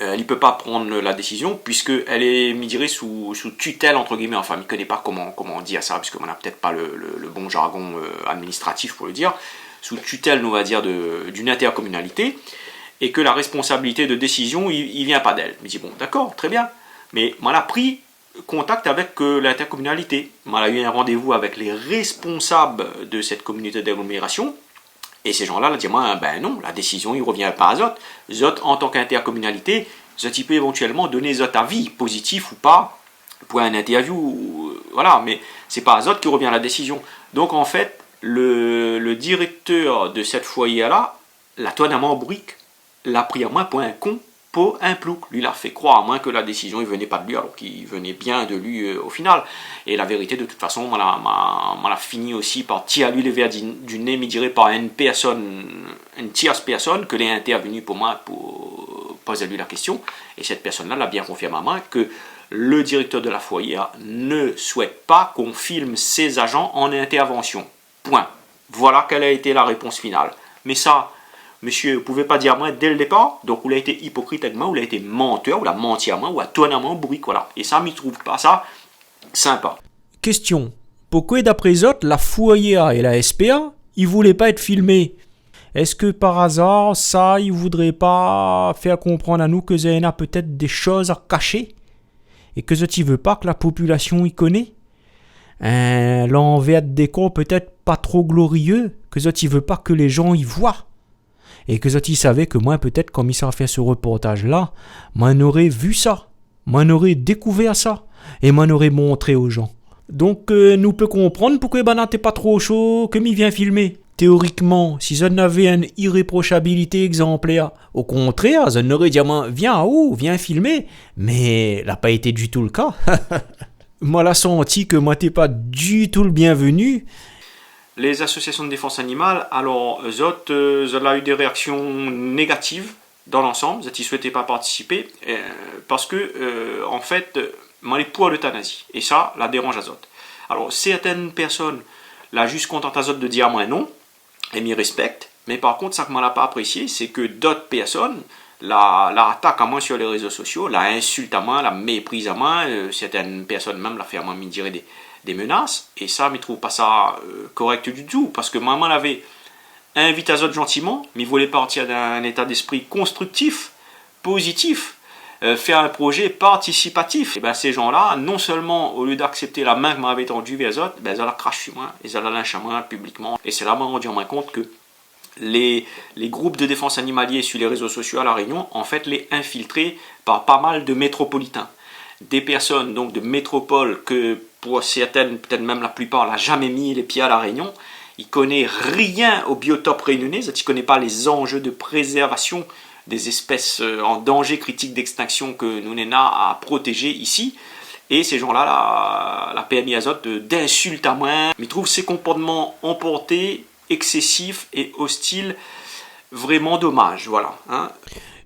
Speaker 3: elle ne peut pas prendre la décision puisqu'elle est sous tutelle entre guillemets, enfin il ne connaît pas comment on dit à ça puisqu'on n'a peut-être pas le bon jargon administratif pour le dire, sous tutelle on va dire d'une intercommunalité, et que la responsabilité de décision il vient pas d'elle. Mais dit bon d'accord, très bien, mais on a pris contact avec l'intercommunalité, on a eu un rendez-vous avec les responsables de cette communauté d'agglomération. Et ces gens-là, là, disent non, la décision, il ne revient pas à Zot. Zot, en tant qu'intercommunalité, Zot, il peut éventuellement donner Zot avis, positif ou pas, pour un interview, voilà, mais c'est pas à Zot qui revient à la décision. Donc, en fait, le directeur de cette foyer-là, la tonne à Mambrique, l'a pris à moi pour un con, pour un plouc. Lui, il a fait croire à moins que la décision ne venait pas de lui, alors qu'il venait bien de lui au final. Et la vérité, de toute façon, on a fini aussi par tirer à lui les verres du nez, me dirait par une tierce personne que l'est intervenue pour moi pour poser lui la question. Et cette personne-là l'a bien confirmé à moi que le directeur de la foyer ne souhaite pas qu'on filme ses agents en intervention. Point. Voilà quelle a été la réponse finale. Mais ça, monsieur, vous ne pouvez pas dire à moi dès le départ, donc vous l'avez été hypocrite avec moi, vous l'avez été menteur, vous l'avez menti à moi, ou à tournement bourrique, voilà. Et ça, je ne trouve pas ça sympa. Question. Pourquoi d'après les autres, la foyer et la SPA, ils ne voulaient pas être filmés? Est-ce que par hasard, ça, ils ne voudraient pas faire comprendre à nous que Zéna a peut-être des choses à cacher? Et que ça, tu veux pas que la population y connaît? L'envers des décor peut-être pas trop glorieux, que ça, tu veux pas que les gens y voient? Et que ça, tu savais que moi, peut-être, comme il s'est fait ce reportage-là, moi, n'aurais vu ça. Moi, n'aurais découvert ça. Et moi, n'aurais montré aux gens. Donc, nous peut comprendre pourquoi t'es pas trop chaud, que m'y vient filmer. Théoriquement, si ça n'avait une irréprochabilité exemplaire, au contraire, ça n'aurait dit, viens filmer. Mais ça n'a pas été du tout le cas. Moi, l'a senti que moi, t'es pas du tout le bienvenu. Les associations de défense animale, alors, eux ont eu des réactions négatives dans l'ensemble, ils ne souhaitaient pas participer, parce que, en fait, moi, les pour l'euthanasie, et ça, la dérange à Zot. Alors, certaines personnes, là, juste contente à Zot de dire moi non, et m'y respectent, mais par contre, ça que moi, l'a pas apprécié, c'est que d'autres personnes, la attaque à moi sur les réseaux sociaux, la insulte à moi, la méprise à moi, certaines personnes même la fait à moi, me dirait des menaces, et ça, je ne trouve pas ça correct du tout, parce que maman l'avait invité à Zot gentiment, mais il voulait partir d'un état d'esprit constructif, positif, faire un projet participatif. Et bien ces gens-là, non seulement au lieu d'accepter la main que m'avait tendue vers Zot, ben ils la crachent sur moi, ils la lynchent à moi publiquement, et c'est là que je me rends moins compte que les groupes de défense animalier sur les réseaux sociaux à La Réunion, en fait, les infiltrés par pas mal de métropolitains. Des personnes donc de métropole que pour certaines, peut-être même la plupart, n'a jamais mis les pieds à La Réunion. Il ne connaît rien au biotope réunionnais, il ne connaît pas les enjeux de préservation des espèces en danger critique d'extinction que nous n'avons à protéger ici. Et ces gens-là, la PMI Azote, d'insultes à moi, mais trouvent ces comportements emportés, excessifs et hostiles, vraiment dommages. Voilà. Hein.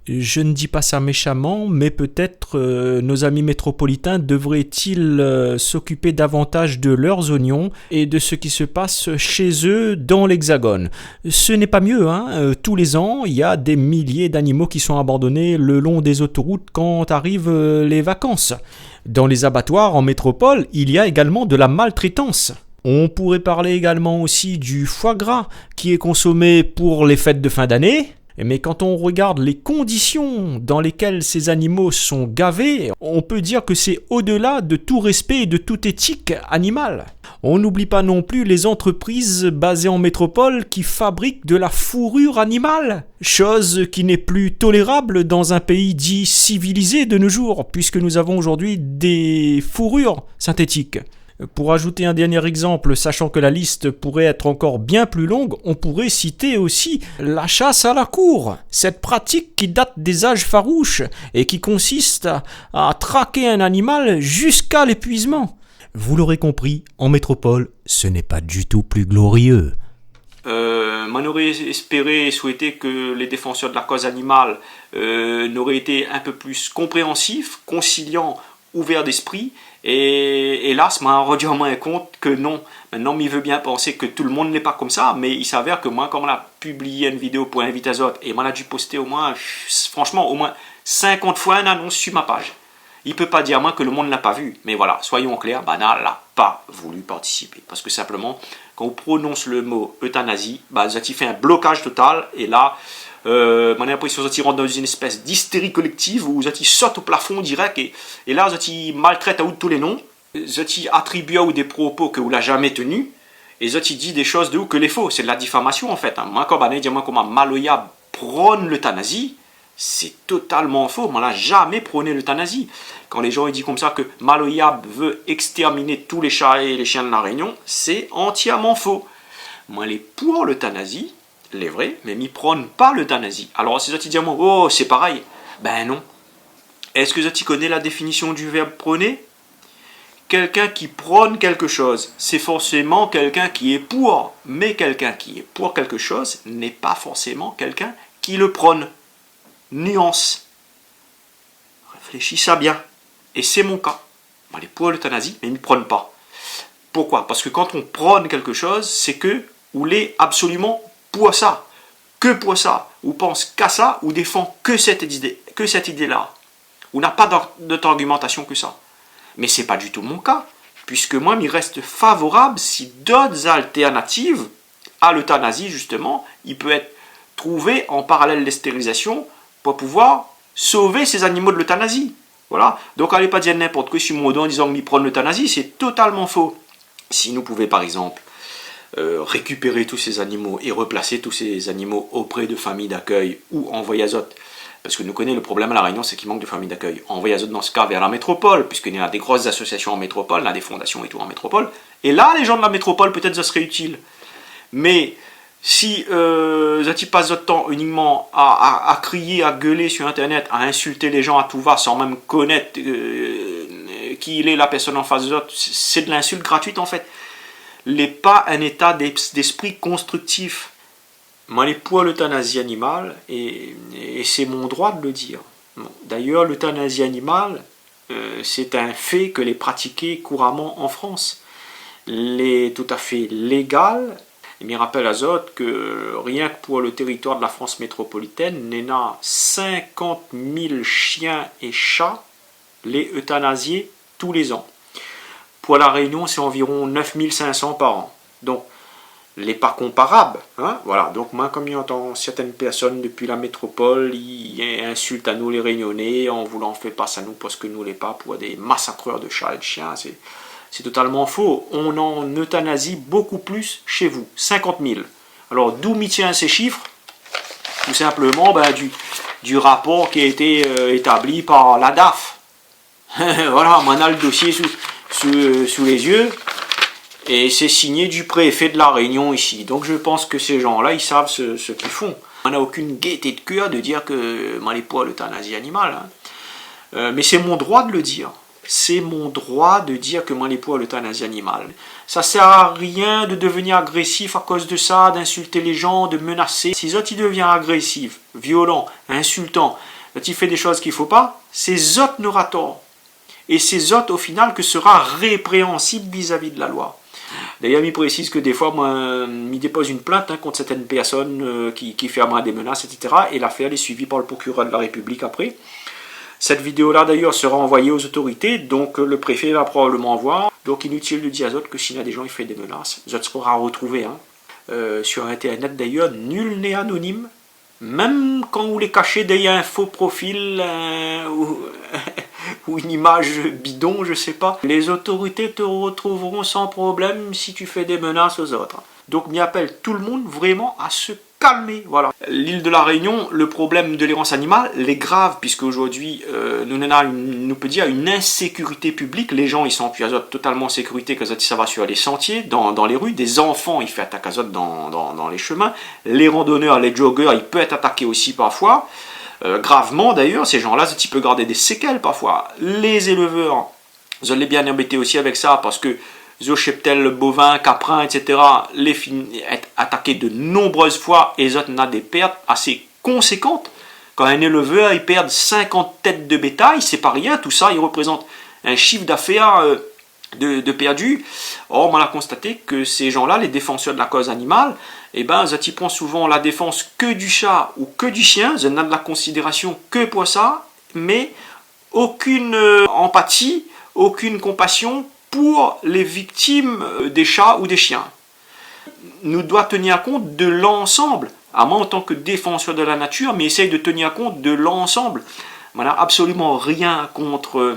Speaker 3: Je ne dis pas ça méchamment, mais peut-être nos amis métropolitains devraient-ils s'occuper davantage de leurs oignons et de ce qui se passe chez eux dans l'Hexagone. Ce n'est pas mieux, hein. Tous les ans, il y a des milliers d'animaux qui sont abandonnés le long des autoroutes quand arrivent les vacances. Dans les abattoirs en métropole, il y a également de la maltraitance. On pourrait parler également aussi du foie gras qui est consommé pour les fêtes de fin d'année. Mais quand on regarde les conditions dans lesquelles ces animaux sont gavés, on peut dire que c'est au-delà de tout respect et de toute éthique animale. On n'oublie pas non plus les entreprises basées en métropole qui fabriquent de la fourrure animale, chose qui n'est plus tolérable dans un pays dit civilisé de nos jours, puisque nous avons aujourd'hui des fourrures synthétiques. Pour ajouter un dernier exemple, sachant que la liste pourrait être encore bien plus longue, on pourrait citer aussi la chasse à la cour. Cette pratique qui date des âges farouches et qui consiste à traquer un animal jusqu'à l'épuisement. Vous l'aurez compris, en métropole, ce n'est pas du tout plus glorieux. On aurait espéré et souhaité que les défenseurs de la cause animale n'auraient été un peu plus compréhensifs, conciliants, ouverts d'esprit. Et hélas, m'a rendu en moins compte que non. Maintenant, il veut bien penser que tout le monde n'est pas comme ça, mais il s'avère que moi, comme on a publié une vidéo pour Invite Azote, et moi, on a dû poster au moins 50 fois une annonce sur ma page. Il ne peut pas dire moi que le monde ne l'a pas vu. Mais voilà, soyons clairs, Banal n'a pas voulu participer. Parce que simplement, quand on prononce le mot euthanasie, ça fait un blocage total, et là, on a l'impression qu'ils rentrent dans une espèce d'hystérie collective où ils sautent au plafond direct et là ils maltraitent à tous les noms, ils attribuent à des propos que vous l'avez jamais tenus et ils disent des choses de où que les faux. C'est de la diffamation en fait. Moi, quand on dit comment Maloya prône l'euthanasie, c'est totalement faux. On n'a jamais prôné l'euthanasie. Quand les gens ils disent comme ça que Maloya veut exterminer tous les chats et les chiens de la Réunion, c'est entièrement faux. Moi, les pour l'euthanasie, les vrais, mais ils ne prônent pas l'euthanasie. Alors, ces autres disent, oh, c'est pareil. Ben non. Est-ce que tu connais la définition du verbe prôner? Quelqu'un qui prône quelque chose, c'est forcément quelqu'un qui est pour. Mais quelqu'un qui est pour quelque chose n'est pas forcément quelqu'un qui le prône. Nuance. Réfléchis ça bien. Et c'est mon cas. On est pour l'euthanasie, mais ils ne prônent pas. Pourquoi? Parce que quand on prône quelque chose, c'est que on est absolument pour ça. Que pour ça. Ou pense qu'à ça, ou défend que cette idée-là. Ou n'a pas d'autre argumentation que ça. Mais ce n'est pas du tout mon cas, puisque moi, il reste favorable si d'autres alternatives à l'euthanasie, justement, il peut être trouvé en parallèle de stérilisation pour pouvoir sauver ces animaux de l'euthanasie. Voilà. Donc, allez pas dire n'importe quoi sur mon dos en disant qu'ils prennent l'euthanasie, c'est totalement faux. Si nous pouvions, par exemple, récupérer tous ces animaux et replacer tous ces animaux auprès de familles d'accueil ou envoyer azote. Parce que nous connaissons le problème à La Réunion, c'est qu'il manque de familles d'accueil. Envoyer azote dans ce cas vers la métropole, puisqu'il y a des grosses associations en métropole, il y a des fondations et tout en métropole. Et là, les gens de la métropole, peut-être ça serait utile. Mais si tu passes votre temps uniquement à crier, à gueuler sur Internet, à insulter les gens à tout va, sans même connaître qui il est la personne en face de l'autre, c'est de l'insulte gratuite en fait. N'est pas un état d'esprit constructif. Moi, les pour l'euthanasie animale, et c'est mon droit de le dire. Bon. D'ailleurs, l'euthanasie animale, c'est un fait que les pratiquer couramment en France. Les tout à fait légal. Il me rappelle à Azote que rien que pour le territoire de la France métropolitaine, il y a 50 000 chiens et chats les euthanasiés tous les ans. Pour la Réunion, c'est environ 9 500 par an. Donc, les pas comparables. Hein, voilà. Donc, moi, comme j'entends certaines personnes depuis la métropole, ils insultent à nous les Réunionnais en voulant faire passer à nous parce que nous les pas pour des massacreurs de chats et de chiens. C'est totalement faux. On en euthanasie beaucoup plus chez vous. 50 000. Alors, d'où m'y tient ces chiffres? Tout simplement du rapport qui a été établi par la DAF. Voilà, on a le dossier sous les yeux. Et c'est signé du préfet de la Réunion ici. Donc je pense que ces gens-là, ils savent ce qu'ils font. On n'a aucune gaieté de cœur de dire que moi les poids l'euthanasie animale. Hein. Mais c'est mon droit de le dire. C'est mon droit de dire que moi les poids l'euthanasie animale. Ça sert à rien de devenir agressif à cause de ça, d'insulter les gens, de menacer. Si Zot il devient agressif, violent, insultant, il fait des choses qu'il ne faut pas, c'est Zot n'aura tort. Et c'est Zot au final que sera répréhensible vis-à-vis de la loi. D'ailleurs, il précise que des fois, moi, il dépose une plainte contre certaines personnes qui ferment des menaces, etc. Et l'affaire est suivie par le procureur de la République après. Cette vidéo-là, d'ailleurs, sera envoyée aux autorités, donc le préfet va probablement voir. Donc, inutile de dire à Zot que s'il y a des gens qui font des menaces, Zot sera retrouvé. Hein. Sur Internet, d'ailleurs, nul n'est anonyme. Même quand vous les cachez derrière un faux profil ou une image bidon, je sais pas. Les autorités te retrouveront sans problème si tu fais des menaces aux autres. Donc, m'y appelle tout le monde vraiment à se calmer. Voilà. L'île de la Réunion, le problème de l'errance animale est grave, puisque aujourd'hui, nous peut dire une insécurité publique. Les gens, ils sont plus totalement en sécurité, que ça va sur les sentiers, dans les rues. Des enfants, ils font attaque à dans les chemins. Les randonneurs, les joggers, ils peuvent être attaqués aussi parfois. Gravement d'ailleurs, ces gens-là, ils peuvent garder des séquelles parfois. Les éleveurs, ils ont bien embêtés aussi avec ça, parce que les cheptels bovins, caprins, etc., les être attaqués de nombreuses fois et ils ont des pertes assez conséquentes. Quand un éleveur il perd 50 têtes de bétail, c'est pas rien, tout ça il représente un chiffre d'affaires de perdus. Or, on a constaté que ces gens-là, les défenseurs de la cause animale, ils prennent souvent la défense que du chat ou que du chien, ils n'ont de la considération que pour ça, mais aucune empathie, aucune compassion pour les victimes des chats ou des chiens. Nous devons tenir compte de l'ensemble. À moi, en tant que défenseur de la nature, mais essaye de tenir compte de l'ensemble. On n'a absolument rien contre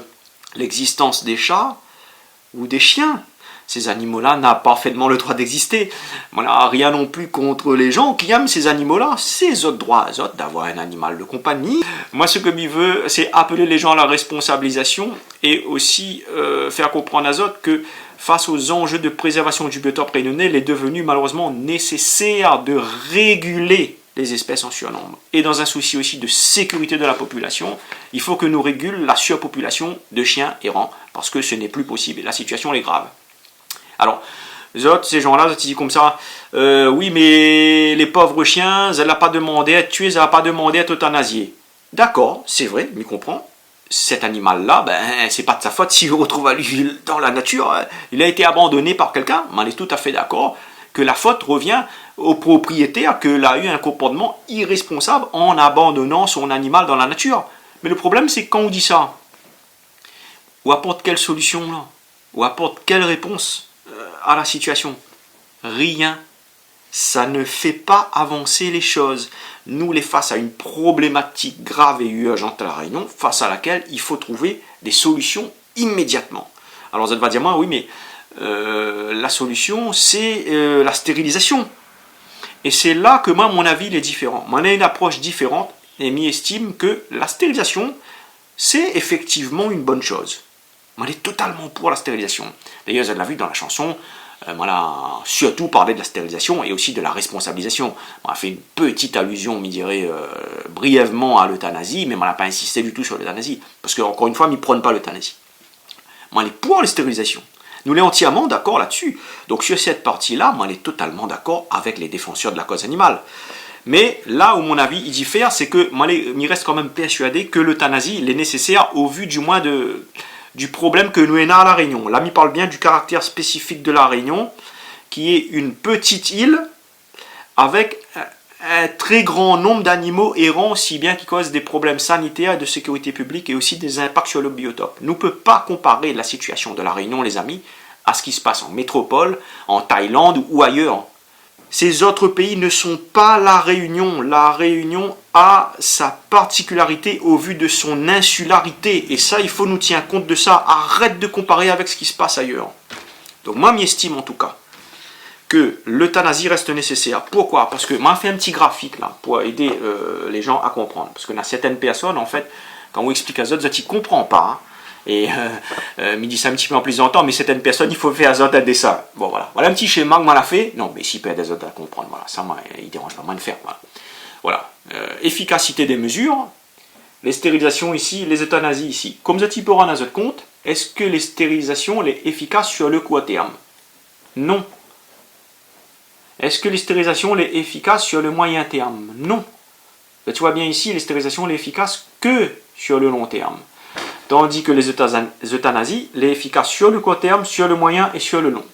Speaker 3: l'existence des chats ou des chiens. Ces animaux-là n'ont parfaitement le droit d'exister. On n'a rien non plus contre les gens qui aiment ces animaux-là. C'est autres droits d'avoir un animal de compagnie. Moi, ce que je veux, c'est appeler les gens à la responsabilisation et aussi faire comprendre à Zot que face aux enjeux de préservation du biotope réunionnais, il est devenu malheureusement nécessaire de réguler les espèces en surnombre. Et dans un souci aussi de sécurité de la population, il faut que nous régule la surpopulation de chiens errants, parce que ce n'est plus possible et la situation est grave. Alors, ces gens-là, ils disent comme ça, oui, mais les pauvres chiens, elle n'a pas demandé à être tuée, elle n'a pas demandé à être euthanasiée. D'accord, c'est vrai, mais comprends, cet animal-là, ben, c'est pas de sa faute s'il se retrouve à lui dans la nature, il a été abandonné par quelqu'un, mais on est tout à fait d'accord que la faute revient au propriétaire qu'il a eu un comportement irresponsable en abandonnant son animal dans la nature. Mais le problème, c'est que quand on dit ça, on apporte quelle solution là? On apporte quelle réponse à la situation? Rien. Ça ne fait pas avancer les choses. Nous, les face à une problématique grave et urgente à La Réunion, face à laquelle il faut trouver des solutions immédiatement. Alors, vous allez dire, moi, oui, mais la solution, c'est la stérilisation. Et c'est là que moi, mon avis, il est différent. Moi, on a une approche différente et m'y estime que la stérilisation, c'est effectivement une bonne chose. Moi, on est totalement pour la stérilisation. D'ailleurs, vous l'avez vu dans la chanson, voilà, surtout parler de la stérilisation et aussi de la responsabilisation. On a fait une petite allusion, on dirait brièvement à l'euthanasie, mais on n'a pas insisté du tout sur l'euthanasie. Parce qu'encore une fois, ils ne prônent pas l'euthanasie. Moi, on est pour la stérilisation. Nous, on est entièrement d'accord là-dessus. Donc, sur cette partie-là, moi, on est totalement d'accord avec les défenseurs de la cause animale. Mais là où mon avis il diffère, c'est que moi, il reste quand même persuadé que l'euthanasie est nécessaire au vu du moins du problème que nous avons à La Réunion. Là, il parle bien du caractère spécifique de La Réunion, qui est une petite île avec un très grand nombre d'animaux errants, aussi bien qui causent des problèmes sanitaires et de sécurité publique et aussi des impacts sur le biotope. Nous ne pouvons pas comparer la situation de La Réunion, les amis, à ce qui se passe en métropole, en Thaïlande ou ailleurs. Ces autres pays ne sont pas La Réunion. La Réunion a sa particularité au vu de son insularité. Et ça, il faut nous tenir compte de ça. Arrête de comparer avec ce qui se passe ailleurs. Donc moi, m'estime en tout cas que l'euthanasie reste nécessaire. Pourquoi? Parce que moi, je fais un petit graphique là pour aider les gens à comprendre. Parce que dans certaines personnes, en fait, quand on explique à eux autres, ils ne comprennent pas. Hein. Et il dit ça un petit peu en plaisantant, mais certaines personnes, il faut faire un dessin. Bon, voilà. Voilà un petit schéma que moi l'a fait. Non, mais s'il peut y avoir des autres à comprendre, voilà. Ça, moi, il ne dérange pas moins de faire. Voilà. Efficacité des mesures. Les stérilisations ici, les euthanasies ici. Comme ça, tu peux rendre à votre compte, est-ce que les stérilisations sont efficaces sur le court terme? Non. Est-ce que les stérilisations sont efficaces sur le moyen terme? Non. Là, tu vois bien ici, les stérilisations sont efficaces que sur le long terme. Tandis que les euthanasies sont efficaces sur le court terme, sur le moyen et sur le long.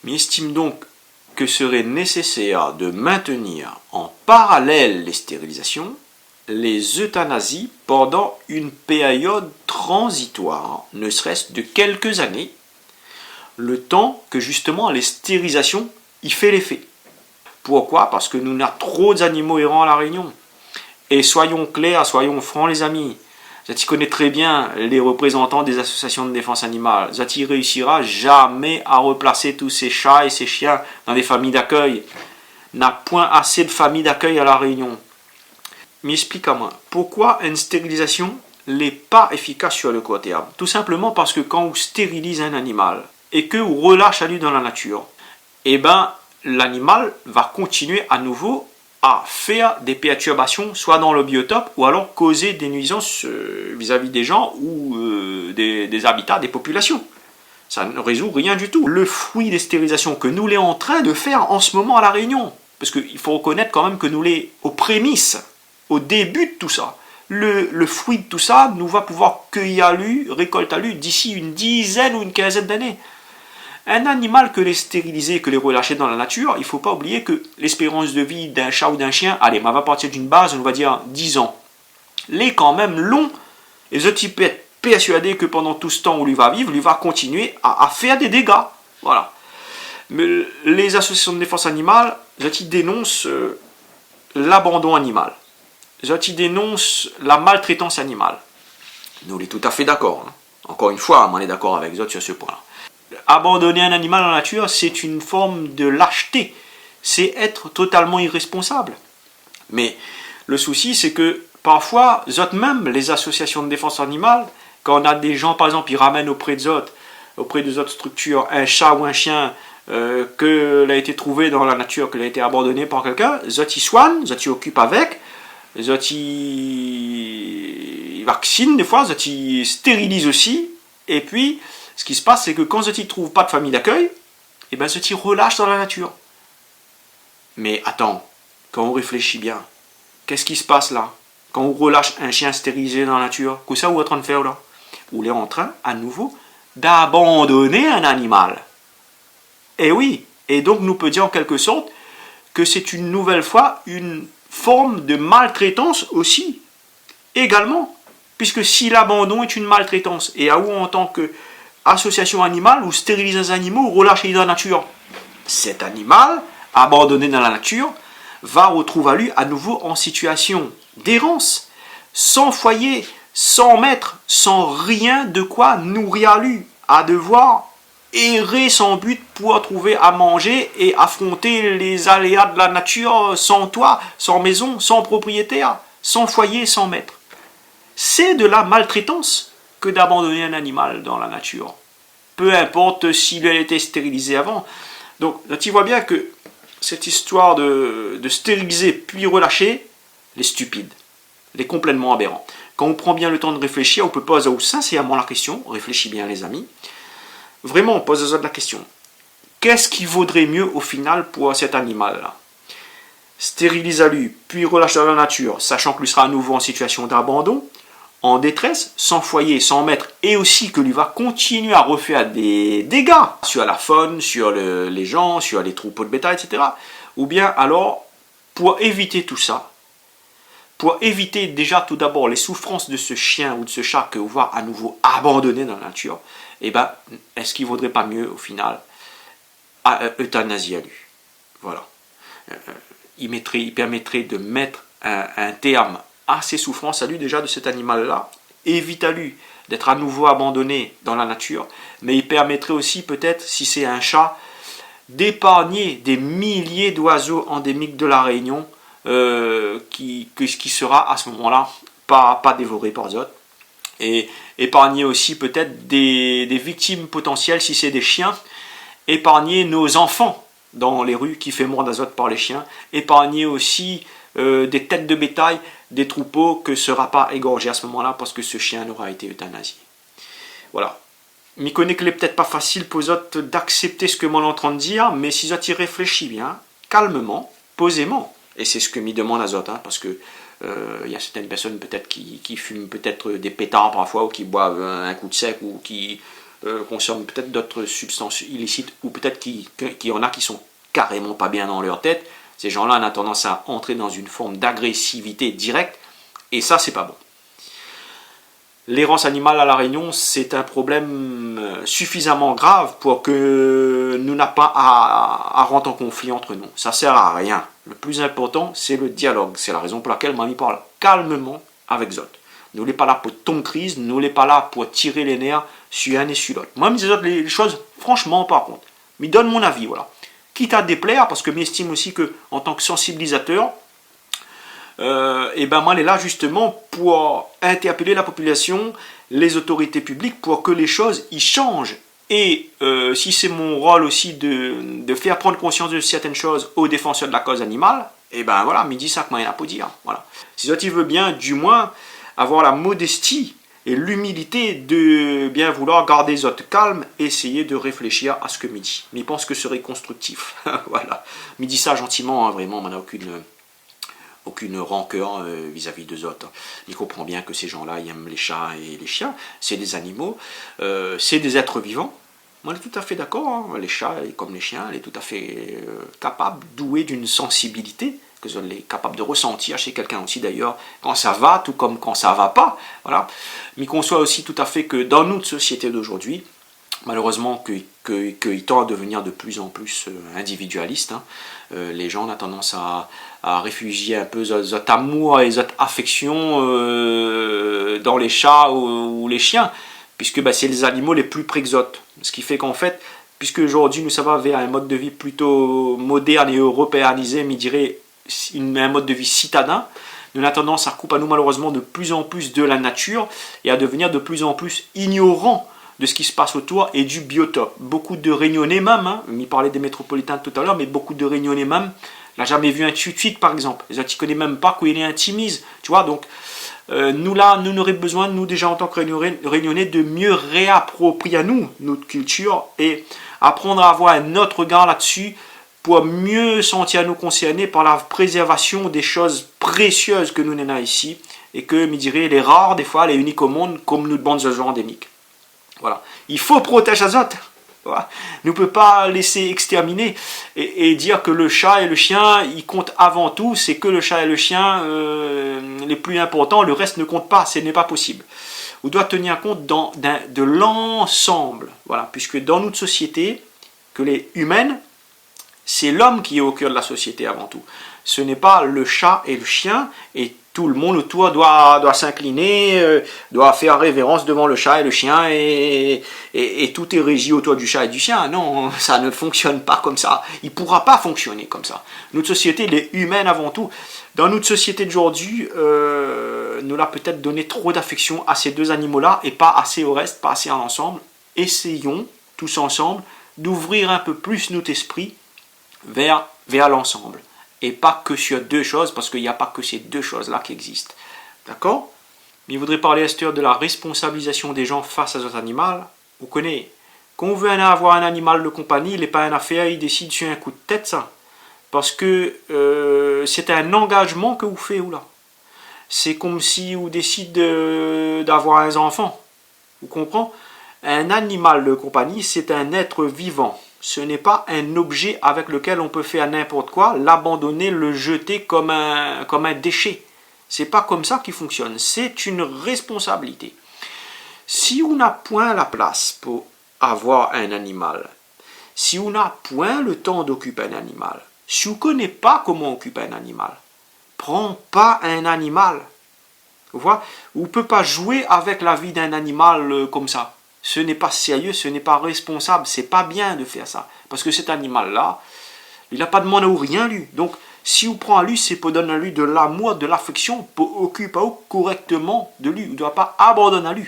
Speaker 3: Mais estime donc que serait nécessaire de maintenir en parallèle les stérilisations, les euthanasies pendant une période transitoire, ne serait-ce de quelques années, le temps que justement les stérilisations y fait l'effet. Pourquoi? Parce que nous avons trop d'animaux errants à La Réunion. Et soyons clairs, soyons francs les amis, tu connais très bien les représentants des associations de défense animale. Zati réussira jamais à replacer tous ces chats et ces chiens dans des familles d'accueil. N'a point assez de familles d'accueil à La Réunion. Mais explique-moi, pourquoi une stérilisation n'est pas efficace sur le court terme? Tout simplement parce que quand on stérilise un animal et que on relâche à lui dans la nature, eh ben l'animal va continuer à nouveau à faire des perturbations, soit dans le biotope, ou alors causer des nuisances vis-à-vis des gens ou des habitats, des populations. Ça ne résout rien du tout. Le fruit des stérilisations que nous sommes en train de faire en ce moment à La Réunion, parce qu'il faut reconnaître quand même que nous sommes aux prémices, au début de tout ça. Le fruit de tout ça, nous va pouvoir cueillir à lui, récolter à lui, d'ici une dizaine ou une quinzaine d'années. Un animal que les stériliser, que les relâcher dans la nature, il ne faut pas oublier que l'espérance de vie d'un chat ou d'un chien, allez, on va partir d'une base, on va dire 10 ans. L'est quand même long, et je suis persuadé que pendant tout ce temps où lui va vivre, lui va continuer à faire des dégâts. Voilà. Mais les associations de défense animale, je dénoncent l'abandon animal. Je dénonce la maltraitance animale. Nous, on est tout à fait d'accord. Hein. Encore une fois, on est d'accord avec eux sur ce point-là. Abandonner un animal en nature, c'est une forme de lâcheté. C'est être totalement irresponsable. Mais le souci, c'est que parfois, même les associations de défense animale, quand on a des gens, par exemple, ils ramènent auprès des autres structures, un chat ou un chien
Speaker 7: qu'elle a été trouvée dans la nature, qu'elle a été abandonnée par quelqu'un, zot y soigne, zot y occupe avec, zot y vaccine des fois, zot y stérilise aussi, et puis ce qui se passe c'est que quand zot y trouve pas de famille d'accueil, et ben zot y relâche dans la nature. Mais attends, quand on réfléchit bien, qu'est-ce qui se passe là? Quand on relâche un chien stérilisé dans la nature, que ça vous êtes en train de faire là? Vous êtes en train, à nouveau, d'abandonner un animal. Et oui, et donc nous peut dire en quelque sorte que c'est une nouvelle fois une forme de maltraitance aussi, également, puisque si l'abandon est une maltraitance, et à où en tant qu'association animale, vous stérilisez les animaux, vous relâchez dans la nature, cet animal, abandonné dans la nature, va retrouver à nouveau en situation d'errance, sans foyer, sans maître, sans rien de quoi nourrir lui, à devoir errer sans but pour trouver à manger et affronter les aléas de la nature sans toit, sans maison, sans propriétaire, sans foyer, sans maître. C'est de la maltraitance que d'abandonner un animal dans la nature. Peu importe s'il a été stérilisé avant. Donc, là, tu vois bien que cette histoire de stériliser puis relâcher, elle est stupide, elle est complètement aberrante. Quand on prend bien le temps de réfléchir, on peut poser sincèrement la question, réfléchis bien les amis, vraiment on pose la question, qu'est-ce qui vaudrait mieux au final pour cet animal-là? Stérilisez-lui, puis relâche dans la nature, sachant que lui sera à nouveau en situation d'abandon, en détresse, sans foyer, sans maître, et aussi que lui va continuer à refaire des dégâts sur la faune, sur les gens, sur les troupeaux de bétail, etc. Ou bien alors, pour éviter tout ça, pour éviter déjà tout d'abord les souffrances de ce chien ou de ce chat que vous va à nouveau abandonner dans la nature, eh ben, est-ce qu'il ne vaudrait pas mieux au final euthanasier lui? Voilà. Il permettrait de mettre un terme à ses souffrances à lui déjà de cet animal-là, évite à lui d'être à nouveau abandonné dans la nature, mais il permettrait aussi peut-être, si c'est un chat, d'épargner des milliers d'oiseaux endémiques de la Réunion qui sera à ce moment-là pas dévoré par Zot, et épargner aussi peut-être des victimes potentielles si c'est des chiens, épargner nos enfants dans les rues qui fait mort d'azote par les chiens, épargner aussi des têtes de bétail, des troupeaux que ne sera pas égorgé à ce moment-là parce que ce chien aura été euthanasié. Voilà. Je connais que ce n'est peut-être pas facile pour les autres d'accepter ce que moi en train de dire, mais si vous y réfléchissez bien, calmement, posément, et c'est ce que m'y demande Azot, hein, parce que y a certaines personnes peut-être qui fument peut-être des pétards parfois, ou qui boivent un coup de sec, ou qui consomment peut-être d'autres substances illicites, ou peut-être qu'il y en a qui sont carrément pas bien dans leur tête. Ces gens-là ont tendance à entrer dans une forme d'agressivité directe, et ça, c'est pas bon. L'errance animale à La Réunion, c'est un problème suffisamment grave pour que nous n'ayons pas à rentrer en conflit entre nous. Ça ne sert à rien. Le plus important, c'est le dialogue. C'est la raison pour laquelle Mamie parle calmement avec Zot. Nous n'est pas là pour tomber crise, nous n'est pas là pour tirer les nerfs sur un et sur l'autre. Moi, je dis les choses, franchement, par contre. Je donne mon avis, voilà. Quitte à déplaire, parce que j'estime aussi que en tant que sensibilisateur, et ben moi, elle est là justement pour interpeller la population, les autorités publiques, pour que les choses y changent. Et si c'est mon rôle aussi de faire prendre conscience de certaines choses aux défenseurs de la cause animale, et ben voilà, me dit ça que moi il y a pour dire. Voilà. Si toi tu veux bien, du moins, avoir la modestie et l'humilité de bien vouloir garder les autres calmes, et essayer de réfléchir à ce que me dit. Mais il pense que ce serait constructif. Voilà. Me dit ça gentiment, hein, vraiment, on n'a aucune rancœur vis-à-vis d'eux autres. Il comprend bien que ces gens-là, ils aiment les chats et les chiens, c'est des animaux, c'est des êtres vivants. Moi, je suis tout à fait d'accord, hein. Les chats, comme les chiens, elle est tout à fait capable, douée d'une sensibilité, que elle est capable de ressentir chez quelqu'un aussi d'ailleurs, quand ça va, tout comme quand ça va pas. Voilà. Mais qu'on soit aussi tout à fait que dans notre société d'aujourd'hui, malheureusement, qu'il tend à devenir de plus en plus individualiste. Hein. Les gens ont tendance à réfugier un peu les autres amours et les autres affections dans les chats ou les chiens, puisque c'est les animaux les plus près que autres. Ce qui fait qu'en fait, puisque aujourd'hui nous ça va vers un mode de vie plutôt moderne et européanisé, mais je dirais un mode de vie citadin, nous avons tendance à couper à nous malheureusement de plus en plus de la nature et à devenir de plus en plus ignorants de ce qui se passe autour et du biotope. Beaucoup de Réunionnais même, hein, on y parlait des métropolitains tout à l'heure, mais beaucoup de Réunionnais même, n'a jamais vu un tuit par exemple. Les autres ne connaissent même pas qu'il est intimise, tu vois. Donc nous là, nous aurions besoin, nous déjà en tant que Réunionnais, de mieux réapproprier à nous notre culture et apprendre à avoir un autre regard là-dessus pour mieux sentir nous concernés par la préservation des choses précieuses que nous n'avons ici et que, me dirais, les rares, des fois, les uniques au monde, comme nous de bandes oiseaux endémiques. Voilà. Il faut protéger les autres. Voilà. Ne peut pas laisser exterminer et dire que le chat et le chien, ils comptent avant tout. C'est que le chat et le chien les plus importants, le reste ne compte pas. Ce n'est pas possible. On doit tenir compte de l'ensemble. Voilà. Puisque dans notre société, que les humaines, c'est l'homme qui est au cœur de la société avant tout. Ce n'est pas le chat et le chien, et tout le monde autour doit s'incliner, doit faire révérence devant le chat et le chien, et tout est régi autour du chat et du chien. Non, ça ne fonctionne pas comme ça. Il ne pourra pas fonctionner comme ça. Notre société, elle est humaine avant tout. Dans notre société d'aujourd'hui, nous l'a peut-être donné trop d'affection à ces deux animaux-là, et pas assez au reste, pas assez à l'ensemble. Essayons, tous ensemble, d'ouvrir un peu plus notre esprit vers l'ensemble. Et pas que sur deux choses, parce qu'il n'y a pas que ces deux choses-là qui existent. D'accord? Mais il voudrait parler à cette heure de la responsabilisation des gens face à cet animal. Vous connaissez, quand on veut avoir un animal de compagnie, il n'est pas une affaire, il décide sur un coup de tête, ça. Parce que c'est un engagement que vous faites, là. C'est comme si vous décidez d'avoir un enfant. Vous comprenez? Un animal de compagnie, c'est un être vivant. Ce n'est pas un objet avec lequel on peut faire n'importe quoi, l'abandonner, le jeter comme un déchet. C'est pas comme ça qu'il fonctionne. C'est une responsabilité. Si on n'a point la place pour avoir un animal, si on n'a point le temps d'occuper un animal, si on ne connaît pas comment occuper un animal, prends pas un animal. Vous voyez, on ne peut pas jouer avec la vie d'un animal comme ça. Ce n'est pas sérieux, ce n'est pas responsable, c'est pas bien de faire ça. Parce que cet animal-là, il n'a pas demandé ou rien lui. Donc, si on prend à lui, c'est pour donner à lui de l'amour, de l'affection, pour occuper correctement de lui. On ne doit pas abandonner à lui.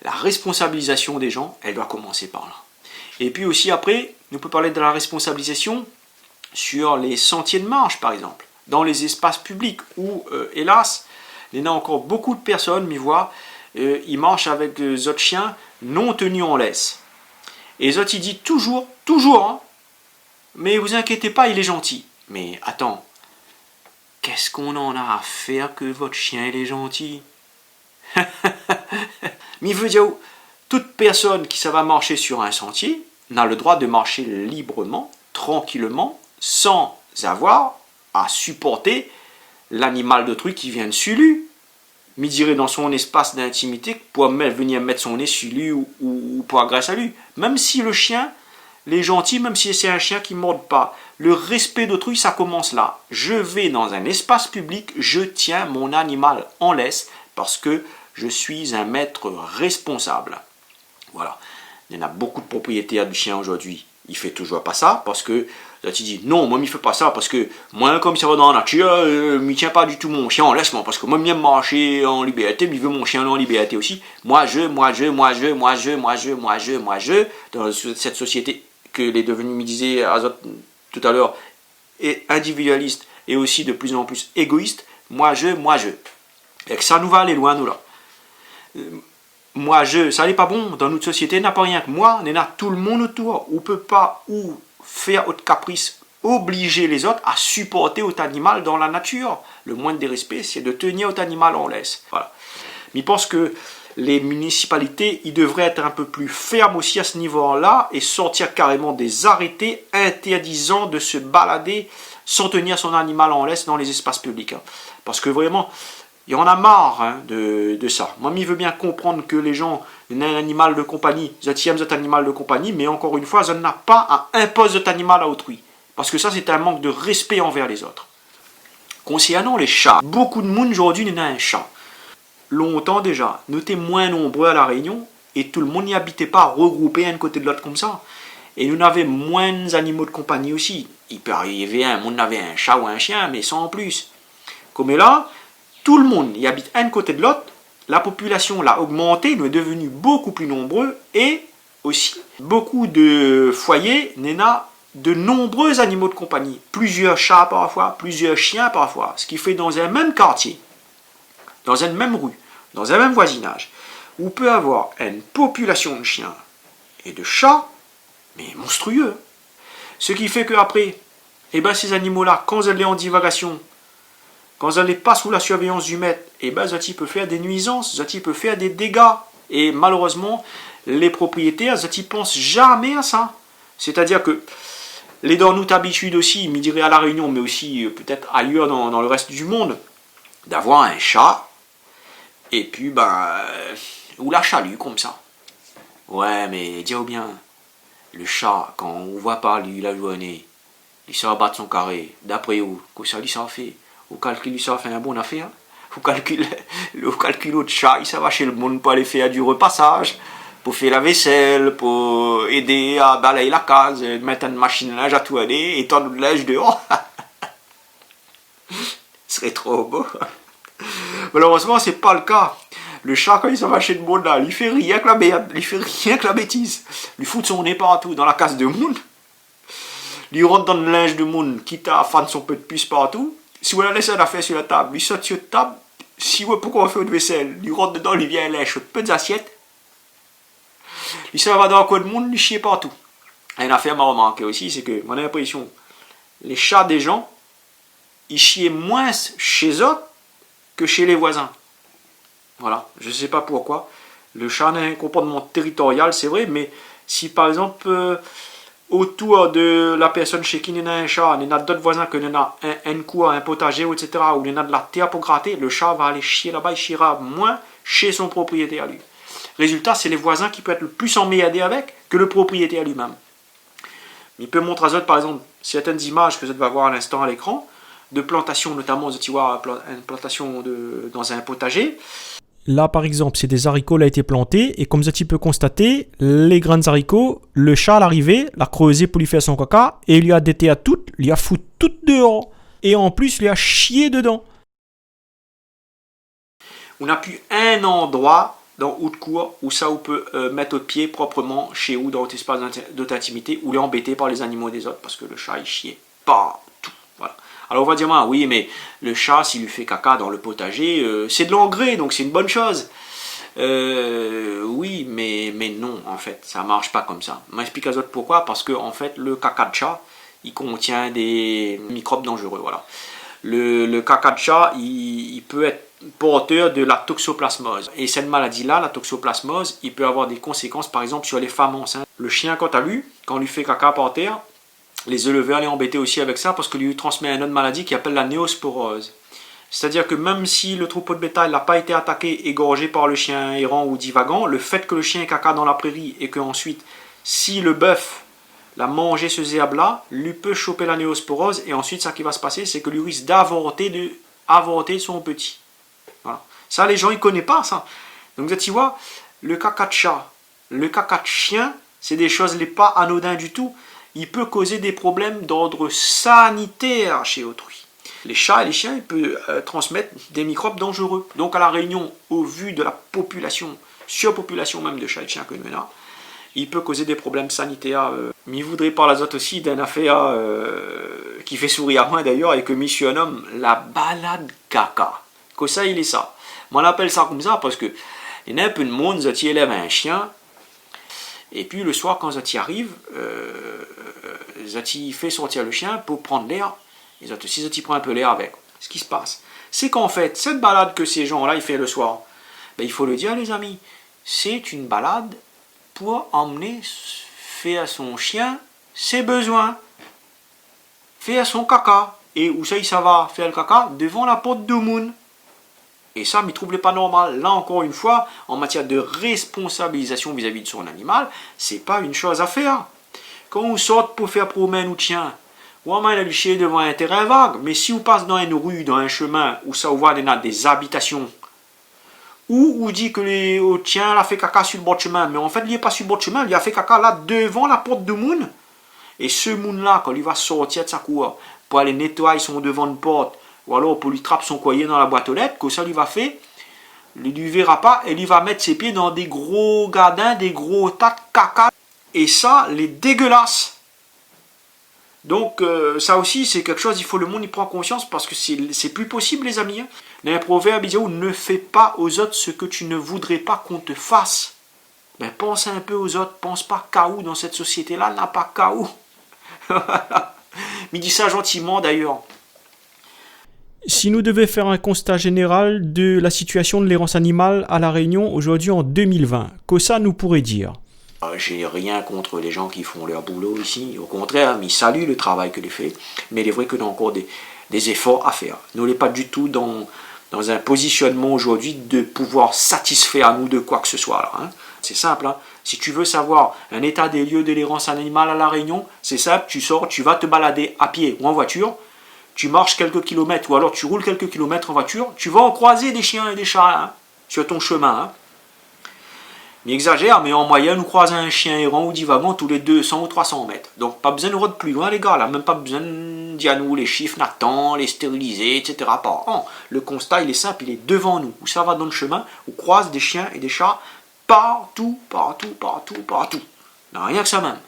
Speaker 7: La responsabilisation des gens, elle doit commencer par là. Et puis aussi après, on peut parler de la responsabilisation sur les sentiers de marche, par exemple. Dans les espaces publics où, hélas, il y en a encore beaucoup de personnes, m'y voient, ils marchent avec des autres chiens non tenus en laisse. Et les autres, ils disent toujours, hein, mais vous inquiétez pas, il est gentil. Mais attends, qu'est-ce qu'on en a à faire que votre chien il est gentil? Mais il veut dire, toute personne qui ça va marcher sur un sentier n'a le droit de marcher librement, tranquillement, sans avoir à supporter l'animal d'autrui qui vient dessus lui. Mais dirait dans son espace d'intimité pour venir mettre son nez sur lui ou pour agresser à lui. Même si le chien, les gentils, même si c'est un chien qui ne morde pas, le respect d'autrui, ça commence là. Je vais dans un espace public, je tiens mon animal en laisse parce que je suis un maître responsable. Voilà. Il y en a beaucoup de propriétaires du chien aujourd'hui. Il ne fait toujours pas ça parce que là, tu dis non, moi, il ne fait pas ça parce que moi, comme ça va dans la nature, il ne tient pas du tout mon chien en laisse, parce que moi, j'aime marcher en liberté, mais il veut mon chien en liberté aussi. Moi, dans cette société que est devenue, me disait Azot tout à l'heure, est individualiste et aussi de plus en plus égoïste, moi, je. Et que ça nous va aller loin, nous, là. Ça n'est pas bon. Dans notre société, il n'y a pas rien que moi, il y a tout le monde autour. On ne peut pas faire autre caprice, obliger les autres à supporter autre animal dans la nature. Le moindre des respects, c'est de tenir autre animal en laisse. Voilà. Mais je pense que les municipalités, ils devraient être un peu plus fermes aussi à ce niveau-là et sortir carrément des arrêtés interdisant de se balader sans tenir son animal en laisse dans les espaces publics. Parce que vraiment, il y en a marre de ça. Moi, je veux bien comprendre que les gens, un animal de compagnie, ils aiment cet animal de compagnie, mais encore une fois, ça n'a pas à imposer cet animal à autrui. Parce que ça, c'est un manque de respect envers les autres. Concernant les chats, beaucoup de monde aujourd'hui n'a un chat. Longtemps déjà, nous étions moins nombreux à La Réunion, et tout le monde n'y habitait pas regroupé un côté de l'autre comme ça. Et nous avions moins d'animaux de compagnie aussi. Il peut arriver un monde avait un chat ou un chien, mais sans plus. Comme là, tout le monde y habite un côté de l'autre, la population l'a augmenté, nous est devenu beaucoup plus nombreux et aussi beaucoup de foyers n'en de nombreux animaux de compagnie, plusieurs chats parfois, plusieurs chiens parfois, ce qui fait dans un même quartier, dans une même rue, dans un même voisinage, où peut avoir une population de chiens et de chats, mais monstrueux. Ce qui fait qu'après, eh ben, ces animaux-là, quand ils sont en divagation, quand ils ne sont pas sous la surveillance du maître, eh ben, ils peuvent faire des nuisances, ils peuvent faire des dégâts. Et malheureusement, les propriétaires, ils ne pensent jamais à ça. C'est-à-dire que les Dornoutes habitudes aussi, il me dirait à La Réunion, mais aussi peut-être ailleurs dans le reste du monde, d'avoir un chat, et puis, ou la chalue comme ça. Ouais, mais dis-moi bien, le chat, quand on voit pas lui la journée, il s'en battre son carré, d'après où, que ça lui s'en fait, au calcul, il s'en fait un bon affaire. Au calcul de chat, il s'en va chez le monde pour aller faire du repassage, pour faire la vaisselle, pour aider à balayer la case, mettre une machine à linge à tourner, étendre le linge dehors. Ce serait trop beau. Malheureusement, c'est pas le cas. Le chat, quand il s'en va chez le monde, là, il fait rien que la merde, il fait rien que la bêtise. Il fout son nez partout dans la case de monde. Il rentre dans le linge de monde, quitte à faire son peu de puce partout. Si on a laissé la affaire sur la table, il saute sur la table. Si on pourquoi on fait une vaisselle, il rentre dedans, il vient et lèche peu d'assiettes. Il s'en va dans le coin de monde, il chie partout. Et une affaire m'a remarqué aussi, c'est que, mon impression, les chats des gens, ils chient moins chez eux que chez les voisins. Voilà, je ne sais pas pourquoi. Le chat a un comportement territorial, c'est vrai, mais si par exemple, autour de la personne chez qui il y a un chat, il y a d'autres voisins que il y a un cour, un potager, etc., où il y a de la terre pour gratter, le chat va aller chier là-bas, il chiera moins chez son propriétaire lui. Résultat, c'est les voisins qui peuvent être le plus emmerdés avec que le propriétaire lui-même. Il peut montrer à eux, par exemple, certaines images que vous allez voir à l'instant à l'écran, de plantations, notamment, vous voir une plantation dans un potager.
Speaker 3: Là, par exemple, c'est des haricots qui ont été plantés, et comme tu peux constater, les grains de haricots, le chat à l'arrivée l'a creusé pour lui faire son caca, et il lui a dété à toutes, il lui a foutu toutes dehors, et en plus, il lui a chié dedans.
Speaker 7: On n'a plus un endroit dans haute cour où ça on peut mettre au pied proprement chez vous dans votre espace d'autre intimité ou les embêter par les animaux des autres parce que le chat il chiait partout. Voilà. Alors on va dire oui mais le chat s'il lui fait caca dans le potager c'est de l'engrais donc c'est une bonne chose. Oui mais non en fait ça marche pas comme ça. Je m'explique à vous pourquoi parce que en fait le caca de chat il contient des microbes dangereux. Voilà. Le caca de chat il peut être porteur de la toxoplasmose. Et cette maladie-là, la toxoplasmose, il peut avoir des conséquences, par exemple, sur les femmes enceintes. Le chien, quant à lui, quand on lui fait caca par terre, les éleveurs les embêtaient aussi avec ça parce qu'il lui transmet une autre maladie qui appelle la néosporose. C'est-à-dire que même si le troupeau de bétail n'a pas été attaqué, égorgé par le chien errant ou divagant, le fait que le chien caca dans la prairie et qu'ensuite, si le bœuf l'a mangé ce zèbre-là, lui peut choper la néosporose et ensuite, ça qui va se passer, c'est que lui risque d'avorter son petit. Voilà. Ça, les gens, ils ne connaissent pas ça. Donc, tu vois, le caca de chat, le caca de chien, c'est des choses les pas anodins du tout. Il peut causer des problèmes d'ordre sanitaire chez autrui. Les chats et les chiens, ils peuvent transmettre des microbes dangereux. Donc, à La Réunion, au vu de la population, surpopulation même de chats et de chiens que nous avons, il peut causer des problèmes sanitaires. Mais il voudrait parler à aussi d'une affaire qui fait sourire à moi d'ailleurs et que monsieur nomme la balade caca. Que ça, il est ça. Moi, on appelle ça comme ça parce que il y a un peu de monde qui élève un chien et puis le soir, quand ils arrivent, ils fait sortir le chien pour prendre l'air. Et aussi, ils prennent un peu l'air avec. Ce qui se passe, c'est qu'en fait, cette balade que ces gens-là, ils font le soir, ben, il faut le dire, les amis, c'est une balade pour emmener, faire à son chien ses besoins, faire son caca. Et où ça va faire le caca? Devant la porte de monde. Et ça, je ne trouve pas normal. Là, encore une fois, en matière de responsabilisation vis-à-vis de son animal, c'est pas une chose à faire. Quand on sort pour faire promener ou chien, ou on a du chien devant un terrain vague, mais si on passe dans une rue, dans un chemin, où ça voit des habitations, ou on dit que le chien a fait caca sur le bord de chemin, mais en fait, il n'est pas sur le bord de chemin, il a fait caca là, devant la porte de monde. Et ce monde-là, quand il va sortir de sa cour, pour aller nettoyer son devant de porte, ou alors pour lui trapper son courrier dans la boîte aux lettres, que ça lui va faire, Il ne lui verra pas et lui va mettre ses pieds dans des gros gadins, des gros tas de caca. Et ça, les dégueulasse. Donc ça aussi c'est quelque chose, il faut le monde y prend conscience parce que c'est plus possible les amis. Hein. Il y a un proverbe qui dit ne fais pas aux autres ce que tu ne voudrais pas qu'on te fasse. Ben pense un peu aux autres, pense pas qu'à où dans cette société-là, n'a pas qu'à où. Mais dis ça gentiment d'ailleurs.
Speaker 3: Si nous devions faire un constat général de la situation de l'errance animale à La Réunion aujourd'hui en 2020, que ça nous pourrait dire?
Speaker 7: J'ai rien contre les gens qui font leur boulot ici, au contraire, ils saluent le travail que les fait, mais il est vrai qu'il y a encore des efforts à faire. Nous n'est pas du tout dans un positionnement aujourd'hui de pouvoir satisfaire à nous de quoi que ce soit. Là, hein. C'est simple, hein. Si tu veux savoir un état des lieux de l'errance animale à La Réunion, c'est simple, tu sors, tu vas te balader à pied ou en voiture, tu marches quelques kilomètres ou alors tu roules quelques kilomètres en voiture, tu vas en croiser des chiens et des chats hein, sur ton chemin. Hein. Il exagère, mais en moyenne, on croise un chien errant ou divagant tous les 200 ou 300 mètres. Donc, pas besoin de rôder plus loin, les gars, là. Même pas besoin de dire à nous les chiffres, Nathan, les stériliser, etc. Non, le constat, il est simple, il est devant nous. Où ça va dans le chemin, on croise des chiens et des chats partout, partout, partout, partout. Non, rien que ça même.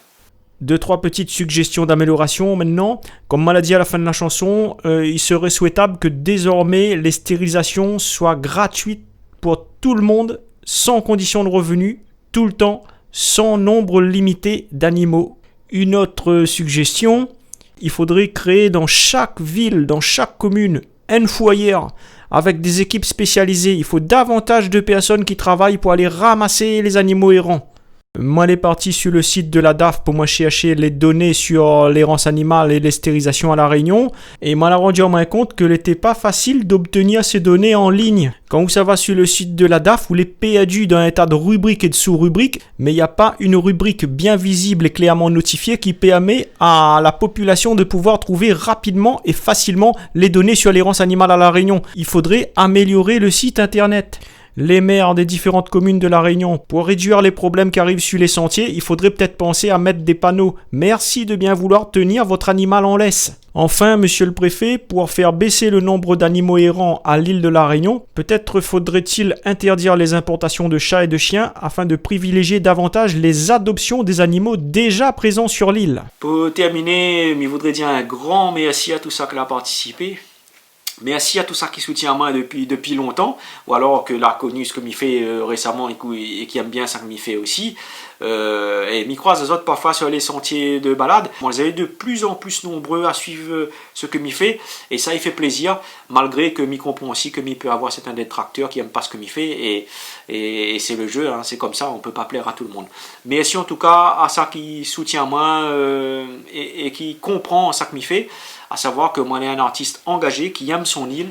Speaker 3: 2-3 petites suggestions d'amélioration maintenant. Comme on l'a dit à la fin de la chanson, il serait souhaitable que désormais les stérilisations soient gratuites pour tout le monde, sans condition de revenu, tout le temps, sans nombre limité d'animaux. Une autre suggestion, il faudrait créer dans chaque ville, dans chaque commune, un foyer avec des équipes spécialisées. Il faut davantage de personnes qui travaillent pour aller ramasser les animaux errants. Moi, elle est partie sur le site de la DAF pour moi chercher les données sur l'errance animale et les stérilisations à La Réunion. Et moi, elle a rendu en main compte que n'était pas facile d'obtenir ces données en ligne. Quand ça va sur le site de la DAF, vous les perdu dans un tas de rubriques et de sous-rubriques, mais il n'y a pas une rubrique bien visible et clairement notifiée qui permet à la population de pouvoir trouver rapidement et facilement les données sur l'errance animale à La Réunion. Il faudrait améliorer le site internet. Les maires des différentes communes de La Réunion, pour réduire les problèmes qui arrivent sur les sentiers, il faudrait peut-être penser à mettre des panneaux « Merci de bien vouloir tenir votre animal en laisse ». Enfin, monsieur le préfet, pour faire baisser le nombre d'animaux errants à l'île de La Réunion, peut-être faudrait-il interdire les importations de chats et de chiens afin de privilégier davantage les adoptions des animaux déjà présents sur l'île.
Speaker 7: Pour terminer, je voudrais dire un grand merci à tous ceux qui ont participé. Merci à tout ça qui soutient moi depuis longtemps, ou alors que l'a connu ce que m'y fait récemment et qui aime bien ça que m'y fait aussi. Et m'y croise les autres parfois sur les sentiers de balade. Bon, ils sont de plus en plus nombreux à suivre ce que m'y fait, et ça il fait plaisir, malgré que m'y comprend aussi que m'y peut avoir certains détracteurs qui n'aiment pas ce que m'y fait, et c'est le jeu, hein, c'est comme ça, on peut pas plaire à tout le monde. Merci en tout cas à ça qui soutient moi et qui comprend ça que m'y fait. À savoir que moi, je suis un artiste engagé qui aime son île,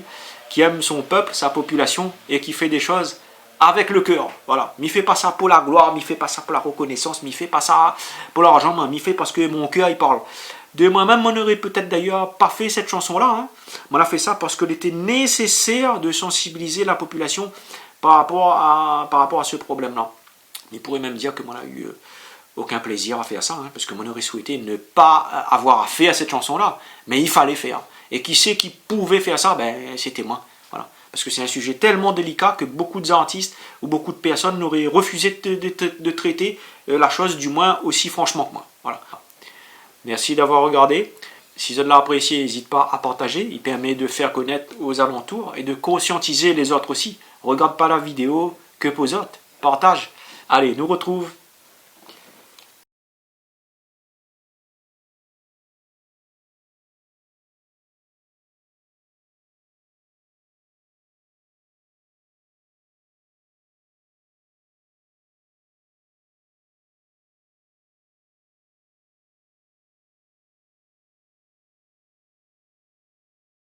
Speaker 7: qui aime son peuple, sa population et qui fait des choses avec le cœur. Voilà. Je ne fais pas ça pour la gloire, je ne fais pas ça pour la reconnaissance, je ne fais pas ça pour l'argent, je le fais parce que mon cœur il parle. De moi-même, on n'aurait peut-être d'ailleurs pas fait cette chanson-là. Hein. On a fait ça parce qu'il était nécessaire de sensibiliser la population par rapport à ce problème-là. On pourrait même dire que moi, on a eu aucun plaisir à faire ça, hein, parce que moi, on aurait souhaité ne pas avoir à faire cette chanson-là, mais il fallait faire. Et qui sait qui pouvait faire ça? Ben, c'était moi. Voilà. Parce que c'est un sujet tellement délicat que beaucoup d'artistes ou beaucoup de personnes n'auraient refusé de traiter la chose, du moins aussi franchement que moi. Voilà. Merci d'avoir regardé. Si vous l'avez apprécié, n'hésitez pas à partager. Il permet de faire connaître aux alentours et de conscientiser les autres aussi. Regarde pas la vidéo que pour les autres. Partage. Allez, nous retrouve